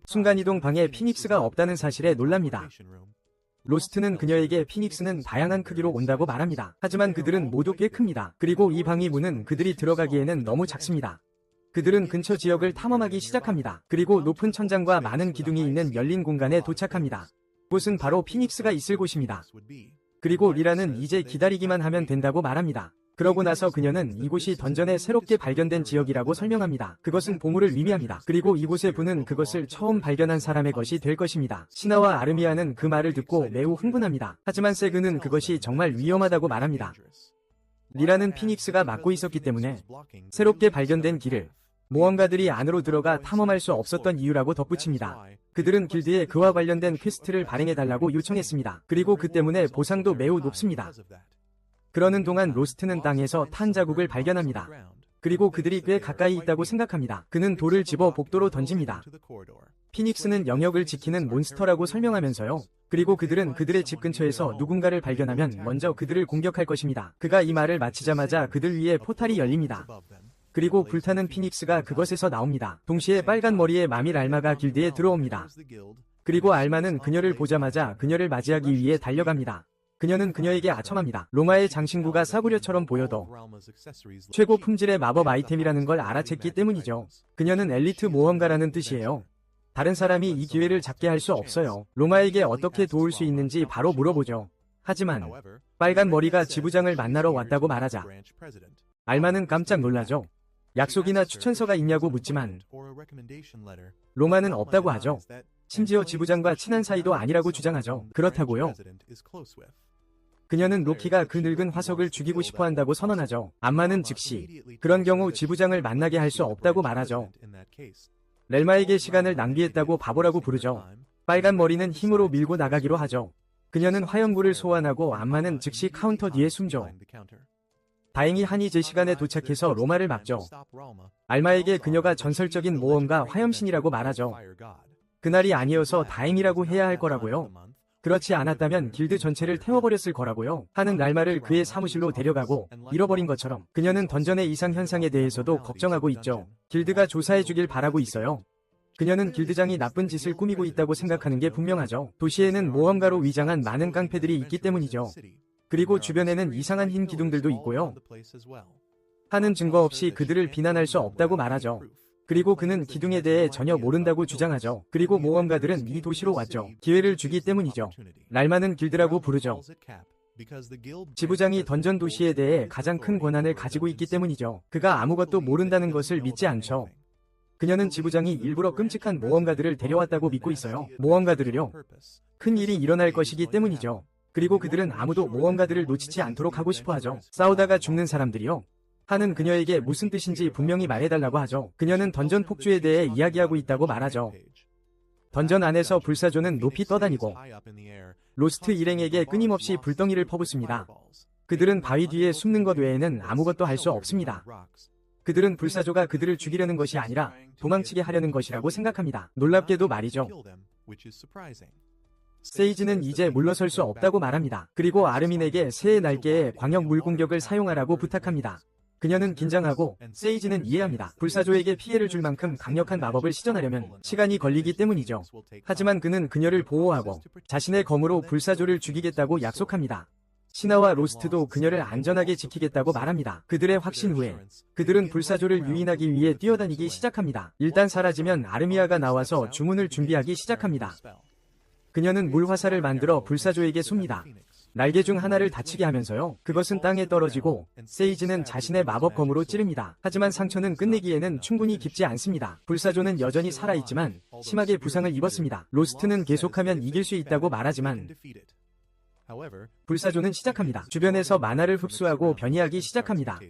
순간이동 방에 피닉스가 없다는 사실에 놀랍니다. 로스트는 그녀에게 피닉스는 다양한 크기로 온다고 말합니다. 하지만 그들은 모두 꽤 큽니다. 그리고 이 방의 문은 그들이 들어가기에는 너무 작습니다. 그들은 근처 지역을 탐험하기 시작합니다. 그리고 높은 천장과 많은 기둥이 있는 열린 공간에 도착합니다. 그곳은 바로 피닉스가 있을 곳입니다. 그리고 리라는 이제 기다리기만 하면 된다고 말합니다. 그러고 나서 그녀는 이곳이 던전에 새롭게 발견된 지역이라고 설명합니다. 그것은 보물을 의미합니다. 그리고 이곳의 분은 그것을 처음 발견한 사람의 것이 될 것입니다. 신하와 아르미아는 그 말을 듣고 매우 흥분합니다. 하지만 세그는 그것이 정말 위험하다고 말합니다. 리라는 피닉스가 막고 있었기 때문에 새롭게 발견된 길을 모험가들이 안으로 들어가 탐험할 수 없었던 이유라고 덧붙입니다. 그들은 길드에 그와 관련된 퀘스트를 발행해달라고 요청했습니다. 그리고 그 때문에 보상도 매우 높습니다. 그러는 동안 로스트는 땅에서 탄 자국을 발견합니다. 그리고 그들이 꽤 가까이 있다고 생각합니다. 그는 돌을 집어 복도로 던집니다. 피닉스는 영역을 지키는 몬스터라고 설명하면서요. 그리고 그들은 그들의 집 근처에서 누군가를 발견하면 먼저 그들을 공격할 것입니다. 그가 이 말을 마치자마자 그들 위에 포탈이 열립니다. 그리고 불타는 피닉스가 그것에서 나옵니다. 동시에 빨간 머리의 마밀 알마가 길드에 들어옵니다. 그리고 알마는 그녀를 보자마자 그녀를 맞이하기 위해 달려갑니다. 그녀는 그녀에게 아첨합니다. 로마의 장신구가 사구려처럼 보여도 최고 품질의 마법 아이템이라는 걸 알아챘기 때문이죠. 그녀는 엘리트 모험가라는 뜻이에요. 다른 사람이 이 기회를 잡게 할 수 없어요. 로마에게 어떻게 도울 수 있는지 바로 물어보죠. 하지만 빨간 머리가 지부장을 만나러 왔다고 말하자 알마는 깜짝 놀라죠. 약속이나 추천서가 있냐고 묻지만 로마는 없다고 하죠. 심지어 지부장과 친한 사이도 아니라고 주장하죠. 그렇다고요. 그녀는 로키가 그 늙은 화석을 죽이고 싶어 한다고 선언하죠. 암마는 즉시 그런 경우 지부장을 만나게 할 수 없다고 말하죠. 렐마에게 시간을 낭비했다고 바보라고 부르죠. 빨간 머리는 힘으로 밀고 나가기로 하죠. 그녀는 화염구를 소환하고 암마는 즉시 카운터 뒤에 숨죠. 다행히 한이 제 시간에 도착해서 로마를 막죠. 알마에게 그녀가 전설적인 모험가 화염신이라고 말하죠. 그날이 아니어서 다행이라고 해야 할 거라고요. 그렇지 않았다면 길드 전체를 태워버렸을 거라고요. 하는 랄마를 그의 사무실로 데려가고 잃어버린 것처럼 그녀는 던전의 이상 현상에 대해서도 걱정하고 있죠. 길드가 조사해주길 바라고 있어요. 그녀는 길드장이 나쁜 짓을 꾸미고 있다고 생각하는 게 분명하죠. 도시에는 모험가로 위장한 많은 깡패들이 있기 때문이죠. 그리고 주변에는 이상한 흰 기둥들도 있고요. 하는 증거 없이 그들을 비난할 수 없다고 말하죠. 그리고 그는 기둥에 대해 전혀 모른다고 주장하죠. 그리고 모험가들은 이 도시로 왔죠. 기회를 주기 때문이죠. 랄마는 길드라고 부르죠. 지부장이 던전 도시에 대해 가장 큰 권한을 가지고 있기 때문이죠. 그가 아무것도 모른다는 것을 믿지 않죠. 그녀는 지부장이 일부러 끔찍한 모험가들을 데려왔다고 믿고 있어요. 모험가들을요. 큰 일이 일어날 것이기 때문이죠. 그리고 그들은 아무도 모험가들을 놓치지 않도록 하고 싶어 하죠. 싸우다가 죽는 사람들이요. 하는 그녀에게 무슨 뜻인지 분명히 말해달라고 하죠. 그녀는 던전 폭주에 대해 이야기하고 있다고 말하죠. 던전 안에서 불사조는 높이 떠다니고 로스트 일행에게 끊임없이 불덩이를 퍼붓습니다. 그들은 바위 뒤에 숨는 것 외에는 아무것도 할 수 없습니다. 그들은 불사조가 그들을 죽이려는 것이 아니라 도망치게 하려는 것이라고 생각합니다. 놀랍게도 말이죠. 세이지는 이제 물러설 수 없다고 말합니다. 그리고 아르민에게 새의 날개에 광역 물공격을 사용하라고 부탁합니다. 그녀는 긴장하고 세이지는 이해합니다. 불사조에게 피해를 줄 만큼 강력한 마법을 시전하려면 시간이 걸리기 때문이죠. 하지만 그는 그녀를 보호하고 자신의 검으로 불사조를 죽이겠다고 약속합니다. 시나와 로스트도 그녀를 안전하게 지키겠다고 말합니다. 그들의 확신 후에 그들은 불사조를 유인하기 위해 뛰어다니기 시작합니다. 일단 사라지면 아르미아가 나와서 주문을 준비하기 시작합니다. 그녀는 물화살을 만들어 불사조에게 쏩니다. 날개 중 하나를 다치게 하면서요. 그것은 땅에 떨어지고 세이지는 자신의 마법검으로 찌릅니다. 하지만 상처는 끝내기에는 충분히 깊지 않습니다. 불사조는 여전히 살아있지만 심하게 부상을 입었습니다. 로스트는 계속하면 이길 수 있다고 말하지만 불사조는 시작합니다. 주변에서 만화를 흡수하고 변이하기 시작합니다.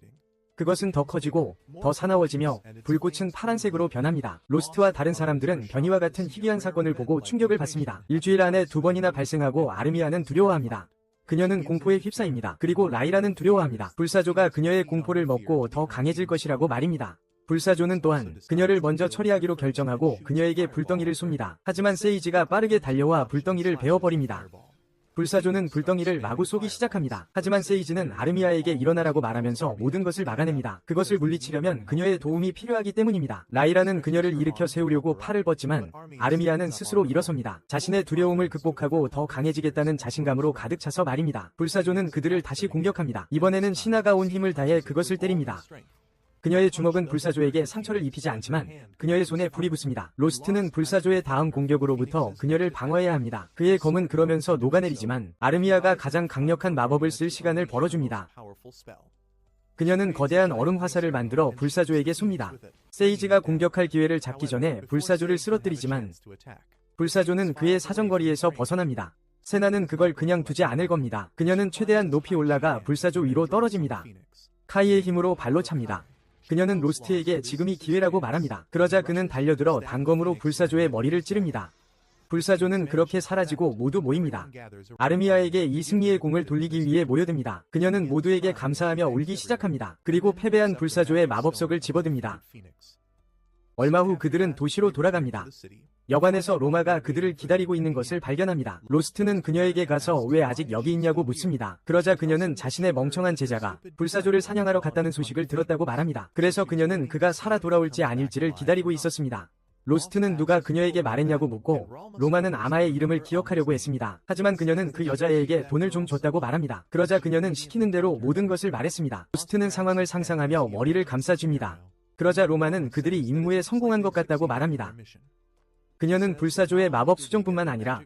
그것은 더 커지고 더 사나워지며 불꽃은 파란색으로 변합니다. 로스트와 다른 사람들은 변이와 같은 희귀한 사건을 보고 충격을 받습니다. 일주일 안에 2번이나 발생하고 아르미아는 두려워합니다. 그녀는 공포에 휩싸입니다. 그리고 라이라는 두려워합니다. 불사조가 그녀의 공포를 먹고 더 강해질 것이라고 말입니다. 불사조는 또한 그녀를 먼저 처리하기로 결정하고 그녀에게 불덩이를 쏩니다. 하지만 세이지가 빠르게 달려와 불덩이를 베어버립니다. 불사조는 불덩이를 마구 쏘기 시작합니다. 하지만 세이지는 아르미아에게 일어나라고 말하면서 모든 것을 막아냅니다. 그것을 물리치려면 그녀의 도움이 필요하기 때문입니다. 라이라는 그녀를 일으켜 세우려고 팔을 뻗지만 아르미아는 스스로 일어섭니다. 자신의 두려움을 극복하고 더 강해지겠다는 자신감으로 가득 차서 말입니다. 불사조는 그들을 다시 공격합니다. 이번에는 신하가 온 힘을 다해 그것을 때립니다. 그녀의 주먹은 불사조에게 상처를 입히지 않지만 그녀의 손에 불이 붙습니다. 로스트는 불사조의 다음 공격으로부터 그녀를 방어해야 합니다. 그의 검은 그러면서 녹아내리지만 아르미아가 가장 강력한 마법을 쓸 시간을 벌어줍니다. 그녀는 거대한 얼음 화살을 만들어 불사조에게 쏩니다. 세이지가 공격할 기회를 잡기 전에 불사조를 쓰러뜨리지만 불사조는 그의 사정거리에서 벗어납니다. 세나는 그걸 그냥 두지 않을 겁니다. 그녀는 최대한 높이 올라가 불사조 위로 떨어집니다. 카이의 힘으로 발로 찹니다. 그녀는 로스트에게 지금이 기회라고 말합니다. 그러자 그는 달려들어 단검으로 불사조의 머리를 찌릅니다. 불사조는 그렇게 사라지고 모두 모입니다. 아르미아에게 이 승리의 공을 돌리기 위해 모여듭니다. 그녀는 모두에게 감사하며 울기 시작합니다. 그리고 패배한 불사조의 마법석을 집어듭니다. 얼마 후 그들은 도시로 돌아갑니다. 여관에서 로마가 그들을 기다리고 있는 것을 발견합니다. 로스트는 그녀에게 가서 왜 아직 여기 있냐고 묻습니다. 그러자 그녀는 자신의 멍청한 제자가 불사조를 사냥하러 갔다는 소식을 들었다고 말합니다. 그래서 그녀는 그가 살아 돌아올지 아닐지를 기다리고 있었습니다. 로스트는 누가 그녀에게 말했냐고 묻고 로마는 아마의 이름을 기억하려고 했습니다. 하지만 그녀는 그 여자애에게 돈을 좀 줬다고 말합니다. 그러자 그녀는 시키는 대로 모든 것을 말했습니다. 로스트는 상황을 상상하며 머리를 감싸줍니다. 그러자 로마는 그들이 임무에 성공한 것 같다고 말합니다. 그녀는 불사조의 마법 수정뿐만 아니라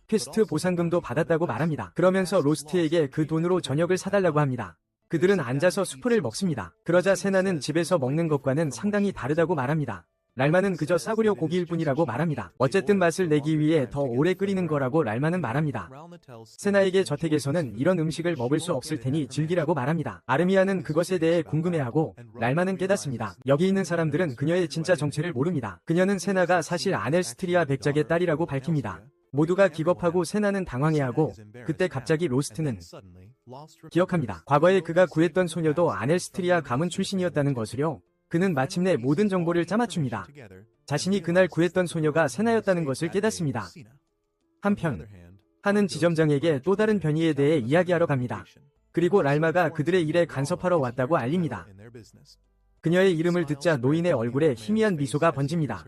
퀘스트 보상금도 받았다고 말합니다. 그러면서 로스트에게 그 돈으로 저녁을 사달라고 합니다. 그들은 앉아서 수프를 먹습니다. 그러자 세나는 집에서 먹는 것과는 상당히 다르다고 말합니다. 랄마는 그저 싸구려 고기일 뿐이라고 말합니다. 어쨌든 맛을 내기 위해 더 오래 끓이는 거라고 랄마는 말합니다. 세나에게 저택에서는 이런 음식을 먹을 수 없을 테니 즐기라고 말합니다. 아르미아는 그것에 대해 궁금해하고 랄마는 깨닫습니다. 여기 있는 사람들은 그녀의 진짜 정체를 모릅니다. 그녀는 세나가 사실 아넬스트리아 백작의 딸이라고 밝힙니다. 모두가 기겁하고 세나는 당황해하고 그때 갑자기 로스트는 기억합니다. 과거에 그가 구했던 소녀도 아넬스트리아 가문 출신이었다는 것을요. 그는 마침내 모든 정보를 짜맞춥니다. 자신이 그날 구했던 소녀가 세나였다는 것을 깨닫습니다. 한편 하는 지점장에게 또 다른 변이에 대해 이야기하러 갑니다. 그리고 랄마가 그들의 일에 간섭하러 왔다고 알립니다. 그녀의 이름을 듣자 노인의 얼굴에 희미한 미소가 번집니다.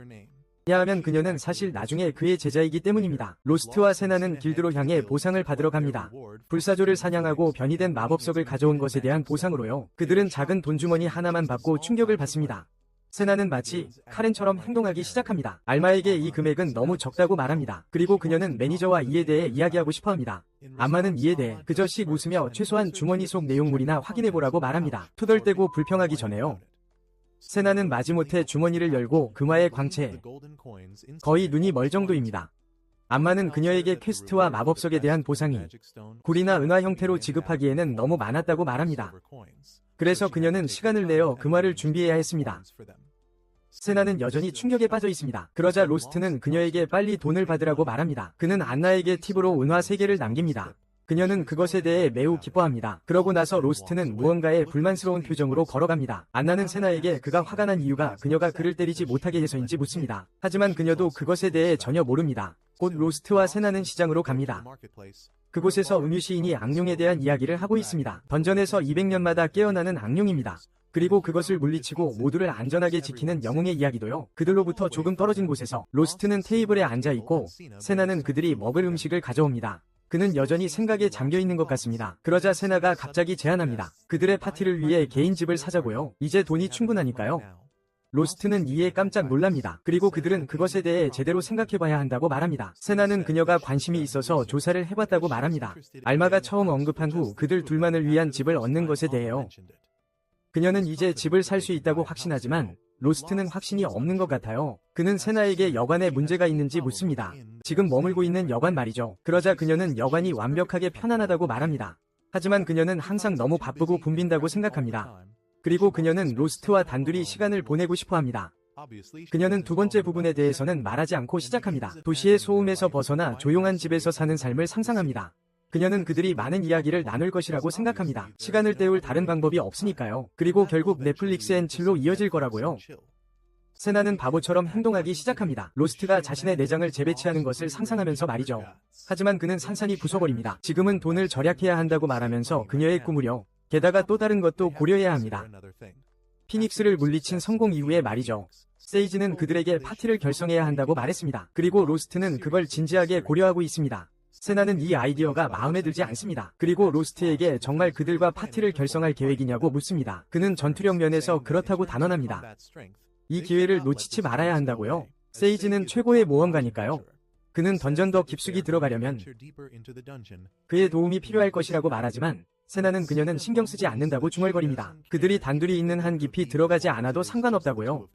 왜냐하면 그녀는 사실 나중에 그의 제자이기 때문입니다. 로스트와 세나는 길드로 향해 보상을 받으러 갑니다. 불사조를 사냥하고 변이된 마법석을 가져온 것에 대한 보상으로요. 그들은 작은 돈주머니 하나만 받고 충격을 받습니다. 세나는 마치 카렌처럼 행동하기 시작합니다. 알마에게 이 금액은 너무 적다고 말합니다. 그리고 그녀는 매니저와 이에 대해 이야기하고 싶어합니다. 암마는 이에 대해 그저 씩 웃으며 최소한 주머니 속 내용물이나 확인해보라고 말합니다. 투덜대고 불평하기 전에요. 세나는 마지못해 주머니를 열고 금화의 광채에 거의 눈이 멀 정도입니다. 암마는 그녀에게 퀘스트와 마법석에 대한 보상이 굴이나 은화 형태로 지급하기에는 너무 많았다고 말합니다. 그래서 그녀는 시간을 내어 금화를 준비해야 했습니다. 세나는 여전히 충격에 빠져 있습니다. 그러자 로스트는 그녀에게 빨리 돈을 받으라고 말합니다. 그는 안나에게 팁으로 은화 3개를 남깁니다. 그녀는 그것에 대해 매우 기뻐합니다. 그러고 나서 로스트는 무언가에 불만스러운 표정으로 걸어갑니다. 안나는 세나에게 그가 화가 난 이유가 그녀가 그를 때리지 못하게 해서인지 묻습니다. 하지만 그녀도 그것에 대해 전혀 모릅니다. 곧 로스트와 세나는 시장으로 갑니다. 그곳에서 음유 시인이 악룡에 대한 이야기를 하고 있습니다. 던전에서 200년마다 깨어나는 악룡입니다. 그리고 그것을 물리치고 모두를 안전하게 지키는 영웅의 이야기도요. 그들로부터 조금 떨어진 곳에서 로스트는 테이블에 앉아있고 세나는 그들이 먹을 음식을 가져옵니다. 그는 여전히 생각에 잠겨있는 것 같습니다. 그러자 세나가 갑자기 제안합니다. 그들의 파티를 위해 개인 집을 사자고요. 이제 돈이 충분하니까요. 로스트는 이에 깜짝 놀랍니다. 그리고 그들은 그것에 대해 제대로 생각해봐야 한다고 말합니다. 세나는 그녀가 관심이 있어서 조사를 해봤다고 말합니다. 알마가 처음 언급한 후 그들 둘만을 위한 집을 얻는 것에 대해요. 그녀는 이제 집을 살 수 있다고 확신하지만 로스트는 확신이 없는 것 같아요. 그는 세나에게 여관에 문제가 있는지 묻습니다. 지금 머물고 있는 여관 말이죠. 그러자 그녀는 여관이 완벽하게 편안하다고 말합니다. 하지만 그녀는 항상 너무 바쁘고 붐빈다고 생각합니다. 그리고 그녀는 로스트와 단둘이 시간을 보내고 싶어 합니다. 그녀는 두 번째 부분에 대해서는 말하지 않고 시작합니다. 도시의 소음에서 벗어나 조용한 집에서 사는 삶을 상상합니다. 그녀는 그들이 많은 이야기를 나눌 것이라고 생각합니다. 시간을 때울 다른 방법이 없으니까요. 그리고 결국 넷플릭스 앤 칠로 이어질 거라고요. 세나는 바보처럼 행동하기 시작합니다. 로스트가 자신의 내장을 재배치하는 것을 상상하면서 말이죠. 하지만 그는 산산이 부숴버립니다. 지금은 돈을 절약해야 한다고 말하면서 그녀의 꿈을요. 게다가 또 다른 것도 고려해야 합니다. 피닉스를 물리친 성공 이후에 말이죠. 세이지는 그들에게 파티를 결성해야 한다고 말했습니다. 그리고 로스트는 그걸 진지하게 고려하고 있습니다. 세나는 이 아이디어가 마음에 들지 않습니다. 그리고 로스트에게 정말 그들과 파티를 결성할 계획이냐고 묻습니다. 그는 전투력 면에서 그렇다고 단언합니다. 이 기회를 놓치지 말아야 한다고요. 세이지는 최고의 모험가니까요. 그는 던전 더 깊숙이 들어가려면 그의 도움이 필요할 것이라고 말하지만 세나는 그녀는 신경 쓰지 않는다고 중얼거립니다. 그들이 단둘이 있는 한 깊이 들어가지 않아도 상관없다고요.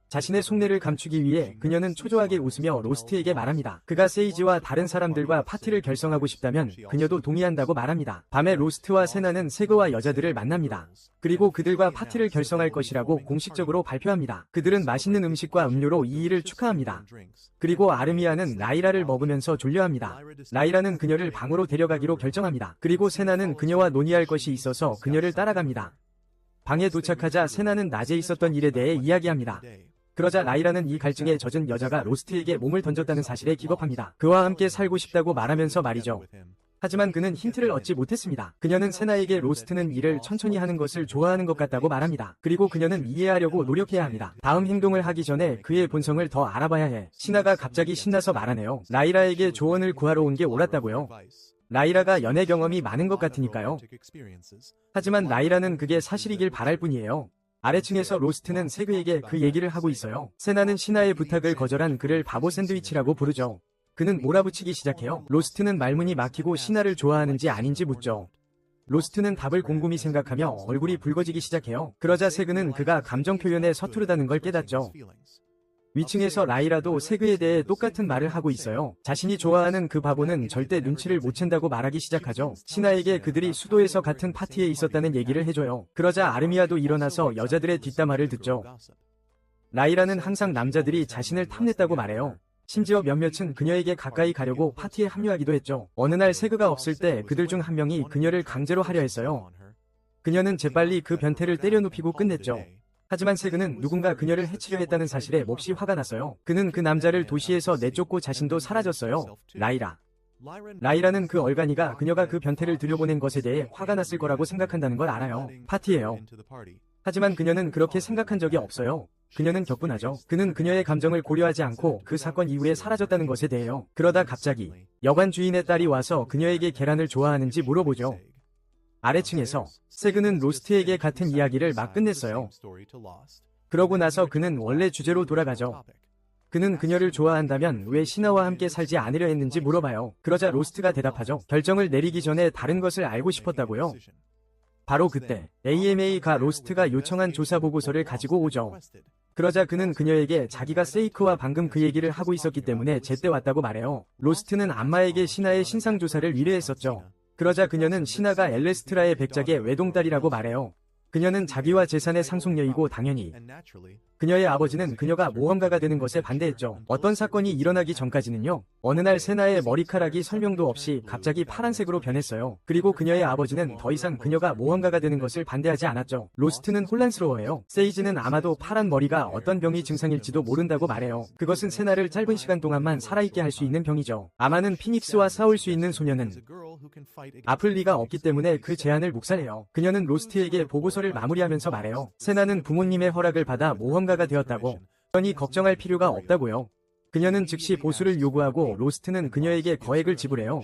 자신의 속내를 감추기 위해 그녀는 초조하게 웃으며 로스트에게 말합니다. 그가 세이지와 다른 사람들과 파티를 결성하고 싶다면 그녀도 동의한다고 말합니다. 밤에 로스트와 세나는 세그와 여자들을 만납니다. 그리고 그들과 파티를 결성할 것이라고 공식적으로 발표합니다. 그들은 맛있는 음식과 음료로 이 일을 축하합니다. 그리고 아르미아는 라이라를 먹으면서 졸려합니다. 라이라는 그녀를 방으로 데려가기로 결정합니다. 그리고 세나는 그녀와 논의할 것이 있어서 그녀를 따라갑니다. 방에 도착하자 세나는 낮에 있었던 일에 대해 이야기합니다. 그러자 라이라는 이 갈증에 젖은 여자가 로스트에게 몸을 던졌다는 사실에 기겁합니다. 그와 함께 살고 싶다고 말하면서 말이죠. 하지만 그는 힌트를 얻지 못했습니다. 그녀는 세나에게 로스트는 일을 천천히 하는 것을 좋아하는 것 같다고 말합니다. 그리고 그녀는 이해하려고 노력해야 합니다. 다음 행동을 하기 전에 그의 본성을 더 알아봐야 해. 시나가 갑자기 신나서 말하네요. 라이라에게 조언을 구하러 온 게 옳았다고요. 라이라가 연애 경험이 많은 것 같으니까요. 하지만 라이라는 그게 사실이길 바랄 뿐이에요. 아래층에서 로스트는 세그에게 그 얘기를 하고 있어요. 세나는 시나의 부탁을 거절한 그를 바보 샌드위치라고 부르죠. 그는 몰아붙이기 시작해요. 로스트는 말문이 막히고 시나를 좋아하는지 아닌지 묻죠. 로스트는 답을 곰곰이 생각하며 얼굴이 붉어지기 시작해요. 그러자 세그는 그가 감정 표현에 서투르다는 걸 깨닫죠. 위층에서 라이라도 세그에 대해 똑같은 말을 하고 있어요. 자신이 좋아하는 그 바보는 절대 눈치를 못 챈다고 말하기 시작하죠. 시나에게 그들이 수도에서 같은 파티에 있었다는 얘기를 해줘요. 그러자 아르미아도 일어나서 여자들의 뒷담화를 듣죠. 라이라는 항상 남자들이 자신을 탐냈다고 말해요. 심지어 몇몇은 그녀에게 가까이 가려고 파티에 합류하기도 했죠. 어느 날 세그가 없을 때 그들 중 한 명이 그녀를 강제로 하려 했어요. 그녀는 재빨리 그 변태를 때려 눕히고 끝냈죠. 하지만 세그는 누군가 그녀를 해치려 했다는 사실에 몹시 화가 났어요. 그는 그 남자를 도시에서 내쫓고 자신도 사라졌어요. 라이라는 그 얼간이가 그녀가 그 변태를 들여보낸 것에 대해 화가 났을 거라고 생각한다는 걸 알아요. 파티예요. 하지만 그녀는 그렇게 생각한 적이 없어요. 그녀는 격분하죠. 그는 그녀의 감정을 고려하지 않고 그 사건 이후에 사라졌다는 것에 대해요. 그러다 갑자기 여관 주인의 딸이 와서 그녀에게 계란을 좋아하는지 물어보죠. 아래층에서 세그는 로스트에게 같은 이야기를 막 끝냈어요. 그러고 나서 그는 원래 주제로 돌아가죠. 그는 그녀를 좋아한다면 왜 신하와 함께 살지 않으려 했는지 물어봐요. 그러자 로스트가 대답하죠. 결정을 내리기 전에 다른 것을 알고 싶었다고요. 바로 그때 AMA가 로스트가 요청한 조사 보고서를 가지고 오죠. 그러자 그는 그녀에게 자기가 세이크와 방금 그 얘기를 하고 있었기 때문에 제때 왔다고 말해요. 로스트는 안마에게 신하의 신상조사를 의뢰했었죠. 그러자 그녀는 신하가 엘레스트라의 백작의 외동딸이라고 말해요. 그녀는 자기와 재산의 상속녀이고 당연히 그녀의 아버지는 그녀가 모험가가 되는 것에 반대했죠. 어떤 사건이 일어나기 전까지는요. 어느 날 세나의 머리카락이 설명도 없이 갑자기 파란색으로 변했어요. 그리고 그녀의 아버지는 더 이상 그녀가 모험가가 되는 것을 반대하지 않았죠. 로스트는 혼란스러워해요. 세이지는 아마도 파란 머리가 어떤 병이 증상일지도 모른다고 말해요. 그것은 세나를 짧은 시간 동안만 살아있게 할 수 있는 병이죠. 아마는 피닉스와 싸울 수 있는 소녀는 아플 리가 없기 때문에 그 제안을 묵살해요. 그녀는 로스트에게 보고서를 마무리하면서 말해요. 세나는 부모님의 허락을 받아 모험가가 되었다고. 그러니 걱정할 필요가 없다고요. 그녀는 즉시 보수를 요구하고 로스트는 그녀에게 거액을 지불해요.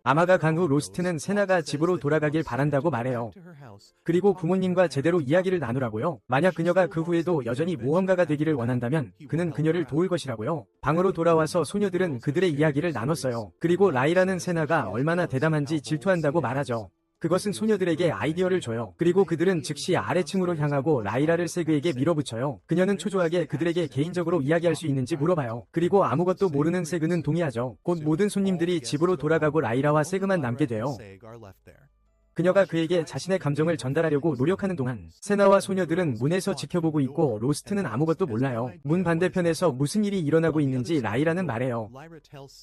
아마가 간 후 로스트는 세나가 집으로 돌아가길 바란다고 말해요. 그리고 부모님과 제대로 이야기를 나누라고요. 만약 그녀가 그 후에도 여전히 모험가가 되기를 원한다면 그는 그녀를 도울 것이라고요. 방으로 돌아와서 소녀들은 그들의 이야기를 나눴어요. 그리고 라이라는 세나가 얼마나 대담한지 질투한다고 말하죠. 그것은 소녀들에게 아이디어를 줘요. 그리고 그들은 즉시 아래층으로 향하고 라이라를 세그에게 밀어붙여요. 그녀는 초조하게 그들에게 개인적으로 이야기할 수 있는지 물어봐요. 그리고 아무것도 모르는 세그는 동의하죠. 곧 모든 손님들이 집으로 돌아가고 라이라와 세그만 남게 돼요. 그녀가 그에게 자신의 감정을 전달하려고 노력하는 동안 세나와 소녀들은 문에서 지켜보고 있고 로스트는 아무것도 몰라요. 문 반대편에서 무슨 일이 일어나고 있는지 라이라는 말해요.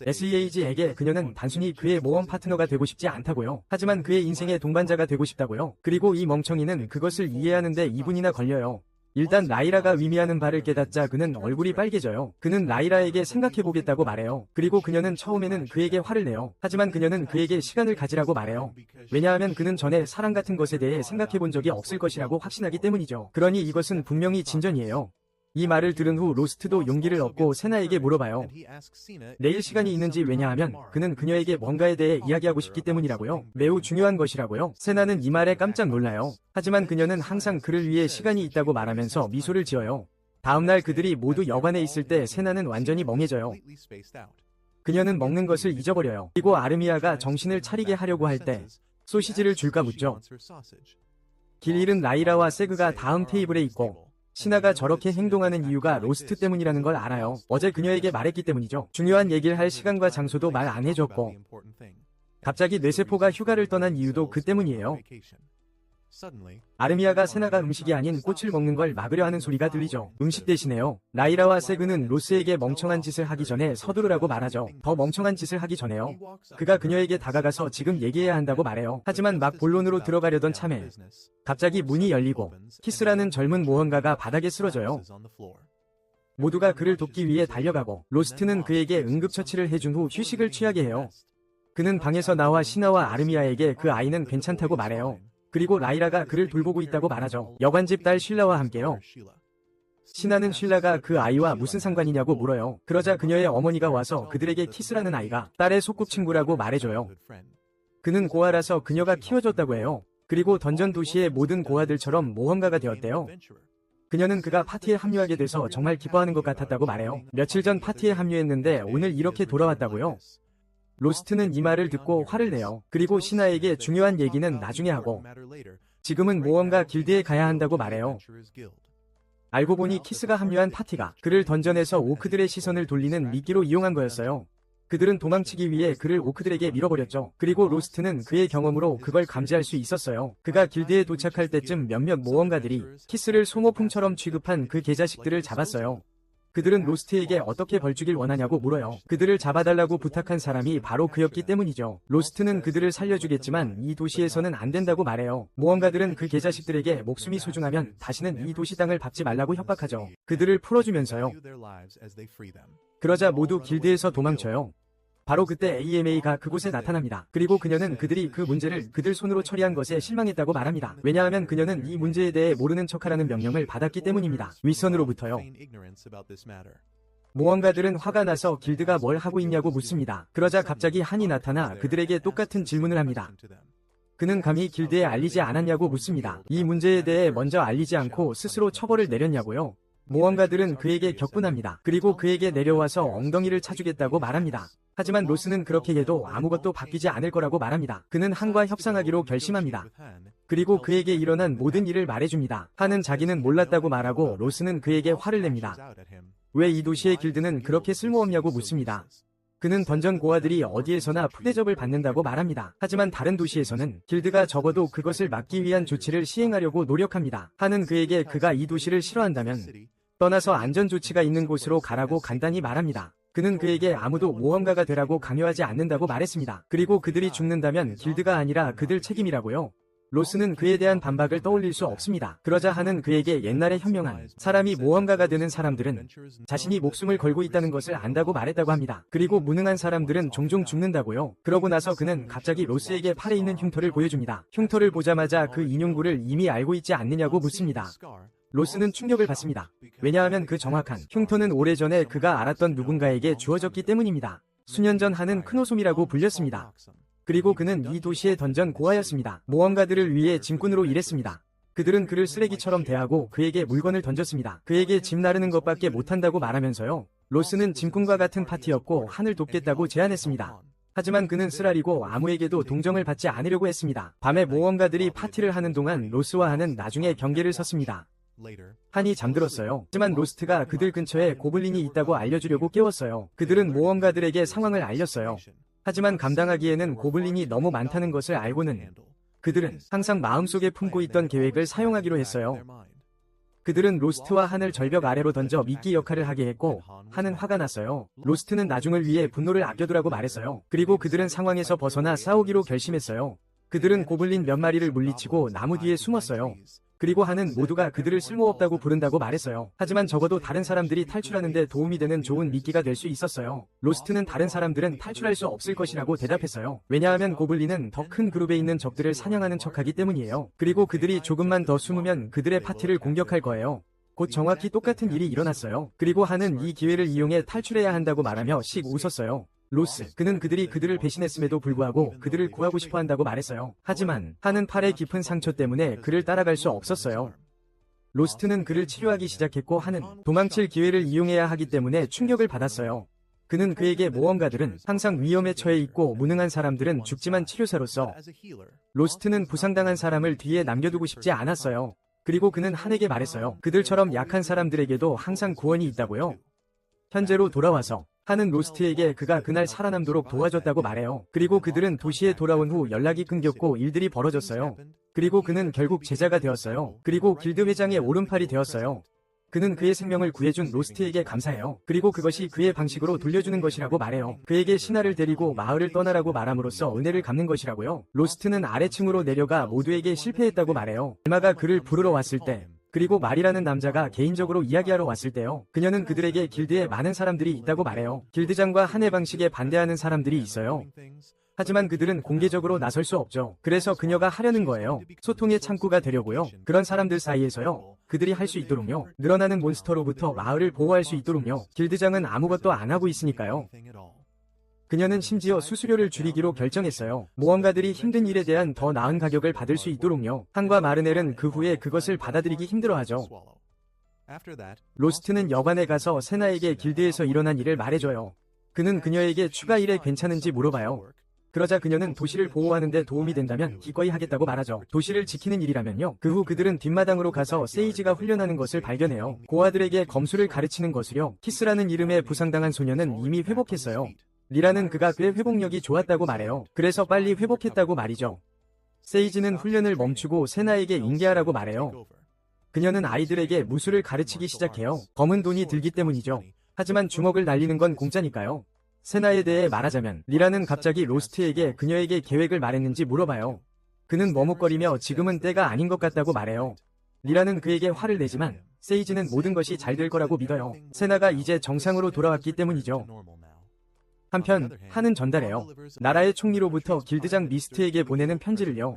SEAG에게 그녀는 단순히 그의 모험 파트너가 되고 싶지 않다고요. 하지만 그의 인생의 동반자가 되고 싶다고요. 그리고 이 멍청이는 그것을 이해하는데 2분이나 걸려요. 일단 라이라가 의미하는 바를 깨닫자 그는 얼굴이 빨개져요. 그는 라이라에게 생각해보겠다고 말해요. 그리고 그녀는 처음에는 그에게 화를 내요. 하지만 그녀는 그에게 시간을 가지라고 말해요. 왜냐하면 그는 전에 사랑 같은 것에 대해 생각해본 적이 없을 것이라고 확신하기 때문이죠. 그러니 이것은 분명히 진전이에요. 이 말을 들은 후 로스트도 용기를 얻고 세나에게 물어봐요. 내일 시간이 있는지. 왜냐하면 그는 그녀에게 뭔가에 대해 이야기하고 싶기 때문이라고요. 매우 중요한 것이라고요. 세나는 이 말에 깜짝 놀라요. 하지만 그녀는 항상 그를 위해 시간이 있다고 말하면서 미소를 지어요. 다음날 그들이 모두 여관에 있을 때 세나는 완전히 멍해져요. 그녀는 먹는 것을 잊어버려요. 그리고 아르미아가 정신을 차리게 하려고 할 때 소시지를 줄까 묻죠. 길 잃은 라이라와 세그가 다음 테이블에 있고 신하가 저렇게 행동하는 이유가 로스트 때문이라는 걸 알아요. 어제 그녀에게 말했기 때문이죠. 중요한 얘기를 할 시간과 장소도 말 안 해줬고 갑자기 뇌세포가 휴가를 떠난 이유도 그 때문이에요. 아르미아가 세나가 음식이 아닌 꽃을 먹는 걸 막으려 하는 소리가 들리죠. 음식 대신에요. 라이라와 세그는 로스에게 멍청한 짓을 하기 전에 서두르라고 말하죠. 더 멍청한 짓을 하기 전에요. 그가 그녀에게 다가가서 지금 얘기해야 한다고 말해요. 하지만 막 본론으로 들어가려던 참에 갑자기 문이 열리고 키스라는 젊은 모험가가 바닥에 쓰러져요. 모두가 그를 돕기 위해 달려가고 로스트는 그에게 응급처치를 해준 후 휴식을 취하게 해요. 그는 방에서 나와 신하와 아르미아에게 그 아이는 괜찮다고 말해요. 그리고 라이라가 그를 돌보고 있다고 말하죠. 여관집 딸 쉴라와 함께요. 신하는 쉴라가 그 아이와 무슨 상관이냐고 물어요. 그러자 그녀의 어머니가 와서 그들에게 키스라는 아이가 딸의 소꿉친구라고 말해줘요. 그는 고아라서 그녀가 키워줬다고 해요. 그리고 던전 도시의 모든 고아들처럼 모험가가 되었대요. 그녀는 그가 파티에 합류하게 돼서 정말 기뻐하는 것 같았다고 말해요. 며칠 전 파티에 합류했는데 오늘 이렇게 돌아왔다고요. 로스트는 이 말을 듣고 화를 내요. 그리고 신하에게 중요한 얘기는 나중에 하고 지금은 모험가 길드에 가야 한다고 말해요. 알고 보니 키스가 합류한 파티가 그를 던전에서 오크들의 시선을 돌리는 미끼로 이용한 거였어요. 그들은 도망치기 위해 그를 오크들에게 밀어버렸죠. 그리고 로스트는 그의 경험으로 그걸 감지할 수 있었어요. 그가 길드에 도착할 때쯤 몇몇 모험가들이 키스를 소모품처럼 취급한 그 개자식들을 잡았어요. 그들은 로스트에게 어떻게 벌주길 원하냐고 물어요. 그들을 잡아달라고 부탁한 사람이 바로 그였기 때문이죠. 로스트는 그들을 살려주겠지만 이 도시에서는 안 된다고 말해요. 모험가들은 그 개자식들에게 목숨이 소중하면 다시는 이 도시 땅을 밟지 말라고 협박하죠. 그들을 풀어주면서요. 그러자 모두 길드에서 도망쳐요. 바로 그때 AMA가 그곳에 나타납니다. 그리고 그녀는 그들이 그 문제를 그들 손으로 처리한 것에 실망했다고 말합니다. 왜냐하면 그녀는 이 문제에 대해 모르는 척하라는 명령을 받았기 때문입니다. 윗선으로부터요. 모험가들은 화가 나서 길드가 뭘 하고 있냐고 묻습니다. 그러자 갑자기 한이 나타나 그들에게 똑같은 질문을 합니다. 그는 감히 길드에 알리지 않았냐고 묻습니다. 이 문제에 대해 먼저 알리지 않고 스스로 처벌을 내렸냐고요. 모험가들은 그에게 격분합니다. 그리고 그에게 내려와서 엉덩이를 차주겠다고 말합니다. 하지만 로스는 그렇게 해도 아무것도 바뀌지 않을 거라고 말합니다. 그는 한과 협상하기로 결심합니다. 그리고 그에게 일어난 모든 일을 말해줍니다. 한은 자기는 몰랐다고 말하고 로스는 그에게 화를 냅니다. 왜 이 도시의 길드는 그렇게 쓸모없냐고 묻습니다. 그는 던전 고아들이 어디에서나 푸대접을 받는다고 말합니다. 하지만 다른 도시에서는 길드가 적어도 그것을 막기 위한 조치를 시행하려고 노력합니다. 한은 그에게 그가 이 도시를 싫어한다면 떠나서 안전조치가 있는 곳으로 가라고 간단히 말합니다. 그는 그에게 아무도 모험가가 되라고 강요하지 않는다고 말했습니다. 그리고 그들이 죽는다면 길드가 아니라 그들 책임이라고요. 로스는 그에 대한 반박을 떠올릴 수 없습니다. 그러자 한은 그에게 옛날에 현명한 사람이 모험가가 되는 사람들은 자신이 목숨을 걸고 있다는 것을 안다고 말했다고 합니다. 그리고 무능한 사람들은 종종 죽는다고요. 그러고 나서 그는 갑자기 로스에게 팔에 있는 흉터를 보여줍니다. 흉터를 보자마자 그 인용구를 이미 알고 있지 않느냐고 묻습니다. 로스는 충격을 받습니다. 왜냐하면 그 정확한 흉터는 오래전에 그가 알았던 누군가에게 주어졌기 때문입니다. 수년 전 한은 크노솜이라고 불렸습니다. 그리고 그는 이 도시의 던전 고아였습니다. 모험가들을 위해 짐꾼으로 일했습니다. 그들은 그를 쓰레기처럼 대하고 그에게 물건을 던졌습니다. 그에게 짐 나르는 것밖에 못한다고 말하면서요. 로스는 짐꾼과 같은 파티였고 한을 돕겠다고 제안했습니다. 하지만 그는 쓰라리고 아무에게도 동정을 받지 않으려고 했습니다. 밤에 모험가들이 파티를 하는 동안 로스와 한은 나중에 경계를 섰습니다. 한이 잠들었어요. 하지만 로스트가 그들 근처에 고블린이 있다고 알려주려고 깨웠어요. 그들은 모험가들에게 상황을 알렸어요. 하지만 감당하기에는 고블린이 너무 많다는 것을 알고는 그들은 항상 마음속에 품고 있던 계획을 사용하기로 했어요. 그들은 로스트와 한을 절벽 아래로 던져 미끼 역할을 하게 했고 한은 화가 났어요. 로스트는 나중을 위해 분노를 아껴두라고 말했어요. 그리고 그들은 상황에서 벗어나 싸우기로 결심했어요. 그들은 고블린 몇 마리를 물리치고 나무 뒤에 숨었어요. 그리고 한은 모두가 그들을 쓸모없다고 부른다고 말했어요. 하지만 적어도 다른 사람들이 탈출하는 데 도움이 되는 좋은 미끼가 될 수 있었어요. 로스트는 다른 사람들은 탈출할 수 없을 것이라고 대답했어요. 왜냐하면 고블린은 더 큰 그룹에 있는 적들을 사냥하는 척하기 때문이에요. 그리고 그들이 조금만 더 숨으면 그들의 파티를 공격할 거예요. 곧 정확히 똑같은 일이 일어났어요. 그리고 한은 이 기회를 이용해 탈출해야 한다고 말하며 씩 웃었어요. 로스, 그는 그들이 그들을 배신했음에도 불구하고 그들을 구하고 싶어 한다고 말했어요. 하지만 한은 팔에 깊은 상처 때문에 그를 따라갈 수 없었어요. 로스트는 그를 치료하기 시작했고 한은 도망칠 기회를 이용해야 하기 때문에 충격을 받았어요. 그는 그에게 모험가들은 항상 위험에 처해 있고 무능한 사람들은 죽지만 치료사로서 로스트는 부상당한 사람을 뒤에 남겨두고 싶지 않았어요. 그리고 그는 한에게 말했어요. 그들처럼 약한 사람들에게도 항상 구원이 있다고요. 현재로 돌아와서 한은 로스트에게 그가 그날 살아남도록 도와줬다고 말해요. 그리고 그들은 도시에 돌아온 후 연락이 끊겼고 일들이 벌어졌어요. 그리고 그는 결국 제자가 되었어요. 그리고 길드 회장의 오른팔이 되었어요. 그는 그의 생명을 구해준 로스트에게 감사해요. 그리고 그것이 그의 방식으로 돌려주는 것이라고 말해요. 그에게 신하를 데리고 마을을 떠나라고 말함으로써 은혜를 갚는 것이라고요. 로스트는 아래층으로 내려가 모두에게 실패했다고 말해요. 얼마가 그를 부르러 왔을 때 그리고 말이라는 남자가 개인적으로 이야기하러 왔을 때요. 그녀는 그들에게 길드에 많은 사람들이 있다고 말해요. 길드장과 한의 방식에 반대하는 사람들이 있어요. 하지만 그들은 공개적으로 나설 수 없죠. 그래서 그녀가 하려는 거예요. 소통의 창구가 되려고요. 그런 사람들 사이에서요. 그들이 할 수 있도록요. 늘어나는 몬스터로부터 마을을 보호할 수 있도록요. 길드장은 아무것도 안 하고 있으니까요. 그녀는 심지어 수수료를 줄이기로 결정했어요. 모험가들이 힘든 일에 대한 더 나은 가격을 받을 수 있도록요. 한과 마르넬은 그 후에 그것을 받아들이기 힘들어하죠. 로스트는 여관에 가서 세나에게 길드에서 일어난 일을 말해줘요. 그는 그녀에게 추가 일에 괜찮은지 물어봐요. 그러자 그녀는 도시를 보호하는 데 도움이 된다면 기꺼이 하겠다고 말하죠. 도시를 지키는 일이라면요. 그 후 그들은 뒷마당으로 가서 세이지가 훈련하는 것을 발견해요. 고아들에게 검술을 가르치는 것을요. 키스라는 이름의 부상당한 소녀는 이미 회복했어요. 리라는 그가 꽤 회복력이 좋았다고 말해요. 그래서 빨리 회복했다고 말이죠. 세이지는 훈련을 멈추고 세나에게 인계하라고 말해요. 그녀는 아이들에게 무술을 가르치기 시작해요. 검은 돈이 들기 때문이죠. 하지만 주먹을 날리는 건 공짜니까요. 세나에 대해 말하자면 리라는 갑자기 로스트에게 그녀에게 계획을 말했는지 물어봐요. 그는 머뭇거리며 지금은 때가 아닌 것 같다고 말해요. 리라는 그에게 화를 내지만 세이지는 모든 것이 잘 될 거라고 믿어요. 세나가 이제 정상으로 돌아왔기 때문이죠. 한편 한은 전달해요. 나라의 총리로부터 길드장 미스트에게 보내는 편지를요.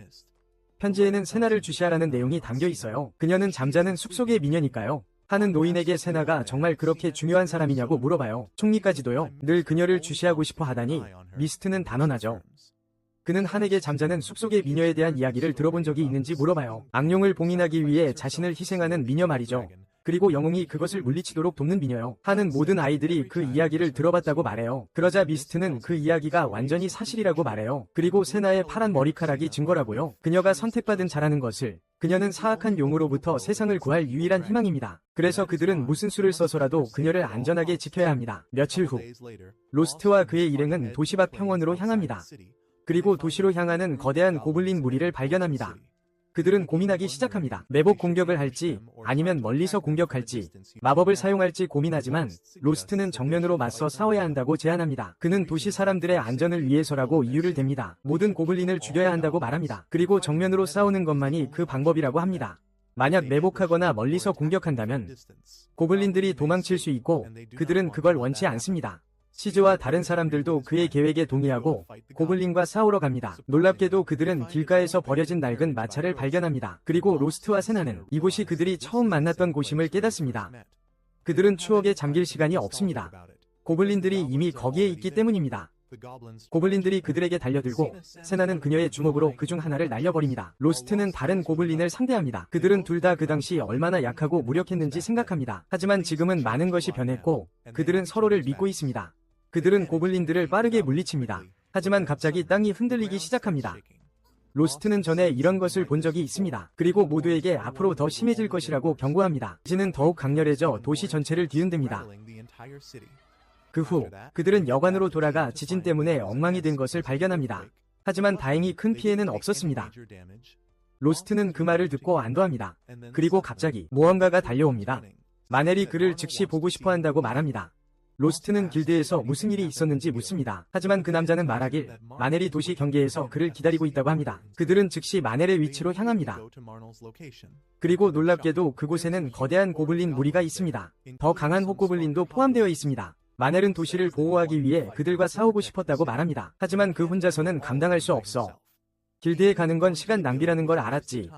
편지에는 세나를 주시하라는 내용이 담겨 있어요. 그녀는 잠자는 숲속의 미녀니까요. 한은 노인에게 세나가 정말 그렇게 중요한 사람이냐고 물어봐요. 총리까지도요. 늘 그녀를 주시하고 싶어 하다니 미스트는 단언하죠. 그는 한에게 잠자는 숲속의 미녀에 대한 이야기를 들어본 적이 있는지 물어봐요. 악령을 봉인하기 위해 자신을 희생하는 미녀 말이죠. 그리고 영웅이 그것을 물리치도록 돕는 미녀요. 한은 모든 아이들이 그 이야기를 들어봤다고 말해요. 그러자 미스트는 그 이야기가 완전히 사실이라고 말해요. 그리고 세나의 파란 머리카락이 증거라고요. 그녀가 선택받은 자라는 것을, 그녀는 사악한 용으로부터 세상을 구할 유일한 희망입니다. 그래서 그들은 무슨 수를 써서라도 그녀를 안전하게 지켜야 합니다. 며칠 후 로스트와 그의 일행은 도시 밖 평원으로 향합니다. 그리고 도시로 향하는 거대한 고블린 무리를 발견합니다. 그들은 고민하기 시작합니다. 매복 공격을 할지 아니면 멀리서 공격할지 마법을 사용할지 고민하지만 로스트는 정면으로 맞서 싸워야 한다고 제안합니다. 그는 도시 사람들의 안전을 위해서라고 이유를 댑니다. 모든 고블린을 죽여야 한다고 말합니다. 그리고 정면으로 싸우는 것만이 그 방법이라고 합니다. 만약 매복하거나 멀리서 공격한다면 고블린들이 도망칠 수 있고 그들은 그걸 원치 않습니다. 시즈와 다른 사람들도 그의 계획에 동의하고 고블린과 싸우러 갑니다. 놀랍게도 그들은 길가에서 버려진 낡은 마차를 발견합니다. 그리고 로스트와 세나는 이곳이 그들이 처음 만났던 곳임을 깨닫습니다. 그들은 추억에 잠길 시간이 없습니다. 고블린들이 이미 거기에 있기 때문입니다. 고블린들이 그들에게 달려들고 세나는 그녀의 주먹으로 그중 하나를 날려버립니다. 로스트는 다른 고블린을 상대합니다. 그들은 둘 다 그 당시 얼마나 약하고 무력했는지 생각합니다. 하지만 지금은 많은 것이 변했고 그들은 서로를 믿고 있습니다. 그들은 고블린들을 빠르게 물리칩니다. 하지만 갑자기 땅이 흔들리기 시작합니다. 로스트는 전에 이런 것을 본 적이 있습니다. 그리고 모두에게 앞으로 더 심해질 것이라고 경고합니다. 지진은 더욱 강렬해져 도시 전체를 뒤흔듭니다. 그 후 그들은 여관으로 돌아가 지진 때문에 엉망이 된 것을 발견합니다. 하지만 다행히 큰 피해는 없었습니다. 로스트는 그 말을 듣고 안도합니다. 그리고 갑자기 모험가가 달려옵니다. 마넬이 그를 즉시 보고 싶어 한다고 말합니다. 로스트는 길드에서 무슨 일이 있었는지 묻습니다. 하지만 그 남자는 말하길 마넬이 도시 경계에서 그를 기다리고 있다고 합니다. 그들은 즉시 마넬의 위치로 향합니다. 그리고 놀랍게도 그곳에는 거대한 고블린 무리가 있습니다. 더 강한 홑고블린도 포함되어 있습니다. 마넬은 도시를 보호하기 위해 그들과 싸우고 싶었다고 말합니다. 하지만 그 혼자서는 감당할 수 없어. 길드에 가는 건 시간 낭비라는 걸 알았지.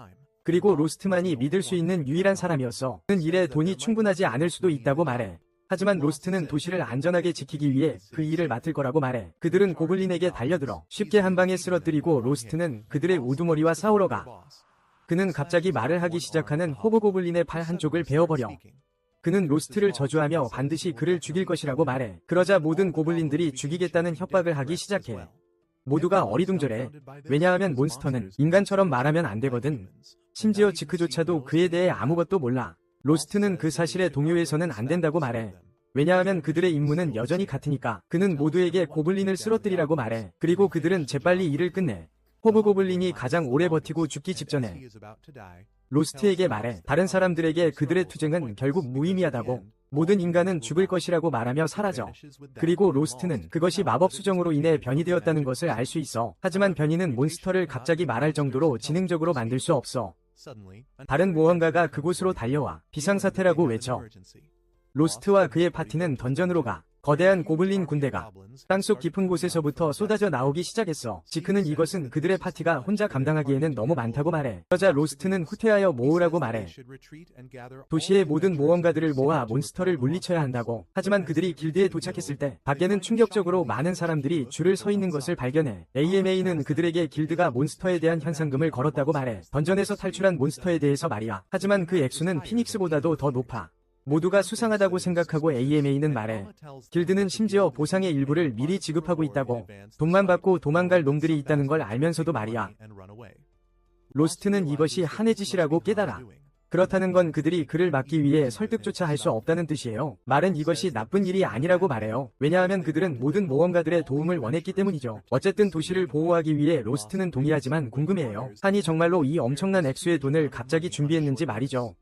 그리고 로스트만이 믿을 수 있는 유일한 사람이었어. 그는 일에 돈이 충분하지 않을 수도 있다고 말해. 하지만 로스트는 도시를 안전하게 지키기 위해 그 일을 맡을 거라고 말해. 그들은 고블린에게 달려들어 쉽게 한 방에 쓰러뜨리고 로스트는 그들의 우두머리와 싸우러 가. 그는 갑자기 말을 하기 시작하는 호보고블린의 팔 한쪽을 베어버려. 그는 로스트를 저주하며 반드시 그를 죽일 것이라고 말해. 그러자 모든 고블린들이 죽이겠다는 협박을 하기 시작해. 모두가 어리둥절해. 왜냐하면 몬스터는 인간처럼 말하면 안 되거든. 심지어 지크조차도 그에 대해 아무것도 몰라. 로스트는 그 사실에 동요해서는 안 된다고 말해. 왜냐하면 그들의 임무는 여전히 같으니까. 그는 모두에게 고블린을 쓰러뜨리라고 말해. 그리고 그들은 재빨리 일을 끝내. 호브고블린이 가장 오래 버티고 죽기 직전에 로스트에게 말해. 다른 사람들에게 그들의 투쟁은 결국 무의미하다고. 모든 인간은 죽을 것이라고 말하며 사라져. 그리고 로스트는 그것이 마법 수정으로 인해 변이 되었다는 것을 알 수 있어. 하지만 변이는 몬스터를 갑자기 말할 정도로 지능적으로 만들 수 없어. 다른 모험가가 그곳으로 달려와 비상사태라고 외쳐. 로스트와 그의 파티는 던전으로 가. 거대한 고블린 군대가 땅속 깊은 곳에서부터 쏟아져 나오기 시작했어. 지크는 이것은 그들의 파티가 혼자 감당하기에는 너무 많다고 말해. 그러자 로스트는 후퇴하여 모으라고 말해. 도시의 모든 모험가들을 모아 몬스터를 물리쳐야 한다고. 하지만 그들이 길드에 도착했을 때 밖에는 충격적으로 많은 사람들이 줄을 서 있는 것을 발견해. AMA는 그들에게 길드가 몬스터에 대한 현상금을 걸었다고 말해. 던전에서 탈출한 몬스터에 대해서 말이야. 하지만 그 액수는 피닉스보다도 더 높아. 모두가 수상하다고 생각하고 AMA는 말해. 길드는 심지어 보상의 일부를 미리 지급하고 있다고. 돈만 받고 도망갈 놈들이 있다는 걸 알면서도 말이야. 로스트는 이것이 한의 짓이라고 깨달아. 그렇다는 건 그들이 그를 막기 위해 설득조차 할 수 없다는 뜻이에요. 말은 이것이 나쁜 일이 아니라고 말해요. 왜냐하면 그들은 모든 모험가들의 도움을 원했기 때문이죠. 어쨌든 도시를 보호하기 위해 로스트는 동의하지만 궁금해해요. 한이 정말로 이 엄청난 액수의 돈을 갑자기 준비했는지 말이죠.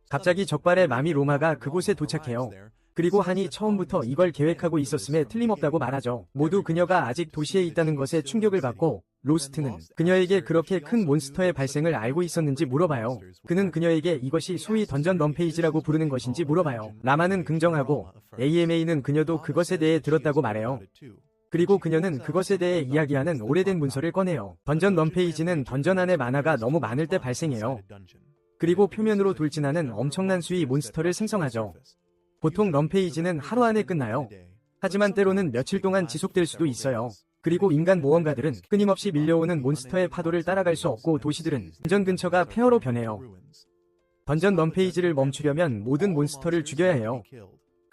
갑자기 적발의 마미 로마가 그곳에 도착해요. 그리고 한이 처음부터 이걸 계획하고 있었음에 틀림없다고 말하죠. 모두 그녀가 아직 도시에 있다는 것에 충격을 받고 로스트는 그녀에게 그렇게 큰 몬스터의 발생을 알고 있었는지 물어봐요. 그는 그녀에게 이것이 소위 던전 럼페이지라고 부르는 것인지 물어봐요. 라마는 긍정하고 AMA는 그녀도 그것에 대해 들었다고 말해요. 그리고 그녀는 그것에 대해 이야기하는 오래된 문서를 꺼내요. 던전 럼페이지는 던전 안에 만화가 너무 많을 때 발생해요. 그리고 표면으로 돌진하는 엄청난 수의 몬스터를 생성하죠. 보통 럼페이지는 하루 안에 끝나요. 하지만 때로는 며칠 동안 지속될 수도 있어요. 그리고 인간 모험가들은 끊임없이 밀려오는 몬스터의 파도를 따라갈 수 없고 도시들은 던전 근처가 폐허로 변해요. 던전 럼페이지를 멈추려면 모든 몬스터를 죽여야 해요.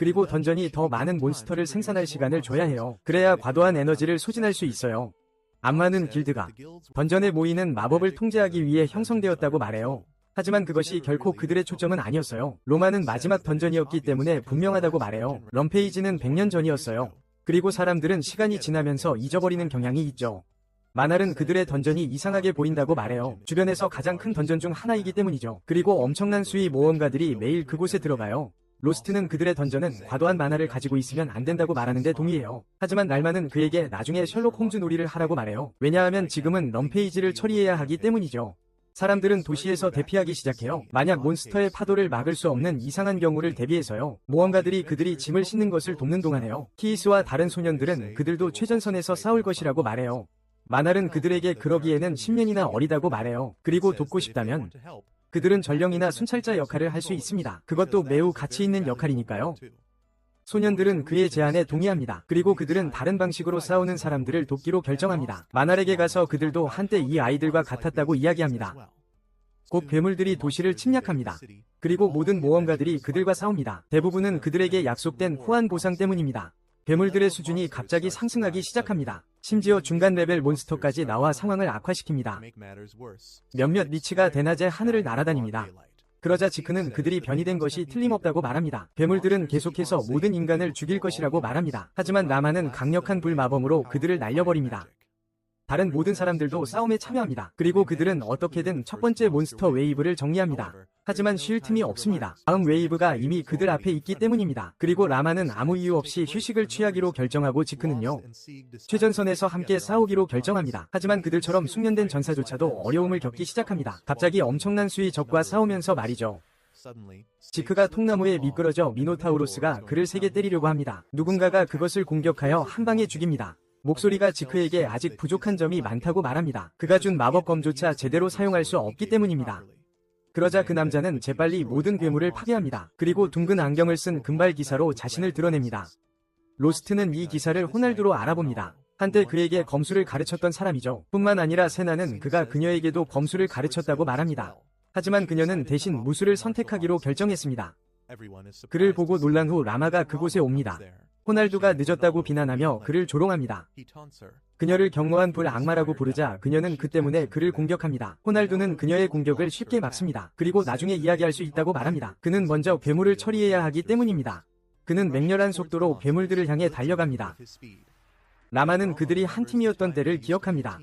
그리고 던전이 더 많은 몬스터를 생산할 시간을 줘야 해요. 그래야 과도한 에너지를 소진할 수 있어요. 악마는 길드가 던전에 모이는 마법을 통제하기 위해 형성되었다고 말해요. 하지만 그것이 결코 그들의 초점은 아니었어요. 로마는 마지막 던전이었기 때문에 분명하다고 말해요. 럼페이지는 100년 전이었어요. 그리고 사람들은 시간이 지나면서 잊어버리는 경향이 있죠. 마날은 그들의 던전이 이상하게 보인다고 말해요. 주변에서 가장 큰 던전 중 하나이기 때문이죠. 그리고 엄청난 수의 모험가들이 매일 그곳에 들어가요. 로스트는 그들의 던전은 과도한 만화를 가지고 있으면 안 된다고 말하는데 동의해요. 하지만 랄마는 그에게 나중에 셜록 홈즈 놀이를 하라고 말해요. 왜냐하면 지금은 럼페이지를 처리해야 하기 때문이죠. 사람들은 도시에서 대피하기 시작해요. 만약 몬스터의 파도를 막을 수 없는 이상한 경우를 대비해서요. 모험가들이 그들이 짐을 싣는 것을 돕는 동안에요. 키이스와 다른 소년들은 그들도 최전선에서 싸울 것이라고 말해요. 마날은 그들에게 그러기에는 10년이나 어리다고 말해요. 그리고 돕고 싶다면 그들은 전령이나 순찰자 역할을 할 수 있습니다. 그것도 매우 가치 있는 역할이니까요. 소년들은 그의 제안에 동의합니다. 그리고 그들은 다른 방식으로 싸우는 사람들을 돕기로 결정합니다. 마날에게 가서 그들도 한때 이 아이들과 같았다고 이야기합니다. 곧 괴물들이 도시를 침략합니다. 그리고 모든 모험가들이 그들과 싸웁니다. 대부분은 그들에게 약속된 후한 보상 때문입니다. 괴물들의 수준이 갑자기 상승하기 시작합니다. 심지어 중간 레벨 몬스터까지 나와 상황을 악화시킵니다. 몇몇 리치가 대낮에 하늘을 날아다닙니다. 그러자 지크는 그들이 변이 된 것이 틀림없다고 말합니다. 괴물들은 계속해서 모든 인간을 죽일 것이라고 말합니다. 하지만 라마는 강력한 불마법으로 그들을 날려버립니다. 다른 모든 사람들도 싸움에 참여합니다. 그리고 그들은 어떻게든 첫 번째 몬스터 웨이브를 정리합니다. 하지만 쉴 틈이 없습니다. 다음 웨이브가 이미 그들 앞에 있기 때문입니다. 그리고 라마는 아무 이유 없이 휴식을 취하기로 결정하고 지크는요. 최전선에서 함께 싸우기로 결정합니다. 하지만 그들처럼 숙련된 전사조차도 어려움을 겪기 시작합니다. 갑자기 엄청난 수의 적과 싸우면서 말이죠. 지크가 통나무에 미끄러져 미노타우로스가 그를 세게 때리려고 합니다. 누군가가 그것을 공격하여 한 방에 죽입니다. 목소리가 지크에게 아직 부족한 점이 많다고 말합니다. 그가 준 마법검조차 제대로 사용할 수 없기 때문입니다. 그러자 그 남자는 재빨리 모든 괴물을 파괴합니다. 그리고 둥근 안경을 쓴 금발 기사로 자신을 드러냅니다. 로스트는 이 기사를 호날두로 알아봅니다. 한때 그에게 검술을 가르쳤던 사람이죠. 뿐만 아니라 세나는 그가 그녀에게도 검술을 가르쳤다고 말합니다. 하지만 그녀는 대신 무술을 선택하기로 결정했습니다. 그를 보고 놀란 후 라마가 그곳에 옵니다. 호날두가 늦었다고 비난하며 그를 조롱합니다. 그녀를 경고한 불악마라고 부르자 그녀는 그 때문에 그를 공격합니다. 호날두는 그녀의 공격을 쉽게 막습니다. 그리고 나중에 이야기할 수 있다고 말합니다. 그는 먼저 괴물을 처리해야 하기 때문입니다. 그는 맹렬한 속도로 괴물들을 향해 달려갑니다. 라마는 그들이 한 팀이었던 때를 기억합니다.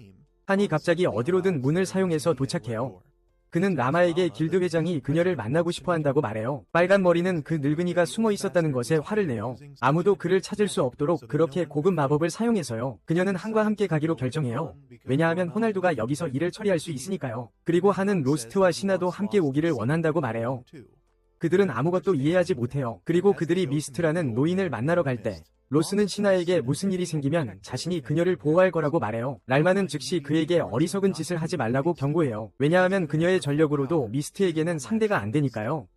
한이 갑자기 어디로든 문을 사용해서 도착해요. 그는 라마에게 길드 회장이 그녀를 만나고 싶어 한다고 말해요. 빨간 머리는 그 늙은이가 숨어 있었다는 것에 화를 내요. 아무도 그를 찾을 수 없도록 그렇게 고급 마법을 사용해서요. 그녀는 한과 함께 가기로 결정해요. 왜냐하면 호날두가 여기서 일을 처리할 수 있으니까요. 그리고 한은 로스트와 시나도 함께 오기를 원한다고 말해요. 그들은 아무것도 이해하지 못해요. 그리고 그들이 미스트라는 노인을 만나러 갈 때 로스는 시나에게 무슨 일이 생기면 자신이 그녀를 보호할 거라고 말해요. 랄마는 즉시 그에게 어리석은 짓을 하지 말라고 경고해요. 왜냐하면 그녀의 전력으로도 미스트에게는 상대가 안 되니까요.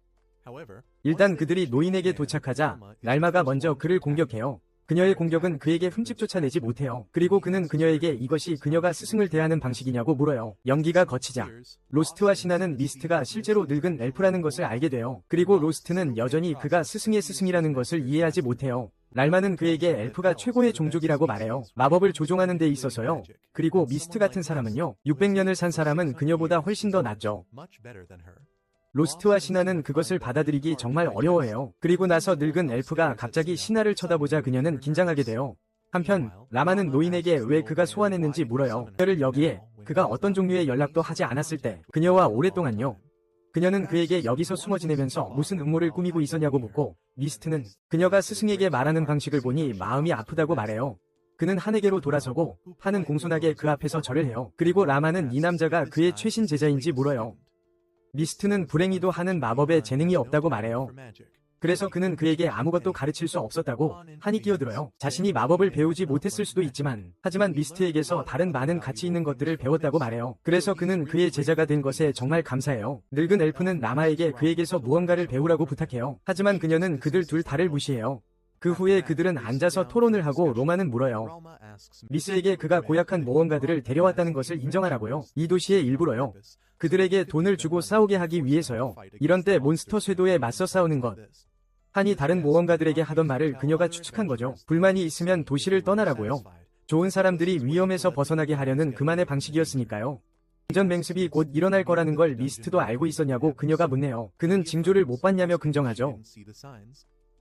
일단 그들이 노인에게 도착하자 랄마가 먼저 그를 공격해요. 그녀의 공격은 그에게 흠집조차 내지 못해요. 그리고 그는 그녀에게 이것이 그녀가 스승을 대하는 방식이냐고 물어요. 연기가 거치자 로스트와 시나는 미스트가 실제로 늙은 엘프라는 것을 알게 돼요. 그리고 로스트는 여전히 그가 스승의 스승이라는 것을 이해하지 못해요. 랄마는 그에게 엘프가 최고의 종족이라고 말해요. 마법을 조종하는 데 있어서요. 그리고 미스트 같은 사람은요. 600년을 산 사람은 그녀보다 훨씬 더 낫죠. 로스트와 시나는 그것을 받아들이기 정말 어려워해요. 그리고 나서 늙은 엘프가 갑자기 시나를 쳐다보자 그녀는 긴장하게 돼요. 한편 라마는 노인에게 왜 그가 소환했는지 물어요. 그녀를 여기에 그가 어떤 종류의 연락도 하지 않았을 때 그녀와 오랫동안요. 그녀는 그에게 여기서 숨어 지내면서 무슨 음모를 꾸미고 있었냐고 묻고 미스트는 그녀가 스승에게 말하는 방식을 보니 마음이 아프다고 말해요. 그는 한에게로 돌아서고 한은 공손하게 그 앞에서 절을 해요. 그리고 라마는 이 남자가 그의 최신 제자인지 물어요. 미스트는 불행히도 하는 마법에 재능이 없다고 말해요. 그래서 그는 그에게 아무것도 가르칠 수 없었다고 한이 끼어들어요. 자신이 마법을 배우지 못했을 수도 있지만 하지만 미스트에게서 다른 많은 가치 있는 것들을 배웠다고 말해요. 그래서 그는 그의 제자가 된 것에 정말 감사해요. 늙은 엘프는 라마에게 그에게서 무언가를 배우라고 부탁해요. 하지만 그녀는 그들 둘 다를 무시해요. 그 후에 그들은 앉아서 토론을 하고 로마는 물어요. 미스에게 그가 고약한 모험가들을 데려왔다는 것을 인정하라고요. 이 도시의 일부러요. 그들에게 돈을 주고 싸우게 하기 위해서요. 이런 때 몬스터 쇄도에 맞서 싸우는 것. 한이 다른 모험가들에게 하던 말을 그녀가 추측한 거죠. 불만이 있으면 도시를 떠나라고요. 좋은 사람들이 위험에서 벗어나게 하려는 그만의 방식이었으니까요. 전 맹습이 곧 일어날 거라는 걸 미스트도 알고 있었냐고 그녀가 묻네요. 그는 징조를 못 봤냐며 긍정하죠.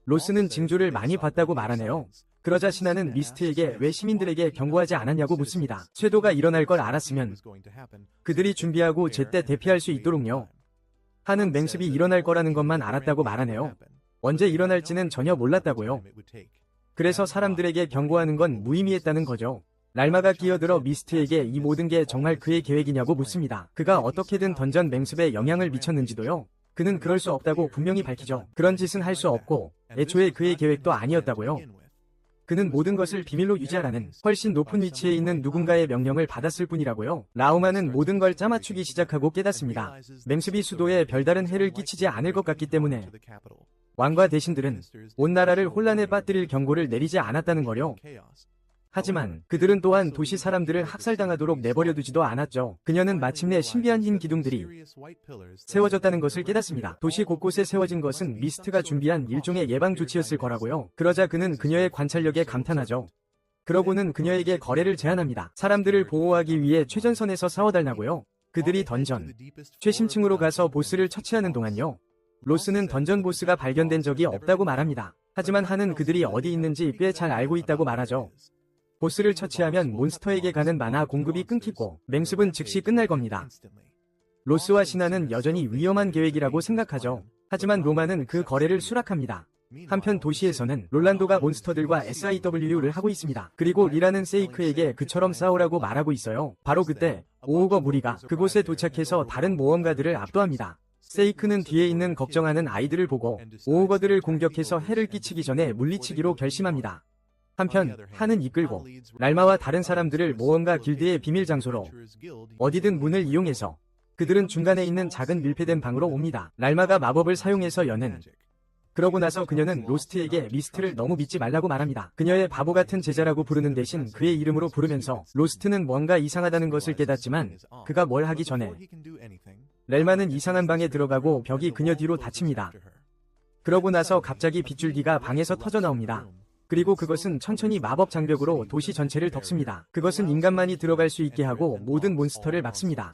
로스는 징조를 많이 봤다고 말하네요. 그러자 신하는 미스트에게 왜 시민들에게 경고하지 않았냐고 묻습니다. 쇄도가 일어날 걸 알았으면 그들이 준비하고 제때 대피할 수 있도록요. 한은 맹습이 일어날 거라는 것만 알았다고 말하네요. 언제 일어날지는 전혀 몰랐다고요. 그래서 사람들에게 경고하는 건 무의미했다는 거죠. 랄마가 끼어들어 미스트에게 이 모든 게 정말 그의 계획이냐고 묻습니다. 그가 어떻게든 던전 맹습에 영향을 미쳤는지도요. 그는 그럴 수 없다고 분명히 밝히죠. 그런 짓은 할 수 없고 애초에 그의 계획도 아니었다고요. 그는 모든 것을 비밀로 유지하라는 훨씬 높은 위치에 있는 누군가의 명령을 받았을 뿐이라고요. 라우마는 모든 걸 짜맞추기 시작하고 깨닫습니다. 맹습이 수도에 별다른 해를 끼치지 않을 것 같기 때문에 왕과 대신들은 온 나라를 혼란에 빠뜨릴 경고를 내리지 않았다는 거요. 하지만 그들은 또한 도시 사람들을 학살당하도록 내버려두지도 않았죠. 그녀는 마침내 신비한 흰 기둥들이 세워졌다는 것을 깨닫습니다. 도시 곳곳에 세워진 것은 미스트가 준비한 일종의 예방 조치였을 거라고요. 그러자 그는 그녀의 관찰력에 감탄하죠. 그러고는 그녀에게 거래를 제안합니다. 사람들을 보호하기 위해 최전선에서 싸워달라고요. 그들이 던전 최심층으로 가서 보스를 처치하는 동안요. 로스는 던전 보스가 발견된 적이 없다고 말합니다. 하지만 한은 그들이 어디 있는지 꽤 잘 알고 있다고 말하죠. 보스를 처치하면 몬스터에게 가는 마나 공급이 끊기고 맹습은 즉시 끝날 겁니다. 로스와 신하는 여전히 위험한 계획이라고 생각하죠. 하지만 로마는 그 거래를 수락합니다. 한편 도시에서는 롤란도가 몬스터들과 SIW를 하고 있습니다. 그리고 리라는 세이크에게 그처럼 싸우라고 말하고 있어요. 바로 그때 오우거 무리가 그곳에 도착해서 다른 모험가들을 압도합니다. 세이크는 뒤에 있는 걱정하는 아이들을 보고 오우거들을 공격해서 해를 끼치기 전에 물리치기로 결심합니다. 한편 한은 이끌고 랄마와 다른 사람들을 모험가 길드의 비밀 장소로 어디든 문을 이용해서 그들은 중간에 있는 작은 밀폐된 방으로 옵니다. 랄마가 마법을 사용해서 여는. 그러고 나서 그녀는 로스트에게 미스트를 너무 믿지 말라고 말합니다. 그녀의 바보 같은 제자라고 부르는 대신 그의 이름으로 부르면서 로스트는 뭔가 이상하다는 것을 깨닫지만 그가 뭘 하기 전에 랄마는 이상한 방에 들어가고 벽이 그녀 뒤로 닫힙니다. 그러고 나서 갑자기 빗줄기가 방에서 터져 나옵니다. 그리고 그것은 천천히 마법 장벽으로 도시 전체를 덮습니다. 그것은 인간만이 들어갈 수 있게 하고 모든 몬스터를 막습니다.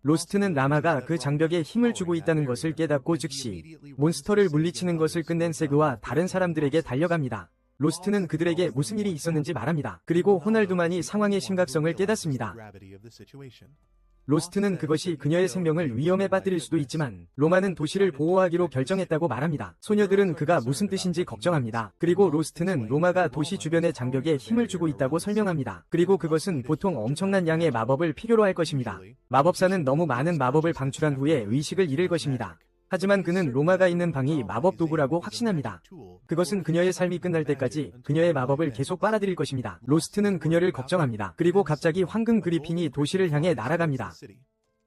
로스트는 라마가 그 장벽에 힘을 주고 있다는 것을 깨닫고 즉시 몬스터를 물리치는 것을 끝낸 세그와 다른 사람들에게 달려갑니다. 로스트는 그들에게 무슨 일이 있었는지 말합니다. 그리고 호날두만이 상황의 심각성을 깨닫습니다. 로스트는 그것이 그녀의 생명을 위험에 빠뜨릴 수도 있지만 로마는 도시를 보호하기로 결정했다고 말합니다. 소녀들은 그가 무슨 뜻인지 걱정합니다. 그리고 로스트는 로마가 도시 주변의 장벽에 힘을 주고 있다고 설명합니다. 그리고 그것은 보통 엄청난 양의 마법을 필요로 할 것입니다. 마법사는 너무 많은 마법을 방출한 후에 의식을 잃을 것입니다. 하지만 그는 로마가 있는 방이 마법 도구라고 확신합니다. 그것은 그녀의 삶이 끝날 때까지 그녀의 마법을 계속 빨아들일 것입니다. 로스트는 그녀를 걱정합니다. 그리고 갑자기 황금 그리핀이 도시를 향해 날아갑니다.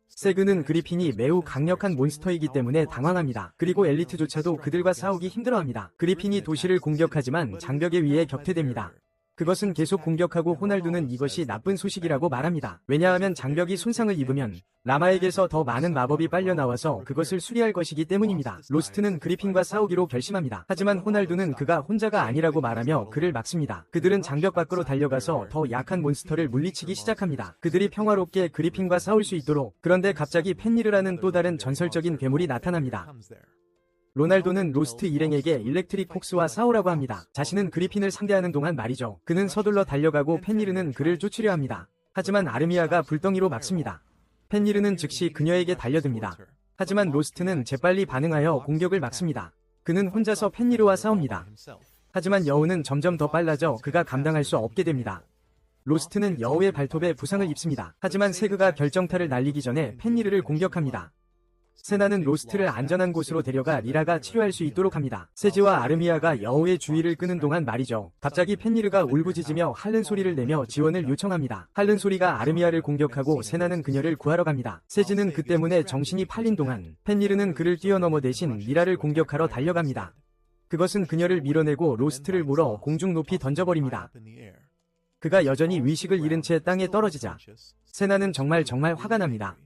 세그는 그리핀이 매우 강력한 몬스터이기 때문에 당황합니다. 그리고 엘리트조차도 그들과 싸우기 힘들어합니다. 그리핀이 도시를 공격하지만 장벽에 의해 격퇴됩니다. 그것은 계속 공격하고 호날두는 이것이 나쁜 소식이라고 말합니다. 왜냐하면 장벽이 손상을 입으면 라마에게서 더 많은 마법이 빨려 나와서 그것을 수리할 것이기 때문입니다. 로스트는 그리핀과 싸우기로 결심합니다. 하지만 호날두는 그가 혼자가 아니라고 말하며 그를 막습니다. 그들은 장벽 밖으로 달려가서 더 약한 몬스터를 물리치기 시작합니다. 그들이 평화롭게 그리핀과 싸울 수 있도록. 그런데 갑자기 펜니르라는 또 다른 전설적인 괴물이 나타납니다. 로날도는 로스트 일행에게 일렉트릭 폭스와 싸우라고 합니다. 자신은 그리핀을 상대하는 동안 말이죠. 그는 서둘러 달려가고 펜니르는 그를 쫓으려 합니다. 하지만 아르미아가 불덩이로 막습니다. 펜니르는 즉시 그녀에게 달려듭니다. 하지만 로스트는 재빨리 반응하여 공격을 막습니다. 그는 혼자서 펜니르와 싸웁니다. 하지만 여우는 점점 더 빨라져 그가 감당할 수 없게 됩니다. 로스트는 여우의 발톱에 부상을 입습니다. 하지만 세그가 결정타를 날리기 전에 펜니르를 공격합니다. 세나는 로스트를 안전한 곳으로 데려가 리라가 치료할 수 있도록 합니다. 세지와 아르미아가 여우의 주의를 끄는 동안 말이죠. 갑자기 펜리르가 울부짖으며 핥는 소리를 내며 지원을 요청합니다. 핥는 소리가 아르미아를 공격하고 세나는 그녀를 구하러 갑니다. 세지는 그 때문에 정신이 팔린 동안 펜리르는 그를 뛰어넘어 대신 리라를 공격하러 달려갑니다. 그것은 그녀를 밀어내고 로스트를 물어 공중 높이 던져버립니다. 그가 여전히 의식을 잃은 채 땅에 떨어지자 세나는 정말 화가 납니다.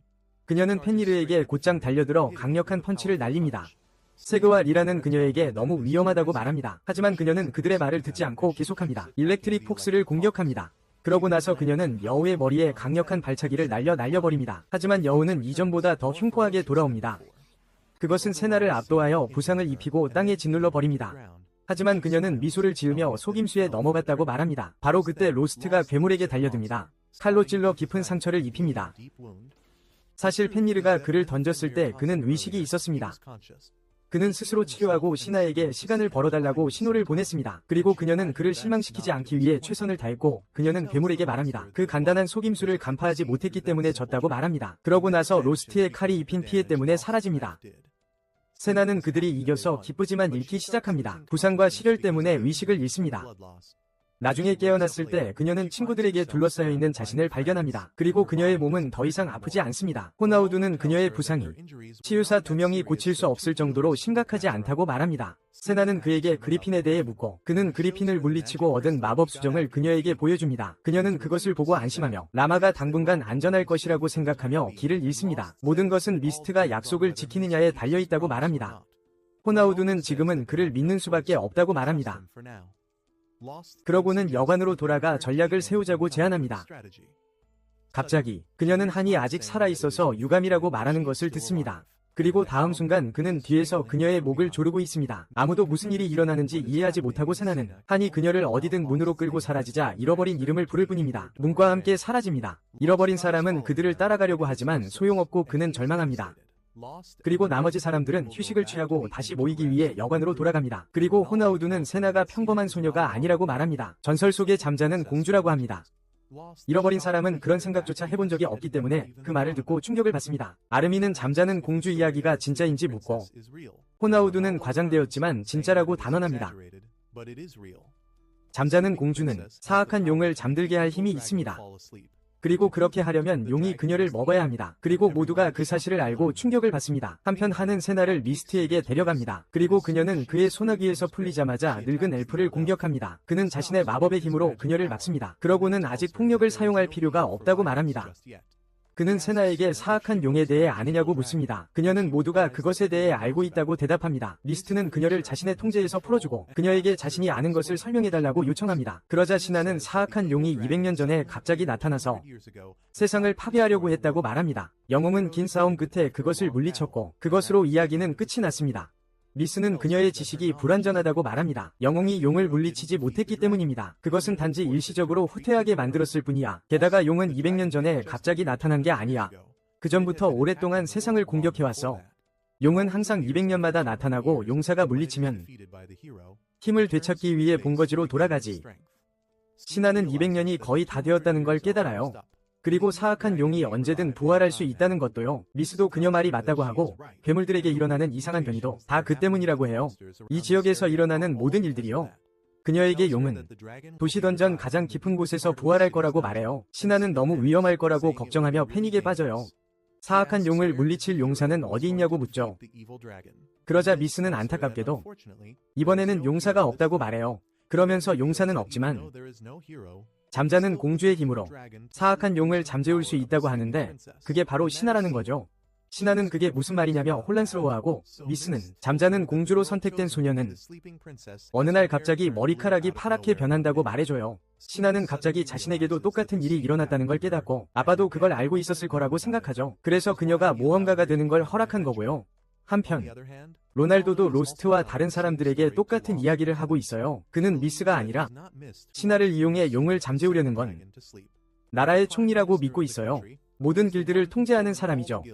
그녀는 펜리르에게 곧장 달려들어 강력한 펀치를 날립니다. 세그와 리라는 그녀에게 너무 위험하다고 말합니다. 하지만 그녀는 그들의 말을 듣지 않고 계속합니다. 일렉트릭 폭스를 공격합니다. 그러고 나서 그녀는 여우의 머리에 강력한 발차기를 날려버립니다. 하지만 여우는 이전보다 더 흉포하게 돌아옵니다. 그것은 세나를 압도하여 부상을 입히고 땅에 짓눌러 버립니다. 하지만 그녀는 미소를 지으며 속임수에 넘어갔다고 말합니다. 바로 그때 로스트가 괴물에게 달려듭니다. 칼로 찔러 깊은 상처를 입힙니다. 사실 펜리르가 그를 던졌을 때 그는 의식이 있었습니다. 그는 스스로 치료하고 신하에게 시간을 벌어달라고 신호를 보냈습니다. 그리고 그녀는 그를 실망시키지 않기 위해 최선을 다했고 그녀는 괴물에게 말합니다. 그 간단한 속임수를 간파하지 못했기 때문에 졌다고 말합니다. 그러고 나서 로스트의 칼이 입힌 피해 때문에 사라집니다. 세나는 그들이 이겨서 기쁘지만 잃기 시작합니다. 부상과 실혈 때문에 의식을 잃습니다. 나중에 깨어났을 때 그녀는 친구들에게 둘러싸여 있는 자신을 발견합니다. 그리고 그녀의 몸은 더 이상 아프지 않습니다. 호나우두는 그녀의 부상이 치유사 2명이 고칠 수 없을 정도로 심각하지 않다고 말합니다. 세나는 그에게 그리핀에 대해 묻고 그는 그리핀을 물리치고 얻은 마법 수정을 그녀에게 보여줍니다. 그녀는 그것을 보고 안심하며 라마가 당분간 안전할 것이라고 생각하며 길을 잃습니다. 모든 것은 미스트가 약속을 지키느냐에 달려있다고 말합니다. 호나우두는 지금은 그를 믿는 수밖에 없다고 말합니다. 그러고는 여관으로 돌아가 전략을 세우자고 제안합니다. 갑자기 그녀는 한이 아직 살아있어서 유감이라고 말하는 것을 듣습니다. 그리고 다음 순간 그는 뒤에서 그녀의 목을 조르고 있습니다. 아무도 무슨 일이 일어나는지 이해하지 못하고 세나는 한이 그녀를 어디든 문으로 끌고 사라지자 잃어버린 이름을 부를 뿐입니다. 문과 함께 사라집니다. 잃어버린 사람은 그들을 따라가려고 하지만 소용없고 그는 절망합니다. 그리고 나머지 사람들은 휴식을 취하고 다시 모이기 위해 여관으로 돌아갑니다. 그리고 호나우두는 세나가 평범한 소녀가 아니라고 말합니다. 전설 속의 잠자는 공주라고 합니다. 잃어버린 사람은 그런 생각조차 해본 적이 없기 때문에 그 말을 듣고 충격을 받습니다. 아르미는 잠자는 공주 이야기가 진짜인지 묻고 호나우두는 과장되었지만 진짜라고 단언합니다. 잠자는 공주는 사악한 용을 잠들게 할 힘이 있습니다. 그리고 그렇게 하려면 용이 그녀를 먹어야 합니다. 그리고 모두가 그 사실을 알고 충격을 받습니다. 한편 한은 세나를 미스트에게 데려갑니다. 그리고 그녀는 그의 소나기에서 풀리자마자 늙은 엘프를 공격합니다. 그는 자신의 마법의 힘으로 그녀를 막습니다. 그러고는 아직 폭력을 사용할 필요가 없다고 말합니다. 그는 세나에게 사악한 용에 대해 아느냐고 묻습니다. 그녀는 모두가 그것에 대해 알고 있다고 대답합니다. 미스트는 그녀를 자신의 통제에서 풀어주고 그녀에게 자신이 아는 것을 설명해달라고 요청합니다. 그러자 신하는 사악한 용이 200년 전에 갑자기 나타나서 세상을 파괴하려고 했다고 말합니다. 영웅은 긴 싸움 끝에 그것을 물리쳤고 그것으로 이야기는 끝이 났습니다. 미스는 그녀의 지식이 불완전하다고 말합니다. 영웅이 용을 물리치지 못했기 때문입니다. 그것은 단지 일시적으로 후퇴하게 만들었을 뿐이야. 게다가 용은 200년 전에 갑자기 나타난 게 아니야. 그 전부터 오랫동안 세상을 공격해왔어. 용은 항상 200년마다 나타나고 용사가 물리치면 힘을 되찾기 위해 본거지로 돌아가지. 신하는 200년이 거의 다 되었다는 걸 깨달아요. 그리고 사악한 용이 언제든 부활할 수 있다는 것도요. 미스도 그녀 말이 맞다고 하고 괴물들에게 일어나는 이상한 변이도 다 그 때문이라고 해요. 이 지역에서 일어나는 모든 일들이요. 그녀에게 용은 도시 던전 가장 깊은 곳에서 부활할 거라고 말해요. 신하는 너무 위험할 거라고 걱정하며 패닉에 빠져요. 사악한 용을 물리칠 용사는 어디 있냐고 묻죠. 그러자 미스는 안타깝게도 이번에는 용사가 없다고 말해요. 그러면서 용사는 없지만 잠자는 공주의 힘으로 사악한 용을 잠재울 수 있다고 하는데 그게 바로 신하라는 거죠. 신하는 그게 무슨 말이냐며 혼란스러워하고 미스는 잠자는 공주로 선택된 소녀는 어느 날 갑자기 머리카락이 파랗게 변한다고 말해줘요. 신하는 갑자기 자신에게도 똑같은 일이 일어났다는 걸 깨닫고 아빠도 그걸 알고 있었을 거라고 생각하죠. 그래서 그녀가 모험가가 되는 걸 허락한 거고요. 한편 로날도도 로스트와 다른 사람들에게 똑같은 이야기를 하고 있어요. 그는 미스가 아니라 신하를 이용해 용을 잠재우려는 건 나라의 총리라고 믿고 있어요. 모든 길들을 통제하는 사람이죠.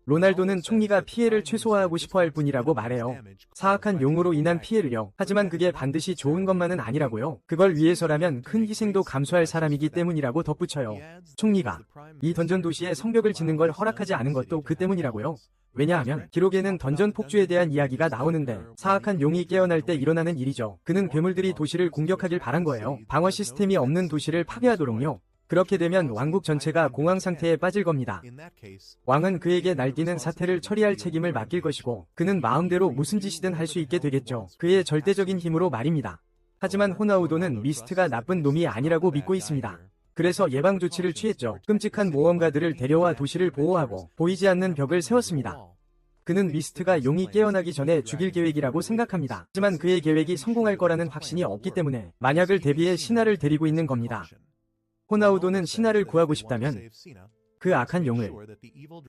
로날도는 총리가 피해를 최소화하고 싶어 할 뿐이라고 말해요. 사악한 용으로 인한 피해를요. 하지만 그게 반드시 좋은 것만은 아니라고요. 그걸 위해서라면 큰 희생도 감수할 사람이기 때문이라고 덧붙여요. 총리가 이 던전 도시에 성벽을 짓는 걸 허락하지 않은 것도 그 때문이라고요. 왜냐하면 기록에는 던전 폭주에 대한 이야기가 나오는데 사악한 용이 깨어날 때 일어나는 일이죠. 그는 괴물들이 도시를 공격하길 바란 거예요. 방어 시스템이 없는 도시를 파괴하도록요. 그렇게 되면 왕국 전체가 공황 상태에 빠질 겁니다. 왕은 그에게 날뛰는 사태를 처리할 책임을 맡길 것이고 그는 마음대로 무슨 짓이든 할 수 있게 되겠죠. 그의 절대적인 힘으로 말입니다. 하지만 호나우도는 미스트가 나쁜 놈이 아니라고 믿고 있습니다. 그래서 예방 조치를 취했죠. 끔찍한 모험가들을 데려와 도시를 보호하고 보이지 않는 벽을 세웠습니다. 그는 미스트가 용이 깨어나기 전에 죽일 계획이라고 생각합니다. 하지만 그의 계획이 성공할 거라는 확신이 없기 때문에 만약을 대비해 신하를 데리고 있는 겁니다. 호나우도는 신하를 구하고 싶다면 그 악한 용을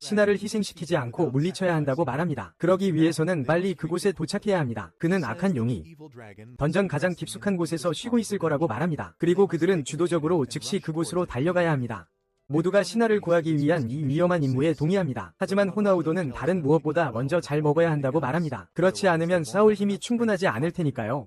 신하를 희생시키지 않고 물리쳐야 한다고 말합니다. 그러기 위해서는 빨리 그곳에 도착해야 합니다. 그는 악한 용이 던전 가장 깊숙한 곳에서 쉬고 있을 거라고 말합니다. 그리고 그들은 주도적으로 즉시 그곳으로 달려가야 합니다. 모두가 신하를 구하기 위한 이 위험한 임무에 동의합니다. 하지만 호나우도는 다른 무엇보다 먼저 잘 먹어야 한다고 말합니다. 그렇지 않으면 싸울 힘이 충분하지 않을 테니까요.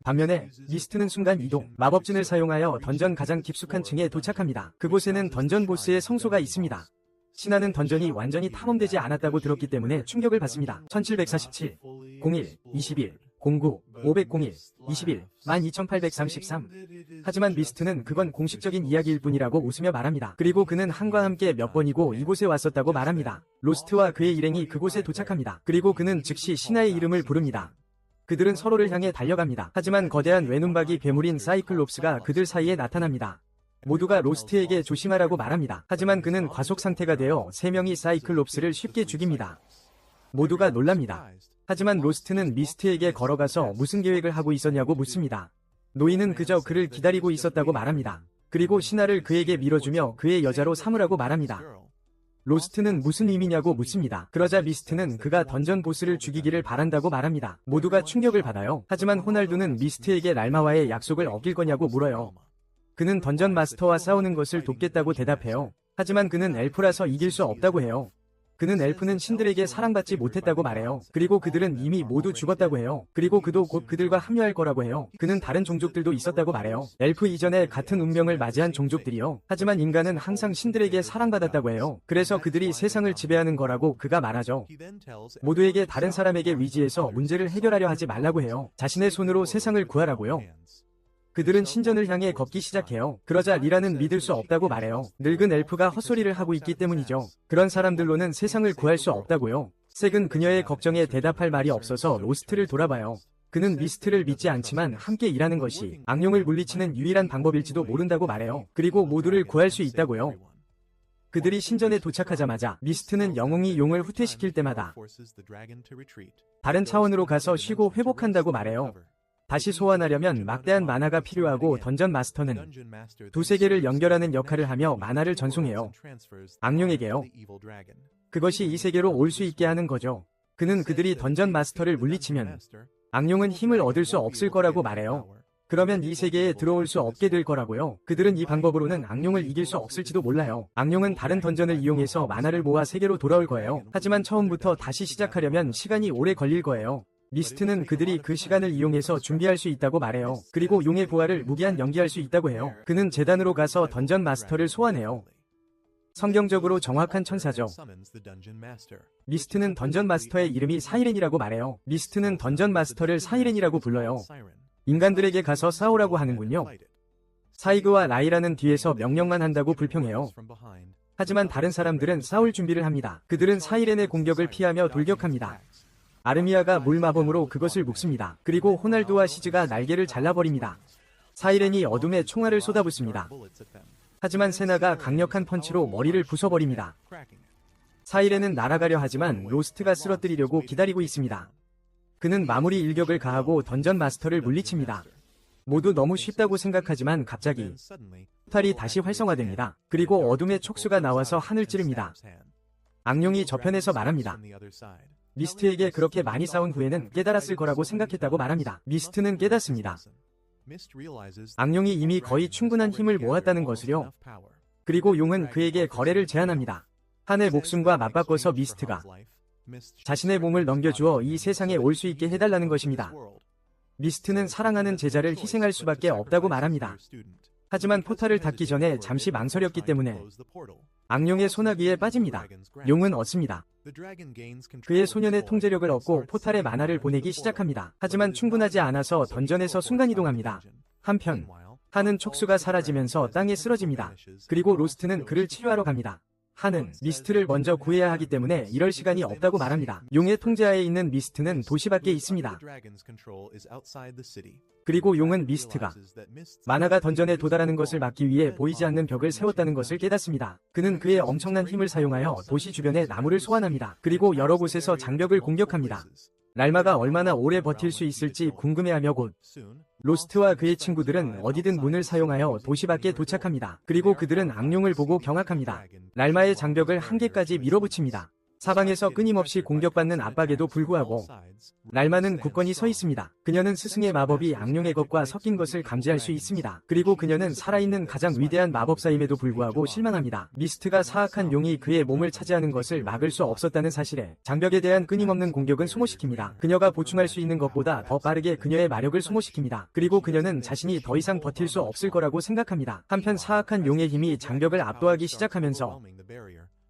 반면에 미스트는 순간 이동, 마법진을 사용하여 던전 가장 깊숙한 층에 도착합니다. 그곳에는 던전 보스의 성소가 있습니다. 신하는 던전이 완전히 탐험되지 않았다고 들었기 때문에 충격을 받습니다. 1747, 01, 21, 09, 501, 21, 12833. 하지만 미스트는 그건 공식적인 이야기일 뿐이라고 웃으며 말합니다. 그리고 그는 한과 함께 몇 번이고 이곳에 왔었다고 말합니다. 로스트와 그의 일행이 그곳에 도착합니다. 그리고 그는 즉시 신하의 이름을 부릅니다. 그들은 서로를 향해 달려갑니다. 하지만 거대한 외눈박이 괴물인 사이클롭스가 그들 사이에 나타납니다. 모두가 로스트에게 조심하라고 말합니다. 하지만 그는 과속 상태가 되어 3명이 사이클롭스를 쉽게 죽입니다. 모두가 놀랍니다. 하지만 로스트는 미스트에게 걸어가서 무슨 계획을 하고 있었냐고 묻습니다. 노인은 그저 그를 기다리고 있었다고 말합니다. 그리고 신하를 그에게 밀어주며 그의 여자로 삼으라고 말합니다. 로스트는 무슨 의미냐고 묻습니다. 그러자 미스트는 그가 던전 보스를 죽이기를 바란다고 말합니다. 모두가 충격을 받아요. 하지만 호날두는 미스트에게 랄마와의 약속을 어길 거냐고 물어요. 그는 던전 마스터와 싸우는 것을 돕겠다고 대답해요. 하지만 그는 엘프라서 이길 수 없다고 해요. 그는 엘프는 신들에게 사랑받지 못했다고 말해요. 그리고 그들은 이미 모두 죽었다고 해요. 그리고 그도 곧 그들과 합류할 거라고 해요. 그는 다른 종족들도 있었다고 말해요. 엘프 이전에 같은 운명을 맞이한 종족들이요. 하지만 인간은 항상 신들에게 사랑받았다고 해요. 그래서 그들이 세상을 지배하는 거라고 그가 말하죠. 모두에게 다른 사람에게 위지해서 문제를 해결하려 하지 말라고 해요. 자신의 손으로 세상을 구하라고요. 그들은 신전을 향해 걷기 시작해요. 그러자 리라는 믿을 수 없다고 말해요. 늙은 엘프가 헛소리를 하고 있기 때문이죠. 그런 사람들로는 세상을 구할 수 없다고요. 색은 그녀의 걱정에 대답할 말이 없어서 로스트를 돌아봐요. 그는 미스트를 믿지 않지만 함께 일하는 것이 악령을 물리치는 유일한 방법일지도 모른다고 말해요. 그리고 모두를 구할 수 있다고요. 그들이 신전에 도착하자마자 미스트는 영웅이 용을 후퇴시킬 때마다 다른 차원으로 가서 쉬고 회복한다고 말해요. 다시 소환하려면 막대한 마나가 필요하고 던전 마스터는 두세 개를 연결하는 역할을 하며 마나를 전송해요. 악령에게요. 그것이 이 세계로 올 수 있게 하는 거죠. 그는 그들이 던전 마스터를 물리치면 악령은 힘을 얻을 수 없을 거라고 말해요. 그러면 이 세계에 들어올 수 없게 될 거라고요. 그들은 이 방법으로는 악령을 이길 수 없을지도 몰라요. 악령은 다른 던전을 이용해서 마나를 모아 세계로 돌아올 거예요. 하지만 처음부터 다시 시작하려면 시간이 오래 걸릴 거예요. 미스트는 그들이 그 시간을 이용해서 준비할 수 있다고 말해요. 그리고 용의 부활을 무기한 연기할 수 있다고 해요. 그는 재단으로 가서 던전 마스터를 소환해요. 성경적으로 정확한 천사죠. 미스트는 던전 마스터의 이름이 사이렌이라고 말해요. 미스트는 던전 마스터를 사이렌이라고 불러요. 인간들에게 가서 싸우라고 하는군요. 사이그와 라이라는 뒤에서 명령만 한다고 불평해요. 하지만 다른 사람들은 싸울 준비를 합니다. 그들은 사이렌의 공격을 피하며 돌격합니다. 아르미아가 물마범으로 그것을 묶습니다. 그리고 호날두와 시즈가 날개를 잘라버립니다. 사이렌이 어둠에 총알을 쏟아붓습니다. 하지만 세나가 강력한 펀치로 머리를 부숴버립니다. 사이렌은 날아가려 하지만 로스트가 쓰러뜨리려고 기다리고 있습니다. 그는 마무리 일격을 가하고 던전 마스터를 물리칩니다. 모두 너무 쉽다고 생각하지만 갑자기 포탈이 다시 활성화됩니다. 그리고 어둠의 촉수가 나와서 하늘 찌릅니다. 악령이 저편에서 말합니다. 미스트에게 그렇게 많이 싸운 후에는 깨달았을 거라고 생각했다고 말합니다. 미스트는 깨닫습니다. 악령이 이미 거의 충분한 힘을 모았다는 것을요. 그리고 용은 그에게 거래를 제안합니다. 한의 목숨과 맞바꿔서 미스트가 자신의 몸을 넘겨주어 이 세상에 올 수 있게 해달라는 것입니다. 미스트는 사랑하는 제자를 희생할 수밖에 없다고 말합니다. 하지만 포탈을 닫기 전에 잠시 망설였기 때문에 악령의 소나기에 빠집니다. 용은 얻습니다. 그의 소년의 통제력을 얻고 포탈에 만화를 보내기 시작합니다. 하지만 충분하지 않아서 던전에서 순간이동합니다. 한편 한은 촉수가 사라지면서 땅에 쓰러집니다. 그리고 로스트는 그를 치료하러 갑니다. 한은 미스트를 먼저 구해야 하기 때문에 이럴 시간이 없다고 말합니다. 용의 통제하에 있는 미스트는 도시 밖에 있습니다. 그리고 용은 미스트가 만화가 던전에 도달하는 것을 막기 위해 보이지 않는 벽을 세웠다는 것을 깨닫습니다. 그는 그의 엄청난 힘을 사용하여 도시 주변에 나무를 소환합니다. 그리고 여러 곳에서 장벽을 공격합니다. 랄마가 얼마나 오래 버틸 수 있을지 궁금해하며 곧 로스트와 그의 친구들은 어디든 문을 사용하여 도시 밖에 도착합니다. 그리고 그들은 악령을 보고 경악합니다. 랄마의 장벽을 한 개까지 밀어붙입니다. 사방에서 끊임없이 공격받는 압박에도 불구하고 랄마는 굳건히 서 있습니다. 그녀는 스승의 마법이 악령의 것과 섞인 것을 감지할 수 있습니다. 그리고 그녀는 살아있는 가장 위대한 마법사임에도 불구하고 실망합니다. 미스트가 사악한 용이 그의 몸을 차지하는 것을 막을 수 없었다는 사실에 장벽에 대한 끊임없는 공격은 소모시킵니다. 그녀가 보충할 수 있는 것보다 더 빠르게 그녀의 마력을 소모시킵니다. 그리고 그녀는 자신이 더 이상 버틸 수 없을 거라고 생각합니다. 한편 사악한 용의 힘이 장벽을 압도하기 시작하면서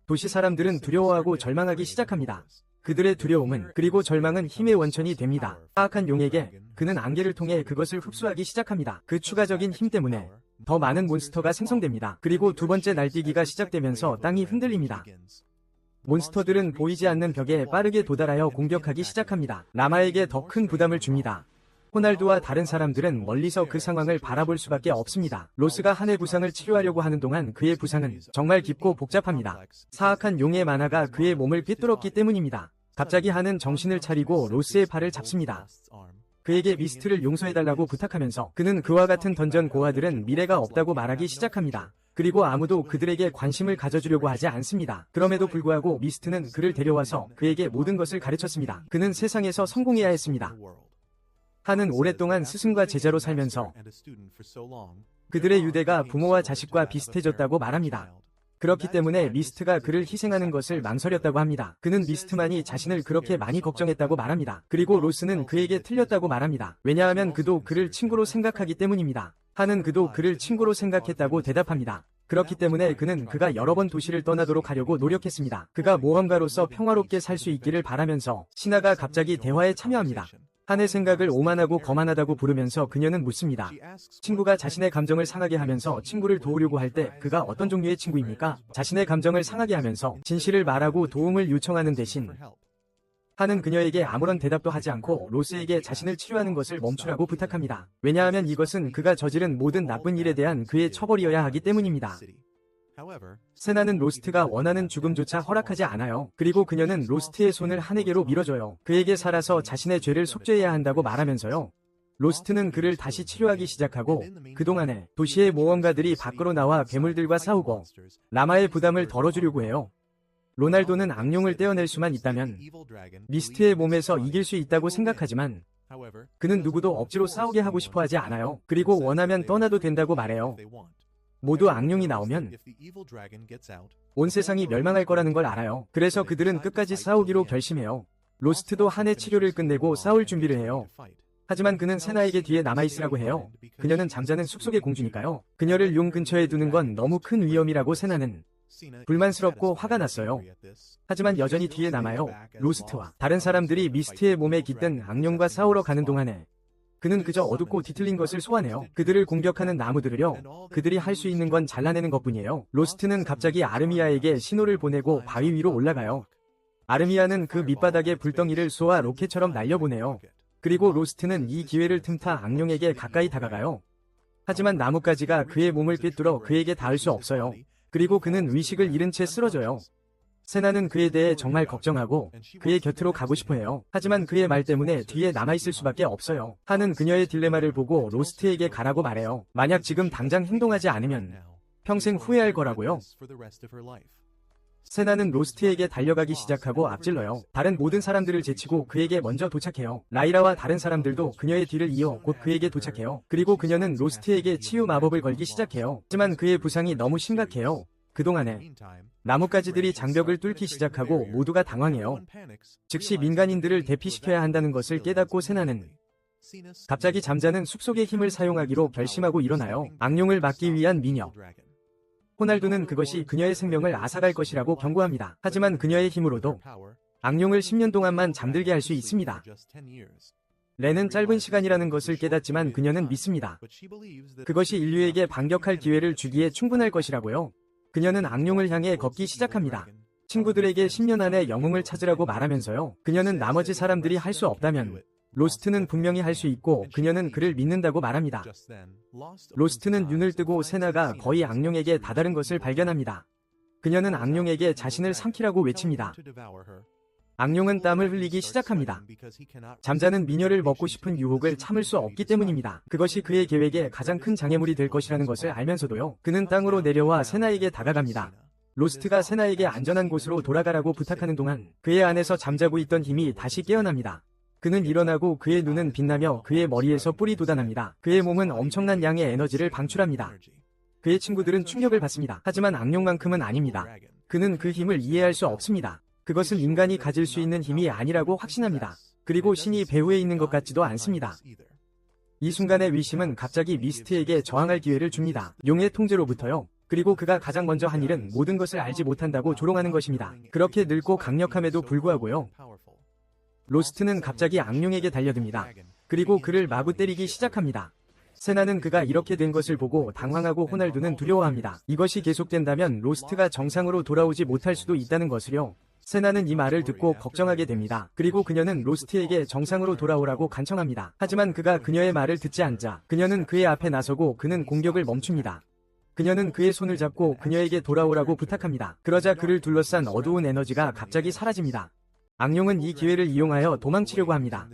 도시 사람들은 두려워하고 절망하기 시작합니다. 그들의 두려움은 그리고 절망은 힘의 원천이 됩니다. 사악한 용에게 그는 안개를 통해 그것을 흡수하기 시작합니다. 그 추가적인 힘 때문에 더 많은 몬스터가 생성됩니다. 그리고 두 번째 날뛰기가 시작되면서 땅이 흔들립니다. 몬스터들은 보이지 않는 벽에 빠르게 도달하여 공격하기 시작합니다. 라마에게 더 큰 부담을 줍니다. 호날두와 다른 사람들은 멀리서 그 상황을 바라볼 수밖에 없습니다. 로스가 한의 부상을 치료하려고 하는 동안 그의 부상은 정말 깊고 복잡합니다. 사악한 용의 만화가 그의 몸을 꿰뚫었기 때문입니다. 갑자기 한은 정신을 차리고 로스의 팔을 잡습니다. 그에게 미스트를 용서해달라고 부탁하면서 그는 그와 같은 던전 고아들은 미래가 없다고 말하기 시작합니다. 그리고 아무도 그들에게 관심을 가져주려고 하지 않습니다. 그럼에도 불구하고 미스트는 그를 데려와서 그에게 모든 것을 가르쳤습니다. 그는 세상에서 성공해야 했습니다. 한은 오랫동안 스승과 제자로 살면서 그들의 유대가 부모와 자식과 비슷해졌다고 말합니다. 그렇기 때문에 미스트가 그를 희생하는 것을 망설였다고 합니다. 그는 미스트만이 자신을 그렇게 많이 걱정했다고 말합니다. 그리고 로스는 그에게 틀렸다고 말합니다. 왜냐하면 그도 그를 친구로 생각하기 때문입니다. 한은 그도 그를 친구로 생각했다고 대답합니다. 그렇기 때문에 그는 그가 여러 번 도시를 떠나도록 하려고 노력했습니다. 그가 모험가로서 평화롭게 살 수 있기를 바라면서 신하가 갑자기 대화에 참여합니다. 한의 생각을 오만하고 거만하다고 부르면서 그녀는 묻습니다. 친구가 자신의 감정을 상하게 하면서 친구를 도우려고 할 때 그가 어떤 종류의 친구입니까? 자신의 감정을 상하게 하면서 진실을 말하고 도움을 요청하는 대신 한은 그녀에게 아무런 대답도 하지 않고 로스에게 자신을 치료하는 것을 멈추라고 부탁합니다. 왜냐하면 이것은 그가 저지른 모든 나쁜 일에 대한 그의 처벌이어야 하기 때문입니다. 세나는 로스트가 원하는 죽음조차 허락하지 않아요. 그리고 그녀는 로스트의 손을 한에게로 밀어줘요. 그에게 살아서 자신의 죄를 속죄해야 한다고 말하면서요. 로스트는 그를 다시 치료하기 시작하고 그동안에 도시의 모험가들이 밖으로 나와 괴물들과 싸우고 라마의 부담을 덜어주려고 해요. 로날도는 악령을 떼어낼 수만 있다면 미스트의 몸에서 이길 수 있다고 생각하지만 그는 누구도 억지로 싸우게 하고 싶어 하지 않아요. 그리고 원하면 떠나도 된다고 말해요. 모두 악령이 나오면 온 세상이 멸망할 거라는 걸 알아요. 그래서 그들은 끝까지 싸우기로 결심해요. 로스트도 한의 치료를 끝내고 싸울 준비를 해요. 하지만 그는 세나에게 뒤에 남아있으라고 해요. 그녀는 잠자는 숲속의 공주니까요. 그녀를 용 근처에 두는 건 너무 큰 위험이라고 세나는 불만스럽고 화가 났어요. 하지만 여전히 뒤에 남아요. 로스트와 다른 사람들이 미스트의 몸에 깃든 악령과 싸우러 가는 동안에 그는 그저 어둡고 뒤틀린 것을 소환해요. 그들을 공격하는 나무들을요. 그들이 할 수 있는 건 잘라내는 것뿐이에요. 로스트는 갑자기 아르미아에게 신호를 보내고 바위 위로 올라가요. 아르미아는 그 밑바닥에 불덩이를 쏘아 로켓처럼 날려보내요. 그리고 로스트는 이 기회를 틈타 악령에게 가까이 다가가요. 하지만 나뭇가지가 그의 몸을 꿰뚫어 그에게 닿을 수 없어요. 그리고 그는 의식을 잃은 채 쓰러져요. 세나는 그에 대해 정말 걱정하고 그의 곁으로 가고 싶어해요. 하지만 그의 말 때문에 뒤에 남아있을 수밖에 없어요. 한은 그녀의 딜레마를 보고 로스트에게 가라고 말해요. 만약 지금 당장 행동하지 않으면 평생 후회할 거라고요. 세나는 로스트에게 달려가기 시작하고 앞질러요. 다른 모든 사람들을 제치고 그에게 먼저 도착해요. 라이라와 다른 사람들도 그녀의 뒤를 이어 곧 그에게 도착해요. 그리고 그녀는 로스트에게 치유 마법을 걸기 시작해요. 하지만 그의 부상이 너무 심각해요. 그동안에 나뭇가지들이 장벽을 뚫기 시작하고 모두가 당황해요. 즉시 민간인들을 대피시켜야 한다는 것을 깨닫고 세나는 갑자기 잠자는 숲속의 힘을 사용하기로 결심하고 일어나요. 악령을 막기 위한 미녀. 호날두는 그것이 그녀의 생명을 앗아갈 것이라고 경고합니다. 하지만 그녀의 힘으로도 악령을 10년 동안만 잠들게 할 수 있습니다. 렌은 짧은 시간이라는 것을 깨닫지만 그녀는 믿습니다. 그것이 인류에게 반격할 기회를 주기에 충분할 것이라고요. 그녀는 악령을 향해 걷기 시작합니다. 친구들에게 10년 안에 영웅을 찾으라고 말하면서요. 그녀는 나머지 사람들이 할 수 없다면 로스트는 분명히 할 수 있고 그녀는 그를 믿는다고 말합니다. 로스트는 눈을 뜨고 세나가 거의 악령에게 다다른 것을 발견합니다. 그녀는 악령에게 자신을 삼키라고 외칩니다. 악령은 땀을 흘리기 시작합니다. 잠자는 미녀를 먹고 싶은 유혹을 참을 수 없기 때문입니다. 그것이 그의 계획에 가장 큰 장애물이 될 것이라는 것을 알면서도요. 그는 땅으로 내려와 세나에게 다가갑니다. 로스트가 세나에게 안전한 곳으로 돌아가라고 부탁하는 동안 그의 안에서 잠자고 있던 힘이 다시 깨어납니다. 그는 일어나고 그의 눈은 빛나며 그의 머리에서 뿔이 돋아납니다. 그의 몸은 엄청난 양의 에너지를 방출합니다. 그의 친구들은 충격을 받습니다. 하지만 악령만큼은 아닙니다. 그는 그 힘을 이해할 수 없습니다. 그것은 인간이 가질 수 있는 힘이 아니라고 확신합니다. 그리고 신이 배후에 있는 것 같지도 않습니다. 이 순간의 위심은 갑자기 미스트에게 저항할 기회를 줍니다. 용의 통제로부터요. 그리고 그가 가장 먼저 한 일은 모든 것을 알지 못한다고 조롱하는 것입니다. 그렇게 늙고 강력함에도 불구하고요. 로스트는 갑자기 악령에게 달려듭니다. 그리고 그를 마구 때리기 시작합니다. 세나는 그가 이렇게 된 것을 보고 당황하고 호날두는 두려워합니다. 이것이 계속된다면 로스트가 정상으로 돌아오지 못할 수도 있다는 것을요. 세나는 이 말을 듣고 걱정하게 됩니다. 그리고 그녀는 로스트에게 정상으로 돌아오라고 간청합니다. 하지만 그가 그녀의 말을 듣지 않자 그녀는 그의 앞에 나서고 그는 공격을 멈춥니다. 그녀는 그의 손을 잡고 그녀에게 돌아오라고 부탁합니다. 그러자 그를 둘러싼 어두운 에너지가 갑자기 사라집니다. 악령은 이 기회를 이용하여 도망치려고 합니다.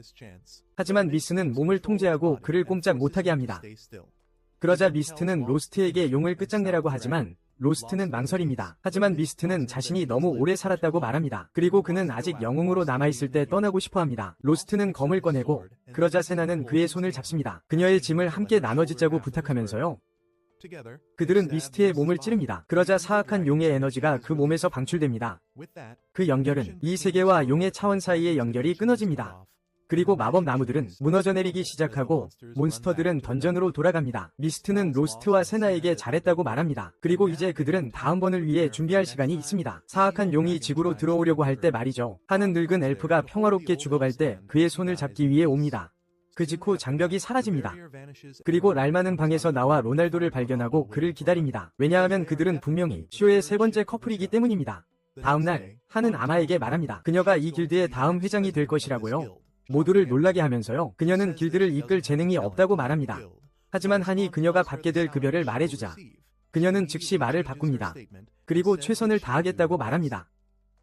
하지만 미스는 몸을 통제하고 그를 꼼짝 못하게 합니다. 그러자 미스트는 로스트에게 용을 끝장내라고 하지만 로스트는 망설입니다. 하지만 미스트는 자신이 너무 오래 살았다고 말합니다. 그리고 그는 아직 영웅으로 남아있을 때 떠나고 싶어합니다. 로스트는 검을 꺼내고 그러자 세나는 그의 손을 잡습니다. 그녀의 짐을 함께 나눠짓자고 부탁하면서요. 그들은 미스트의 몸을 찌릅니다. 그러자 사악한 용의 에너지가 그 몸에서 방출됩니다. 그 연결은 이 세계와 용의 차원 사이의 연결이 끊어집니다. 그리고 마법 나무들은 무너져 내리기 시작하고 몬스터들은 던전으로 돌아갑니다. 미스트는 로스트와 세나에게 잘했다고 말합니다. 그리고 이제 그들은 다음번을 위해 준비할 시간이 있습니다. 사악한 용이 지구로 들어오려고 할 때 말이죠. 하는 늙은 엘프가 평화롭게 죽어갈 때 그의 손을 잡기 위해 옵니다. 그 직후 장벽이 사라집니다. 그리고 랄마는 방에서 나와 로날도를 발견하고 그를 기다립니다. 왜냐하면 그들은 분명히 쇼의 세 번째 커플이기 때문입니다. 다음날 한은 아마에게 말합니다. 그녀가 이 길드의 다음 회장이 될 것이라고요. 모두를 놀라게 하면서요. 그녀는 길드를 이끌 재능이 없다고 말합니다. 하지만 한이 그녀가 받게 될 급여를 말해주자 그녀는 즉시 말을 바꿉니다. 그리고 최선을 다하겠다고 말합니다.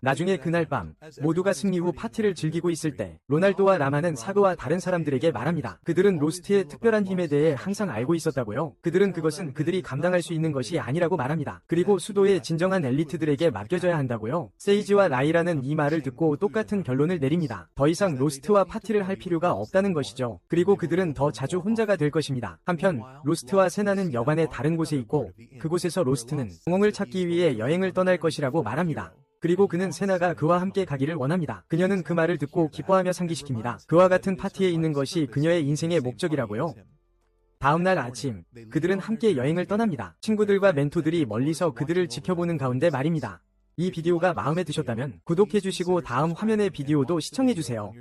나중에 그날 밤 모두가 승리 후 파티를 즐기고 있을 때 로날도와 라마는 사그와 다른 사람들에게 말합니다. 그들은 로스트의 특별한 힘에 대해 항상 알고 있었다고요. 그들은 그것은 그들이 감당할 수 있는 것이 아니라고 말합니다. 그리고 수도의 진정한 엘리트들에게 맡겨져야 한다고요. 세이지와 라이라는 이 말을 듣고 똑같은 결론을 내립니다. 더 이상 로스트와 파티를 할 필요가 없다는 것이죠. 그리고 그들은 더 자주 혼자가 될 것입니다. 한편 로스트와 세나는 여관의 다른 곳에 있고 그곳에서 로스트는 영웅을 찾기 위해 여행을 떠날 것이라고 말합니다. 그리고 그는 세나가 그와 함께 가기를 원합니다. 그녀는 그 말을 듣고 기뻐하며 상기시킵니다. 그와 같은 파티에 있는 것이 그녀의 인생의 목적이라고요. 다음날 아침, 그들은 함께 여행을 떠납니다. 친구들과 멘토들이 멀리서 그들을 지켜보는 가운데 말입니다. 이 비디오가 마음에 드셨다면 구독해주시고 다음 화면의 비디오도 시청해주세요.